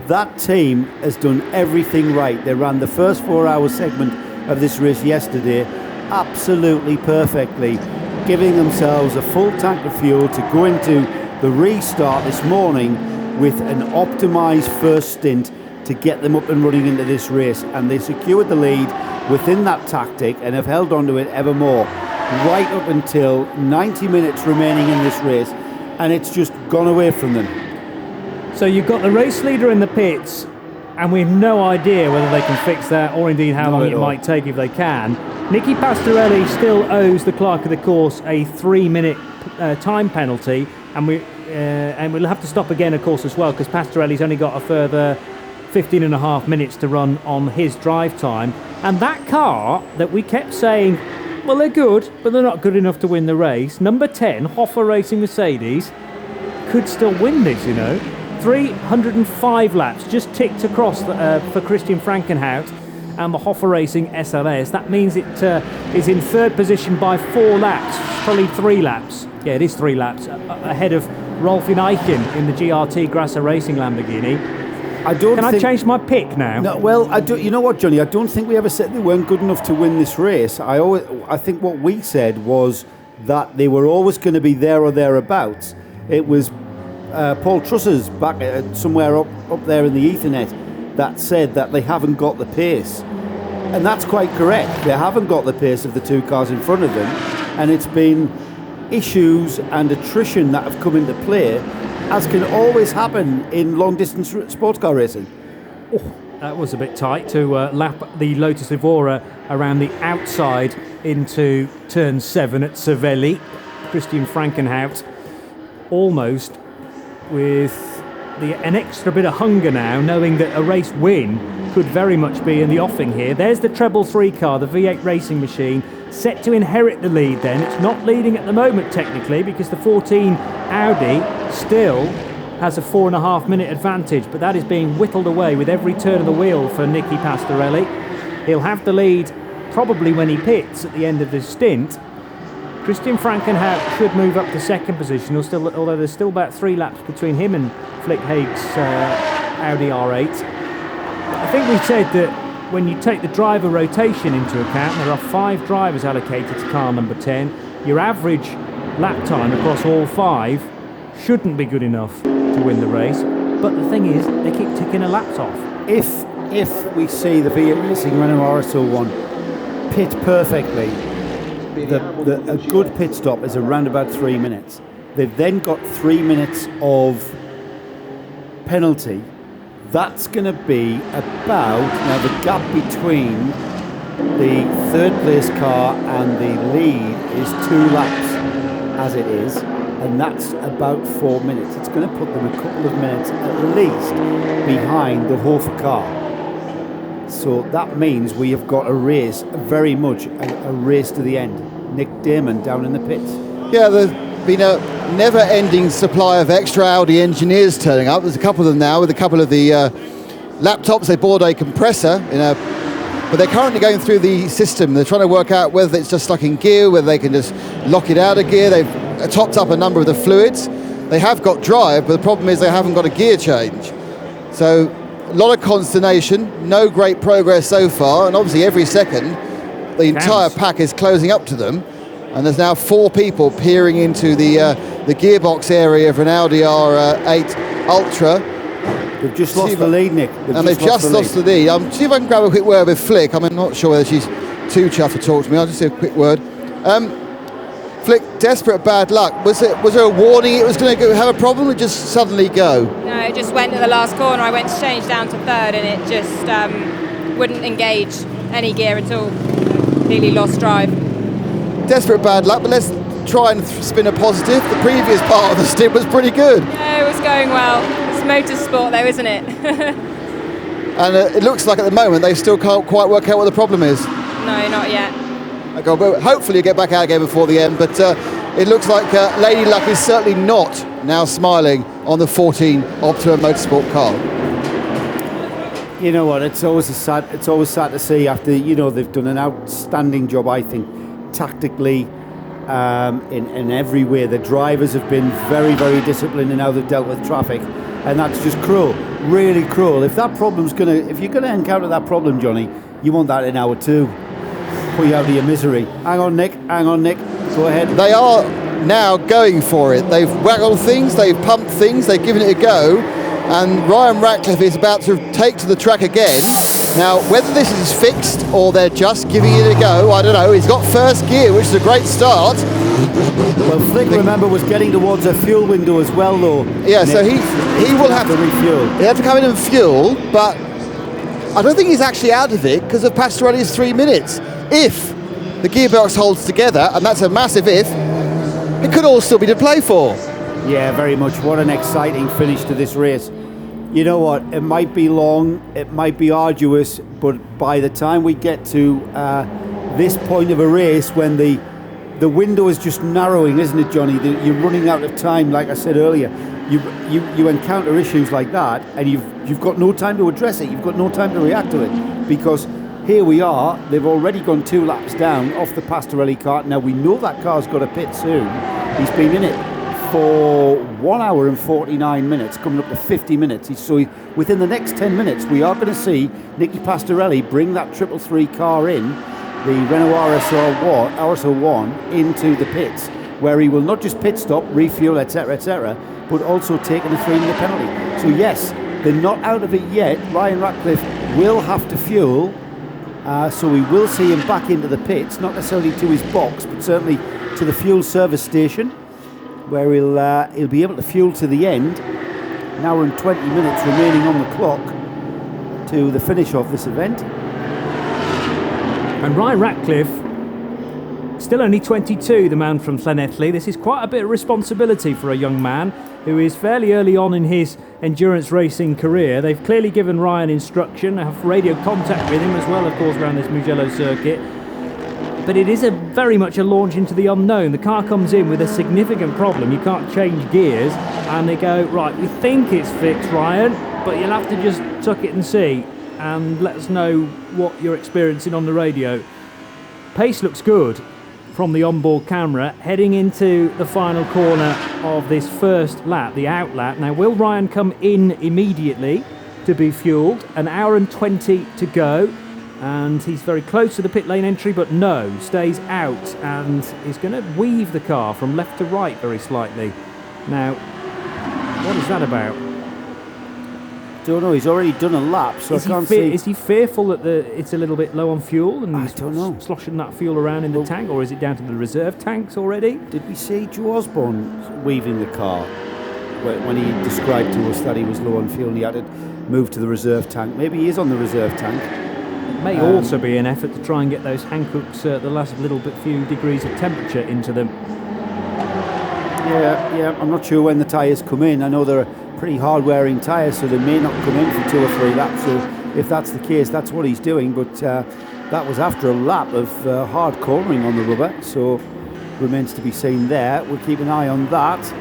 That team has done everything right. They ran the first 4-hour segment of this race yesterday absolutely perfectly, giving themselves a full tank of fuel to go into the restart this morning with an optimised first stint to get them up and running into this race. And they secured the lead within that tactic and have held on to it ever more, right up until 90 minutes remaining in this race, and it's just gone away from them. So you've got the race leader in the pits, and we've no idea whether they can fix that or indeed how long it might take if they can. Nicky Pastorelli still owes the clerk of the course a 3-minute time penalty, and we'll have to stop again, of course, as well, because Pastorelli's only got a further 15 and a half minutes to run on his drive time. And that car that we kept saying, well, they're good, but they're not good enough to win the race, number 10, Hofer Racing Mercedes, could still win this, you know. 305 laps just ticked across for Christian Frankenhout and the Hofer Racing SLS. That means it is in third position by 4 laps, probably 3 laps. Yeah, it is 3 laps ahead of Rolfin Eichen in the GRT Grasser Racing Lamborghini. Can I change my pick now? No, well, you know what, Johnny? I don't think we ever said they weren't good enough to win this race. I think what we said was that they were always going to be there or thereabouts. It was Paul Truss's back somewhere up there in the Ethernet that said that they haven't got the pace. And that's quite correct. They haven't got the pace of the 2 cars in front of them. And it's been issues and attrition that have come into play, as can always happen in long-distance sports car racing. Oh, that was a bit tight to lap the Lotus Evora around the outside into turn 7 at Cervelli. Christian Frankenhout almost with an extra bit of hunger now, knowing that a race win could very much be in the offing here. There's the treble 3 car, the V8 racing machine, set to inherit the lead then. It's not leading at the moment technically, because the 14 Audi still has a 4.5 minute advantage, but that is being whittled away with every turn of the wheel for Nicky Pastorelli. He'll have the lead probably when he pits at the end of this stint. Christian Frankenhout should move up to second position, although there's still about 3 laps between him and Flick Haig's Audi R8. I think we said that when you take the driver rotation into account, there are 5 drivers allocated to car number 10. Your average lap time across all 5 shouldn't be good enough to win the race. But the thing is, they keep ticking a laps off. If we see the V8 Racing Renault RS01 pit perfectly, a good pit stop is around about 3 minutes. They've then got 3 minutes of penalty. That's going to be about, now the gap between the third place car and the lead is 2 laps as it is, and that's about 4 minutes. It's going to put them a couple of minutes at least behind the Hofer car. So that means we have got a race, very much a race to the end. Nick Damon down in the pits. Yeah, there's been a never-ending supply of extra Audi engineers turning up. There's a couple of them now with a couple of the laptops. They bought a compressor, but they're currently going through the system. They're trying to work out whether it's just stuck in gear, whether they can just lock it out of gear. They've topped up a number of the fluids. They have got drive, but the problem is they haven't got a gear change. So a lot of consternation, no great progress so far, and obviously every second the entire pack is closing up to them, and there's now 4 people peering into the gearbox area of an Audi R8 Ultra. They've just lost the lead, Nick. They've just lost the lead. See if I can grab a quick word with Flick. I'm not sure whether she's too chuffed to talk to me. I'll just say a quick word. Flick, desperate bad luck. Was there a warning it was going to have a problem, or just suddenly go? No, it just went to the last corner. I went to change down to third, and it just wouldn't engage any gear at all. Completely lost drive. Desperate bad luck, but let's try and spin a positive. The previous part of the stint was pretty good. Yeah, it was going well. It's motorsport though, isn't it? And it looks like at the moment they still can't quite work out what the problem is. No, not yet. Okay, well, hopefully you get back out again before the end, but it looks like Lady Luck is certainly not now smiling on the 14 Optima Motorsport car. You know what? It's always sad to see after they've done an outstanding job. I think tactically, in every way, the drivers have been very, very disciplined in how they've dealt with traffic, and that's just cruel, really cruel. If you're gonna encounter that problem, Johnny, you want that in hour 2. Put you out of your misery. Hang on, Nick. Go ahead. They are now going for it. They've waggled things, they've pumped things, they've given it a go, and Ryan Ratcliffe is about to take to the track again. Now, whether this is fixed or they're just giving it a go, I don't know. He's got first gear, which is a great start. Well, Flick, remember, was getting towards a fuel window as well, though. Yeah, Nick, so he will have to refuel. He'll have to come in and fuel, but I don't think he's actually out of it because of Pastorelli's 3 minutes. If the gearbox holds together, and that's a massive if, it could all still be to play for. Yeah, very much. What an exciting finish to this race. You know what? It might be long, it might be arduous, but by the time we get to this point of a race, when the window is just narrowing, isn't it, Johnny? You're running out of time, like I said earlier. You encounter issues like that, and you've got no time to address it. You've got no time to react to it, because here we are. They've already gone 2 laps down off the Pastorelli car. Now we know that car's got a pit soon. He's been in it for 1 hour and 49 minutes, coming up to 50 minutes. So within the next 10 minutes, we are going to see Nicky Pastorelli bring that 333 car in, the Renault RS01, into the pits, where he will not just pit stop, refuel, etc., but also taking a 3-minute penalty. So yes, they're not out of it yet. Ryan Ratcliffe will have to fuel, so we will see him back into the pits, not necessarily to his box, but certainly to the fuel service station, where he'll be able to fuel to the end. An hour and 20 minutes remaining on the clock to the finish of this event. And Ryan Ratcliffe, still only 22, the man from Llanelli. This is quite a bit of responsibility for a young man who is fairly early on in his endurance racing career. They've clearly given Ryan instruction, have radio contact with him as well, of course, around this Mugello circuit. But it is very much a launch into the unknown. The car comes in with a significant problem. You can't change gears, and they go, right, we think it's fixed, Ryan, but you'll have to just tuck it and see, and let us know what you're experiencing on the radio. Pace looks good from the onboard camera, heading into the final corner of this first lap, the out lap. Now, will Ryan come in immediately to be fueled? An hour and 20 to go. And he's very close to the pit lane entry, but no, stays out, and he's going to weave the car from left to right very slightly. Now, what is that about? Don't know, he's already done a lap, so I can't see. Is he fearful that it's a little bit low on fuel and I he's don't know. sloshing that fuel around in the tank, or is it down to the reserve tanks already? Did we see Joe Osborne weaving the car when he described to us that he was low on fuel and he had to move to the reserve tank? Maybe he is on the reserve tank. May also be an effort to try and get those Hankooks the last few degrees of temperature into them. Yeah, I'm not sure when the tyres come in. I know they're pretty hard-wearing tyres, so they may not come in for 2 or 3 laps. So if that's the case, that's what he's doing. But that was after a lap of hard cornering on the rubber, so remains to be seen there. We'll keep an eye on that.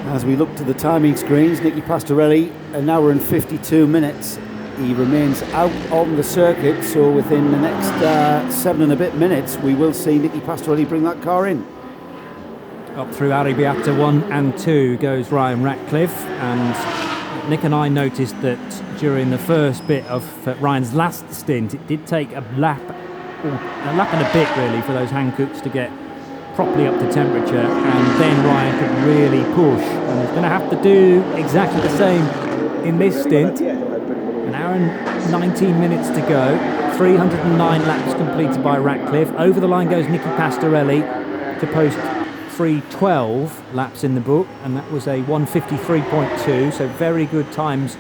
As we look to the timing screens, Nicky Pastorelli, an hour and 52 minutes. He remains out on the circuit, so within the next 7 and a bit minutes, we will see Nicky Pastorelli bring that car in. Up through Arrabbiata 1 and 2 goes Ryan Ratcliffe, and Nick and I noticed that during the first bit of Ryan's last stint, it did take a lap and a bit really for those Hankooks to get properly up to temperature, and then Ryan could really push, and he's going to have to do exactly the same in this stint. An hour and 19 minutes to go, 309 laps completed by Ratcliffe. Over the line goes Nicky Pastorelli to post 312 laps in the book, and that was a 1:53.2, so very good times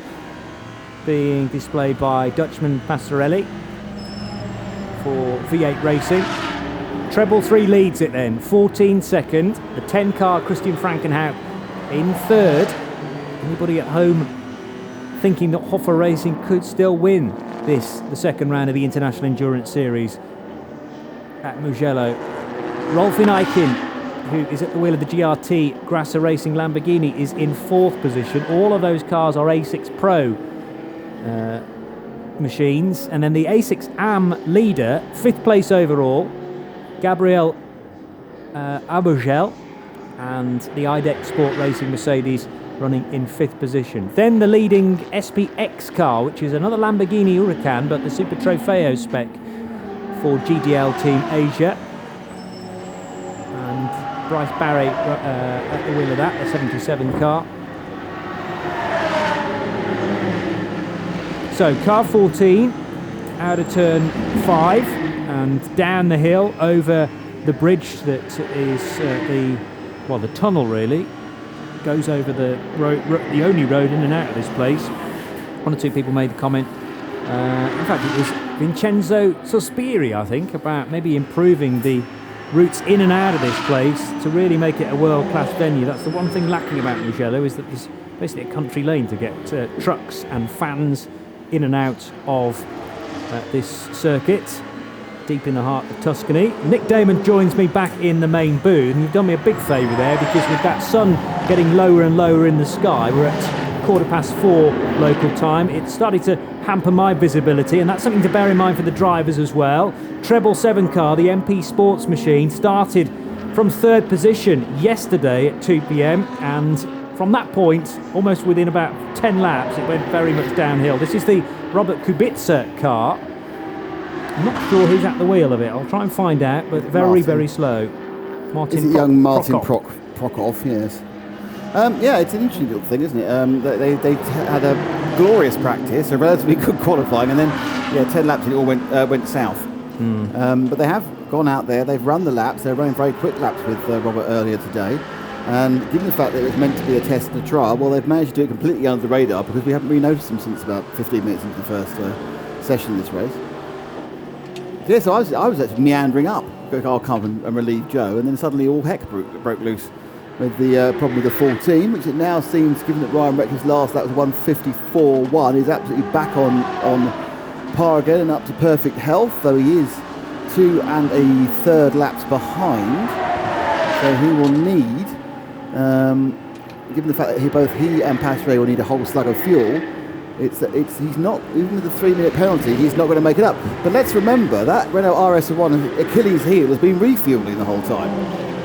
being displayed by Dutchman Pastorelli for V8 Racing. Treble 3 leads it then, 14 second. The 10 car Christian Frankenhout in third. Anybody at home thinking that Hoffer Racing could still win this, the second round of the International Endurance Series at Mugello? Rolfin Eichen, who is at the wheel of the GRT Grasser Racing Lamborghini, is in 4th position. All of those cars are A6 Pro machines. And then the A6 AM leader, 5th place overall, Gabriel Abergel, and the IDEC Sport Racing Mercedes running in 5th position. Then the leading SPX car, which is another Lamborghini Huracan, but the Super Trofeo spec for GDL Team Asia. And Bryce Barry at the wheel of that, the 77 car. So car 14 out of turn 5 and down the hill over the bridge that is the tunnel really. Goes over the road, the only road in and out of this place. 1 or 2 people made the comment. In fact, it was Vincenzo Sospiri, I think, about maybe improving the routes in and out of this place to really make it a world-class venue. That's the one thing lacking about Mugello, is that there's basically a country lane to get trucks and fans in and out of this circuit, deep in the heart of Tuscany. Nick Damon joins me back in the main booth, and you've done me a big favour there, because with that sun getting lower and lower in the sky, we're at 4:15 local time, it's started to hamper my visibility, and that's something to bear in mind for the drivers as well. Treble 7 car, the MP Sports machine, started from 3rd position yesterday at 2 p.m, and from that point, almost within about 10 laps, it went very much downhill. This is the Robert Kubica car. I'm not sure who's at the wheel of it. I'll try and find out, but very slow. Martin. Is it young Martin Prokop? Yes. Yeah, it's an interesting little thing, isn't it? They had a glorious practice, a relatively good qualifying, and then 10 laps it all went south. But they have gone out there. They've run the laps. They're running very quick laps with Robert earlier today. And given the fact that it was meant to be a test and a trial, well, they've managed to do it completely under the radar, because we haven't really noticed them since about 15 minutes into the first session of this race. Yeah, so I was actually meandering up. I'll come and relieve Joe, and then suddenly all heck broke loose with the probably the 14, which it now seems, given that Ryan Ratcliffe's last, that was 1:54.1, is absolutely back on par again and up to perfect health, though he is 2 1/3 laps behind. So he will need, given the fact that both he and Pastorelli will need a whole slug of fuel, he's not, even with the 3-minute penalty, he's not going to make it up. But let's remember that Renault RS1 Achilles heel has been refueling the whole time.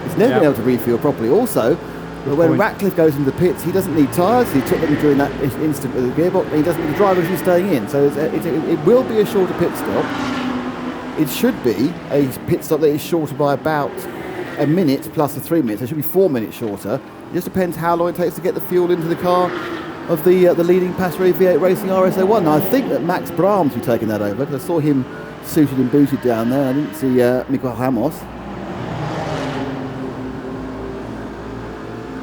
He's never been able to refuel properly. Also, when Ratcliffe goes into the pits, he doesn't need tyres. He took them during that instant with the gearbox. He doesn't need the drivers who's staying in. So it will be a shorter pit stop. It should be a pit stop that is shorter by about a minute plus the 3 minutes. It should be 4 minutes shorter. It just depends how long it takes to get the fuel into the car of the leading Pastorelli V8 Racing RS01. Now, I think that Max Braams will be taking that over, because I saw him suited and booted down there. I didn't see Miguel Ramos.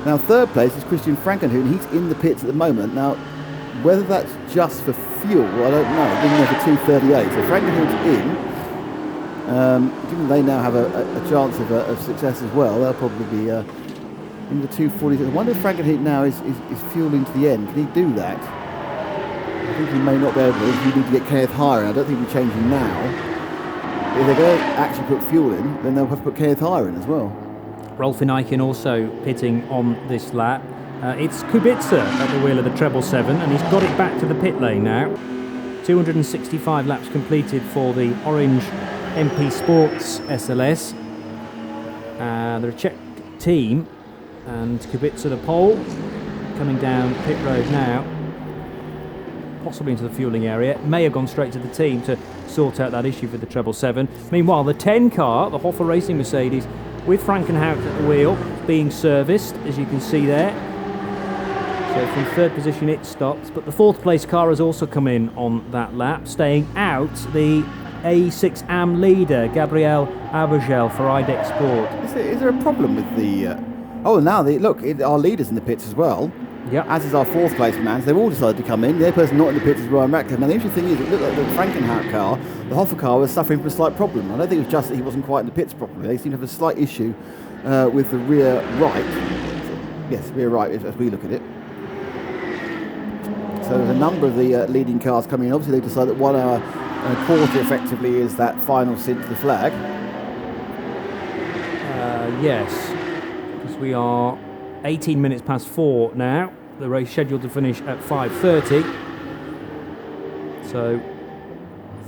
Now, 3rd place is Christian Frankenhout, and he's in the pits at the moment. Now, whether that's just for fuel, I don't know. I've been there for 2:38, so Frankenhout's in. Given they now have a chance of success as well, they'll probably be in the 2:46. I wonder if Frankenhook now is fueling to the end. Can he do that? I think he may not be able to. You need to get Kenneth Heyer in. I don't think we're changing now. If they're going to actually put fuel in, then they'll have to put Kenneth Heyer in as well. Rolf Vincenzo also pitting on this lap. It's Kubica at the wheel of the 777, and he's got it back to the pit lane now. 265 laps completed for the orange MP Sports SLS. They're a Czech team, and Kubica the pole, coming down pit road now, possibly into the fueling area. May have gone straight to the team to sort out that issue for the 777. Meanwhile, the 10 car, the Hoffa Racing Mercedes, with Frankenhout at the wheel, being serviced, as you can see there. So from third position it stops, but the fourth place car has also come in on that lap, staying out the A6AM leader, Gabriel Abergel for IDEX Sport. Is there a problem with the... our leader's in the pits as well. Yeah. As is our fourth place man. So they've all decided to come in. The only person not in the pits is Ryan Ratcliffe. Now the interesting thing is, it looked like the Frankenhout car, the Hoffa car, was suffering from a slight problem. I don't think it was just that he wasn't quite in the pits properly. They seem to have a slight issue with the rear right. Yes, rear right as we look at it. So there's a number of the leading cars coming in. Obviously they've decided that 1 hour and a quarter effectively is that final stint to the flag. Yes, because we are 18 minutes past 4 now. The race scheduled to finish at 5:30. So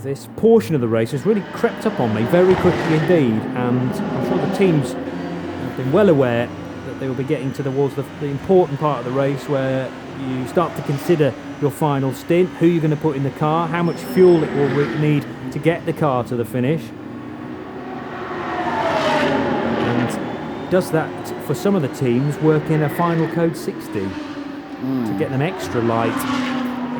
this portion of the race has really crept up on me very quickly indeed, and I'm sure the teams have been well aware that they will be getting towards the important part of the race where you start to consider your final stint, who you're going to put in the car, how much fuel it will need to get the car to the finish. And does that, for some of the teams, work in a final code 60 to get them extra light?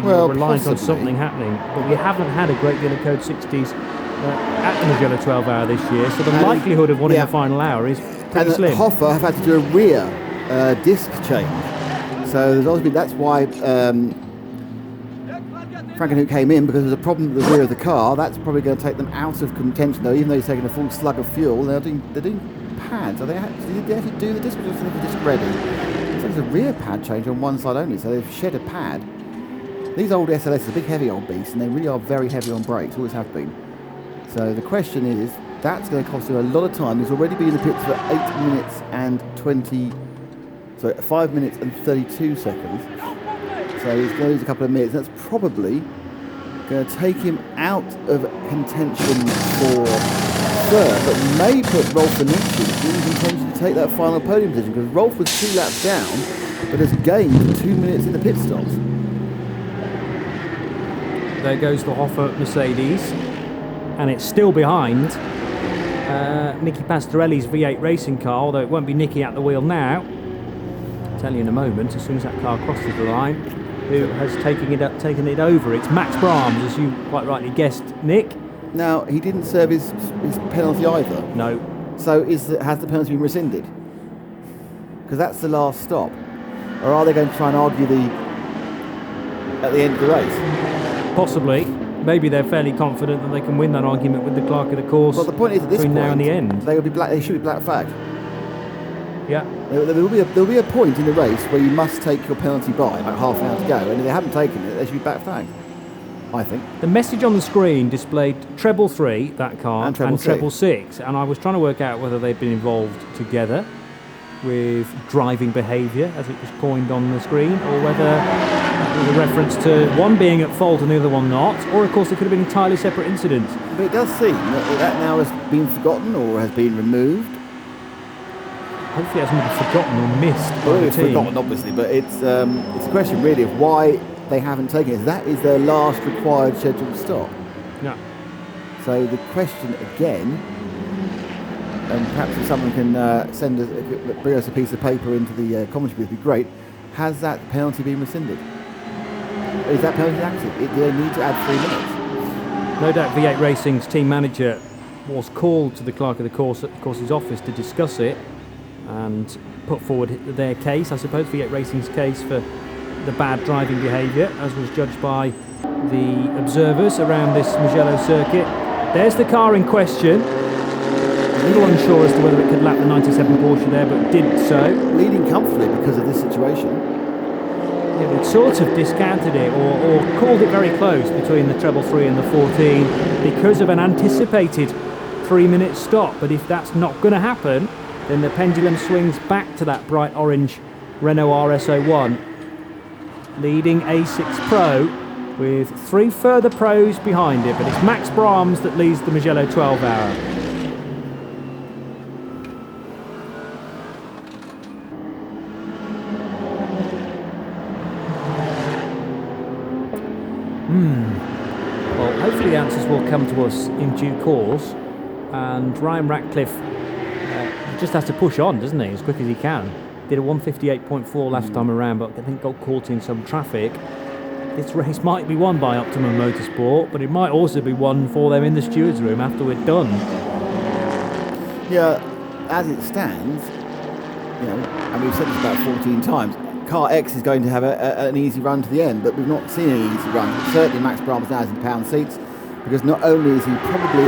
Well, reliant on possibly. something happening. But we haven't had a great deal of code 60s at the Mugello 12 hour this year, so the likelihood of winning the final hour is pretty slim. Hoffa have had to do a rear disc change. So there's obviously, that's why Frankenhook came in, because there's a problem with the rear of the car. That's probably going to take them out of contention, though. Even though he's taking a full slug of fuel, they're doing pads. Did they actually do the disc, or just leave the disc ready? So there's a rear pad change on one side only, so they've shed a pad. These old SLS are big, heavy old beasts, and they really are very heavy on brakes, always have been. So the question is, that's going to cost him a lot of time. He's already been in the pits for 5 minutes and 32 seconds. So he's going to lose a couple of minutes. That's probably going to take him out of contention for third, but may put Rolf Vincenzo in contention to take that final podium position, because Rolf was 2 laps down, but has gained 2 minutes in the pit stops. There goes the Hoffa Mercedes, and it's still behind Nicky Pastorelli's V8 racing car, although it won't be Nicky at the wheel now. I'll tell you in a moment, as soon as that car crosses the line, who has taken it over. It's Max Braams, as you quite rightly guessed, Nick. Now, he didn't serve his penalty either. No. So has the penalty been rescinded? Because that's the last stop. Or are they going to try and argue at the end of the race? Possibly. Maybe they're fairly confident that they can win that argument with the clerk of the course. Well, the point is, at this point, now and the end, they should be black flagged. Yeah. There will be a point in the race where you must take your penalty by, like half an hour to go, and if they haven't taken it, they should be black flagged, I think. The message on the screen displayed treble 3, that car, and treble 6, and I was trying to work out whether they'd been involved together with driving behaviour, as it was coined on the screen, or whether that was a reference to one being at fault and the other one not, or of course it could have been entirely separate incidents. But it does seem that now has been forgotten or has been removed. Hopefully it hasn't been forgotten or missed by the It's team. forgotten, obviously, but it's a question really of why they haven't taken it. That is their last required scheduled stop. Yeah. So the question again, and perhaps if someone can bring us a piece of paper into the commentary booth, would be great. Has that penalty been rescinded? Is that penalty active? Do they need to add 3 minutes? No doubt V8 Racing's team manager was called to the clerk of the course's office to discuss it and put forward their case, I suppose, V8 Racing's case for the bad driving behaviour, as was judged by the observers around this Mugello circuit. There's the car in question. A little unsure as to whether it could lap the 97 Porsche there, but did so. Leading comfortably because of this situation. Yeah, they'd sort of discounted it or called it very close between the treble 3 and the 14 because of an anticipated 3-minute stop. But if that's not going to happen, then the pendulum swings back to that bright orange Renault RS01, leading A6 Pro with 3 further pros behind it. But it's Max Braams that leads the Mugello 12-hour. Well, hopefully the answers will come to us in due course, and Ryan Ratcliffe just has to push on, doesn't he, as quick as he can. Did a 158.4 last time around, but I think got caught in some traffic. This race might be won by Optimum Motorsport, but it might also be won for them in the stewards' room after we're done. Yeah, as it stands, you know, and we've said this about 14 times, Car X is going to have an easy run to the end, but we've not seen an easy run. Certainly Max Braams now is in pound seats, because not only is he probably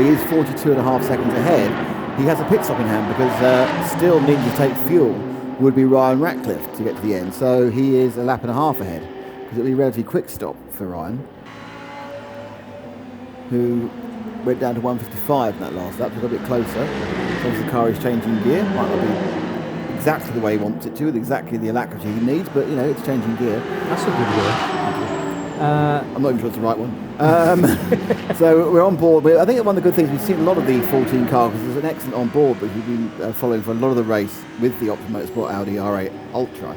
he is 42.5 seconds ahead, he has a pit stop in hand, because still needing to take fuel would be Ryan Ratcliffe to get to the end. So he is a lap and a half ahead, because it'll be a relatively quick stop for Ryan, who went down to 155 in that last lap, so a little bit closer. So obviously the car is changing gear, might not be exactly the way he wants it to, with exactly the alacrity he needs, but you know, it's changing gear. That's a good word. I'm not even sure it's the right one. So we're on board. I think one of the good things, we've seen a lot of the 14 car, because there's an excellent on board, but we've been following for a lot of the race with the Optimum Motorsport Audi R8 Ultra.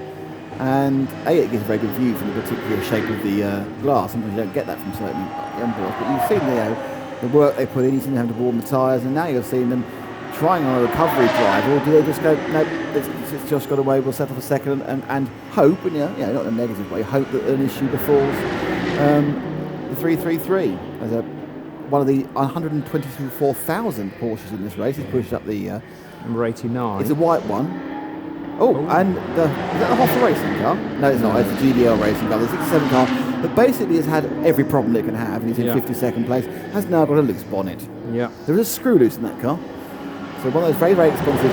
And it gives a very good view from the particular shape of the glass. Sometimes you don't get that from certain onboards, but you've seen the work they put in. You've seen them having to warm the tyres, and now you're seeing them trying on a recovery drive, or do they just go, no, it's just got away, we'll settle for second and hope, and not in a negative way, hope that an issue befalls the 333 as one of the 124,000 Porsches in this race. He's pushed up the number 89. It's a white one. And is that the Hoffa racing car? No, it's not. It's a GDL racing car. The 67 car that basically has had every problem it can have, and he's in 52nd place, has now got a loose bonnet. Yeah. There is a screw loose in that car. So one of those very, very expensive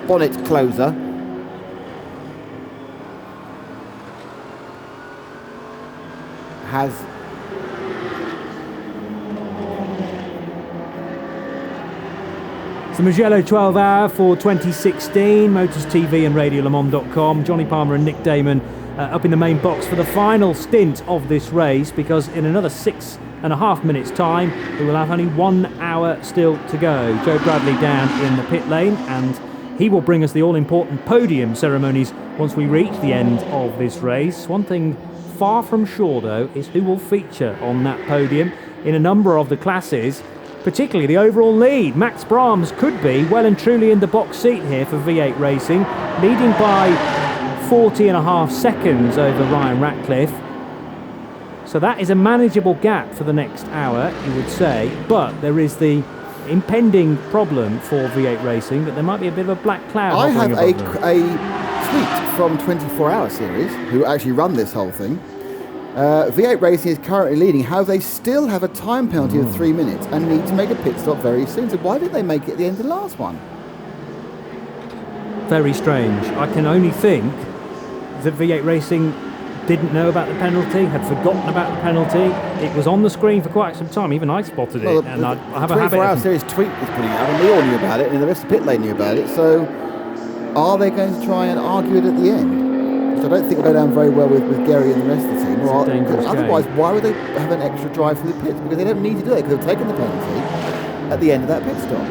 bonnet closer. Has the Mugello 12 hour for 2016, Motors TV and RadioLeMans.com. Johnny Palmer and Nick Damon up in the main box for the final stint of this race, because in another 6.5 minutes time we will have only 1 hour still to go. Joe Bradley down in the pit lane, and he will bring us the all-important podium ceremonies once we reach the end of this race. One thing far from sure though is who will feature on that podium in a number of the classes, particularly the overall lead. Max Braams could be well and truly in the box seat here for V8 Racing, leading by 40.5 seconds over Ryan Ratcliffe. So that is a manageable gap for the next hour, you would say, but there is the impending problem for V8 Racing that there might be a bit of a black cloud. I have a tweet from 24 Hour Series, who actually run this whole thing. V8 Racing is currently leading. However, they still have a time penalty of 3 minutes and need to make a pit stop very soon. So why did they make it at the end of the last one? Very strange. I can only think that V8 Racing didn't know about the penalty, had forgotten about the penalty. It was on the screen for quite some time. Even I spotted it. And I have a habit. 24 Hour Series tweet was putting it out, and we all knew about it, and the rest of the pit lane knew about it. So are they going to try and argue it at the end? So I don't think it'll go down very well with Gary and the rest of the team. Otherwise, why would they have an extra drive for the pits? Because they don't need to do it. They could have taken the penalty at the end of that pit stop.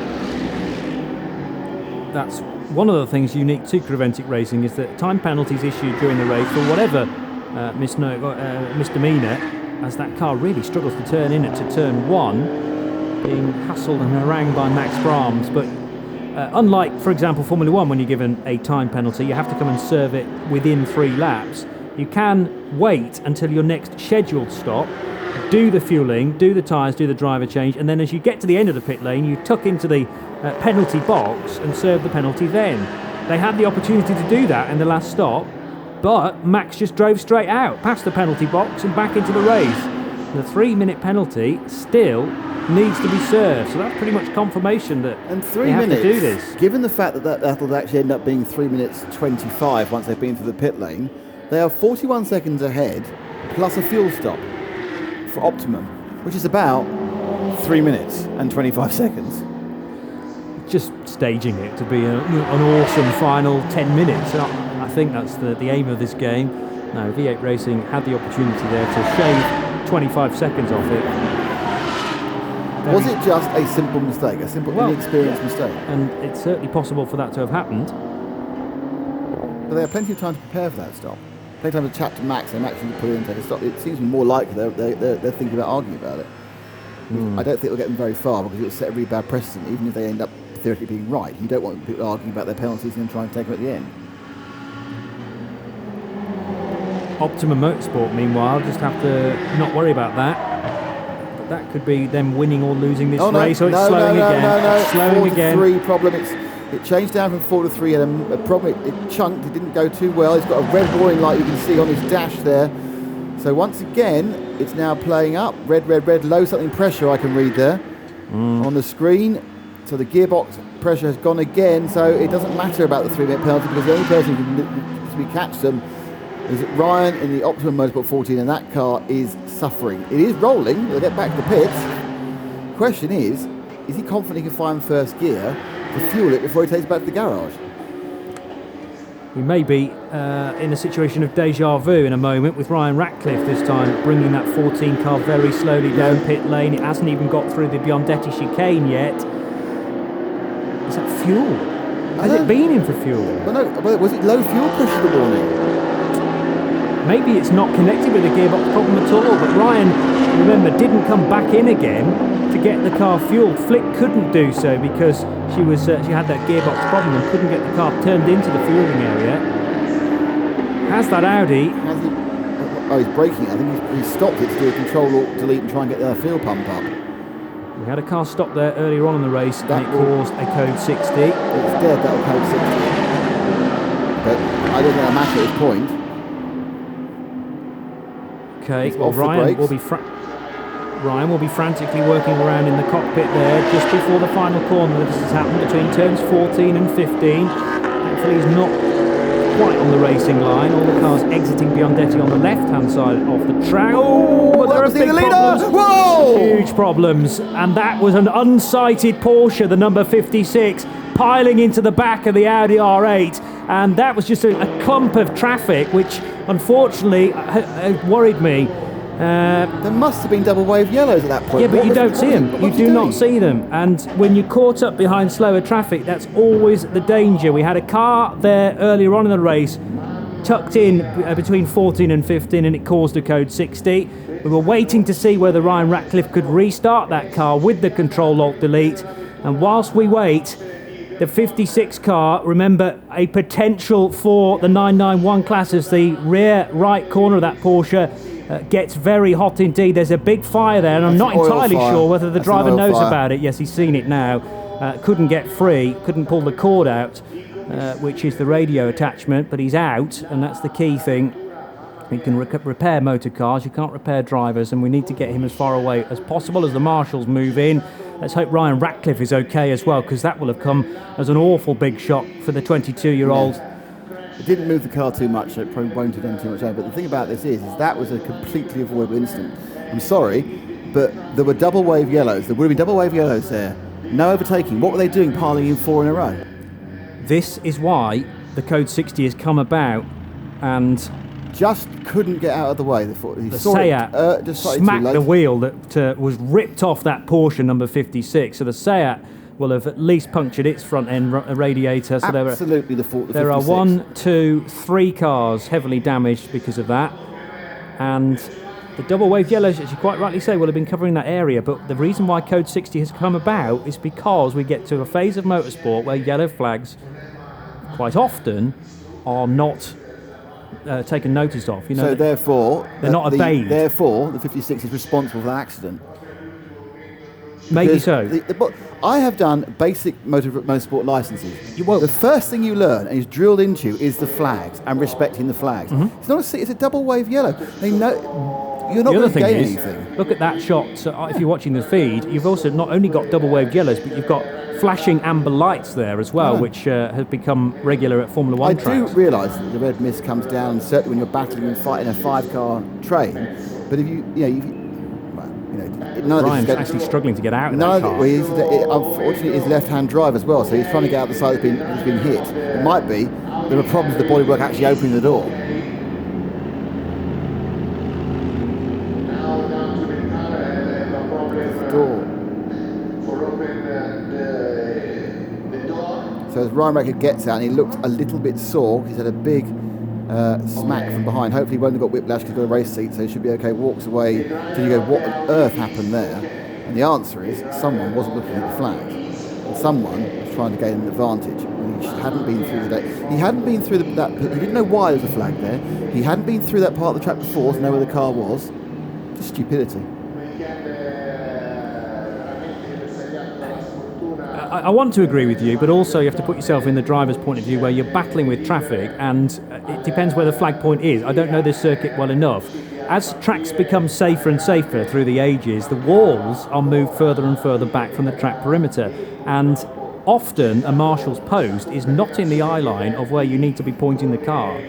That's one of the things unique to Creventic Racing, is that time penalties issued during the race for whatever misdemeanour, as that car really struggles to turn in to turn 1, being hassled and harangued by Max Braams. But unlike, for example, Formula 1, when you're given a time penalty, you have to come and serve it within 3 laps. You can wait until your next scheduled stop, do the fueling, do the tyres, do the driver change, and then as you get to the end of the pit lane, you tuck into the penalty box and serve the penalty then. They had the opportunity to do that in the last stop, but Max just drove straight out, past the penalty box and back into the race. The 3-minute penalty still needs to be served. So that's pretty much confirmation that and 3 they have minutes, to do this. given the fact that that'll actually end up being 3 minutes 25 once they've been through the pit lane, they are 41 seconds ahead plus a fuel stop for optimum, which is about 3 minutes and 25 seconds. Just staging it to be an awesome final 10 minutes. I think that's the aim of this game. No, V8 Racing had the opportunity there to shave 25 seconds off it. Was it just a simple mistake, a simple inexperienced mistake? And it's certainly possible for that to have happened. But they have plenty of time to prepare for that stop. Plenty of time to chat to Max and actually put in and take a stop. It seems more likely they're thinking about arguing about it. I don't think it'll get them very far because it'll set a really bad precedent, even if they end up theoretically being right. You don't want people arguing about their penalties and then trying to take them at the end. Optimum Motorsport, meanwhile, just have to not worry about that. But that could be them winning or losing this race. So it's slowing again. No. Slowing again. 4-3 problem. It changed down from 4 to 3. And a problem. It chunked. It didn't go too well. It's got a red warning light you can see on his dash there. So once again, it's now playing up. Red, low something pressure I can read there on the screen. So the gearbox pressure has gone again. So it doesn't matter about the 3-minute penalty because the only person who can catch them is Ryan in the Optimum Motorsport 14, and that car is suffering. It is rolling. They'll get back to the pits. Question is he confident he can find first gear to fuel it before he takes it back to the garage? We may be in a situation of deja vu in a moment with Ryan Ratcliffe this time, bringing that 14 car very slowly down pit lane. It hasn't even got through the Biondetti chicane yet. Is that fuel? Has it been in for fuel? Well, no. Was it low fuel pressure, the warning? Maybe it's not connected with the gearbox problem at all, but Ryan, remember, didn't come back in again to get the car fueled. Flick couldn't do so because she had that gearbox problem and couldn't get the car turned into the fueling area. Has that Audi? He's braking. I think he stopped it to do a Control-Alt-Delete and try and get the fuel pump up. We had a car stop there earlier on in the race and it caused a code 60. It's dead, that will code 60. But I don't think that matters at this point. Okay, well Ryan will be frantically working around in the cockpit there just before the final corner. This has happened between turns 14 and 15. Hopefully he's not quite on the racing line. All the cars exiting Biondetti on the left-hand side of the track. Oh, there are big problems. Whoa! Huge problems. And that was an unsighted Porsche, the number 56, piling into the back of the Audi R8. And that was just a clump of traffic, which unfortunately worried me. There must have been double wave yellows at that point. Yeah, but you don't see them. You do not see them. And when you're caught up behind slower traffic, that's always the danger. We had a car there earlier on in the race, tucked in between 14 and 15, and it caused a code 60. We were waiting to see whether Ryan Ratcliffe could restart that car with the Control-Alt-Delete. And whilst we wait, the 56 car, remember, a potential for the 991 class as the rear right corner of that Porsche gets very hot indeed. There's a big fire there, and I'm not entirely sure whether the driver knows about it. Yes, he's seen it now. Couldn't get free, couldn't pull the cord out, which is the radio attachment, but he's out, and that's the key thing. You can repair motor cars, you can't repair drivers, and we need to get him as far away as possible as the marshals move in. Let's hope Ryan Ratcliffe is okay as well, because that will have come as an awful big shock for the 22-year-old. Yeah. It didn't move the car too much, so it probably won't have done too much damage. But the thing about this is that was a completely avoidable incident. I'm sorry, but there were double wave yellows. There would have been double wave yellows there. No overtaking. What were they doing, piling in 4 in a row? This is why the code 60 has come about, and just couldn't get out of the way. The Seat smacked the wheel that was ripped off that Porsche number 56. So the Seat will have at least punctured its front end radiator. So absolutely the fault of the 56. There are 1, 2, 3 cars heavily damaged because of that. And the double wave yellows, as you quite rightly say, will have been covering that area. But the reason why code 60 has come about is because we get to a phase of motorsport where yellow flags quite often are not taken notice of. You know, so therefore, they're not obeyed. Therefore, the 56 is responsible for the accident. Maybe so. I have done basic motorsport licenses. The first thing you learn and is drilled into is the flags and respecting the flags. Mm-hmm. It's a double wave yellow. They know you're not The other going to thing gain is, anything. look at that shot. So if you're watching the feed, you've also not only got double waved yellows, but you've got flashing amber lights there as well, which have become regular at Formula One tracks. I do realise that the red mist comes down, certainly when you're battling and fighting a 5-car train. But if none Brian's of this actually struggling to get out of none that of car. unfortunately, he's left-hand drive as well, so he's trying to get out the side that's been hit. It might be there are problems with the bodywork actually opening the door. So as Ryan Recker gets out, and he looks a little bit sore. He's had a big smack from behind. Hopefully he won't have got whiplash because he's got a race seat, so he should be okay. Walks away. So you go, what on earth happened there? And the answer is someone wasn't looking at the flag. And someone was trying to gain an advantage. And he hadn't been through the day. He hadn't been through that. He didn't know why there was a flag there. He hadn't been through that part of the track before to know where the car was. Just stupidity. I want to agree with you, but also you have to put yourself in the driver's point of view where you're battling with traffic, and it depends where the flag point is. I don't know this circuit well enough. As tracks become safer and safer through the ages, the walls are moved further and further back from the track perimeter, and often a marshal's post is not in the eye line of where you need to be pointing the car.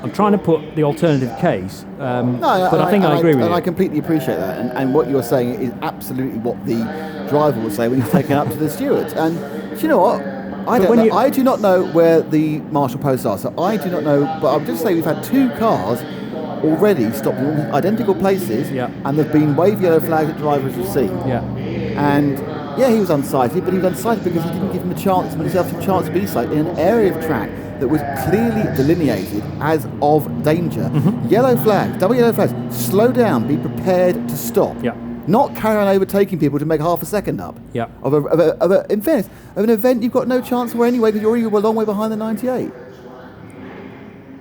I'm trying to put the alternative case, but I think I agree with you. And I completely appreciate that. And what you're saying is absolutely what the driver will say when he's taken up to the stewards. And do you know what? I do not know where the marshal posts are, so I do not know. But I'll just say we've had 2 cars already stopped in identical places, and there've been wave yellow flags that drivers have seen. Yeah. And yeah, he was unsighted, but he was unsighted because he didn't give himself a chance to be sighted in an area of track that was clearly delineated as of danger. Mm-hmm. Yellow flags, double yellow flags, slow down, be prepared to stop. Yeah. Not carry on overtaking people to make half a second up. Yeah. In fairness, of an event you've got no chance for anyway because you're already a long way behind the 98.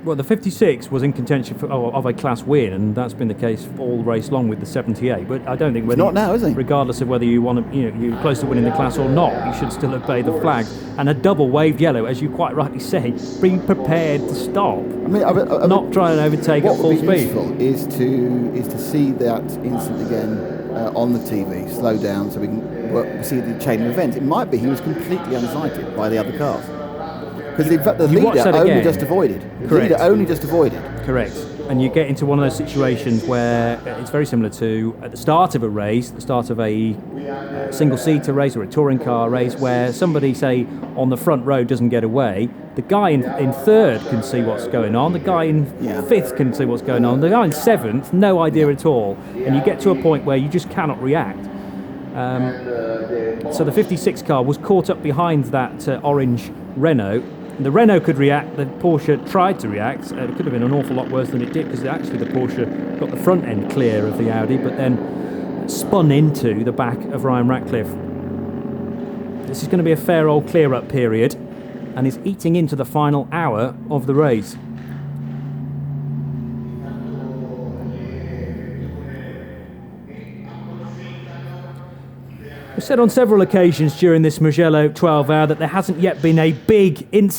Well, the 56 was in contention of a class win, and that's been the case all race long with the 78. But I don't think It's not now, is it? Regardless of whether you want to, you're close to winning the class or not, you should still obey the flag. And a double waved yellow, as you quite rightly say, being prepared to stop, not try and overtake at full speed. What would be useful is to see that incident again on the TV, slow down, so we can see the chain of events. It might be he was completely unsighted by the other cars. Because in fact the leader only just avoided. Correct. The leader only just avoided. Correct. And you get into one of those situations where it's very similar to at the start of a race, the start of a single-seater race or a touring car race, where somebody, say, on the front row doesn't get away. The guy in third can see what's going on. The guy in fifth can see what's going on. The guy in seventh, no idea at all. And you get to a point where you just cannot react. So the 56 car was caught up behind that orange Renault. The Renault could react, the Porsche tried to react. It could have been an awful lot worse than it did, because actually the Porsche got the front end clear of the Audi, but then spun into the back of Ryan Ratcliffe. This is going to be a fair old clear-up period, and is eating into the final hour of the race. We've said on several occasions during this Mugello 12 hour that there hasn't yet been a big incident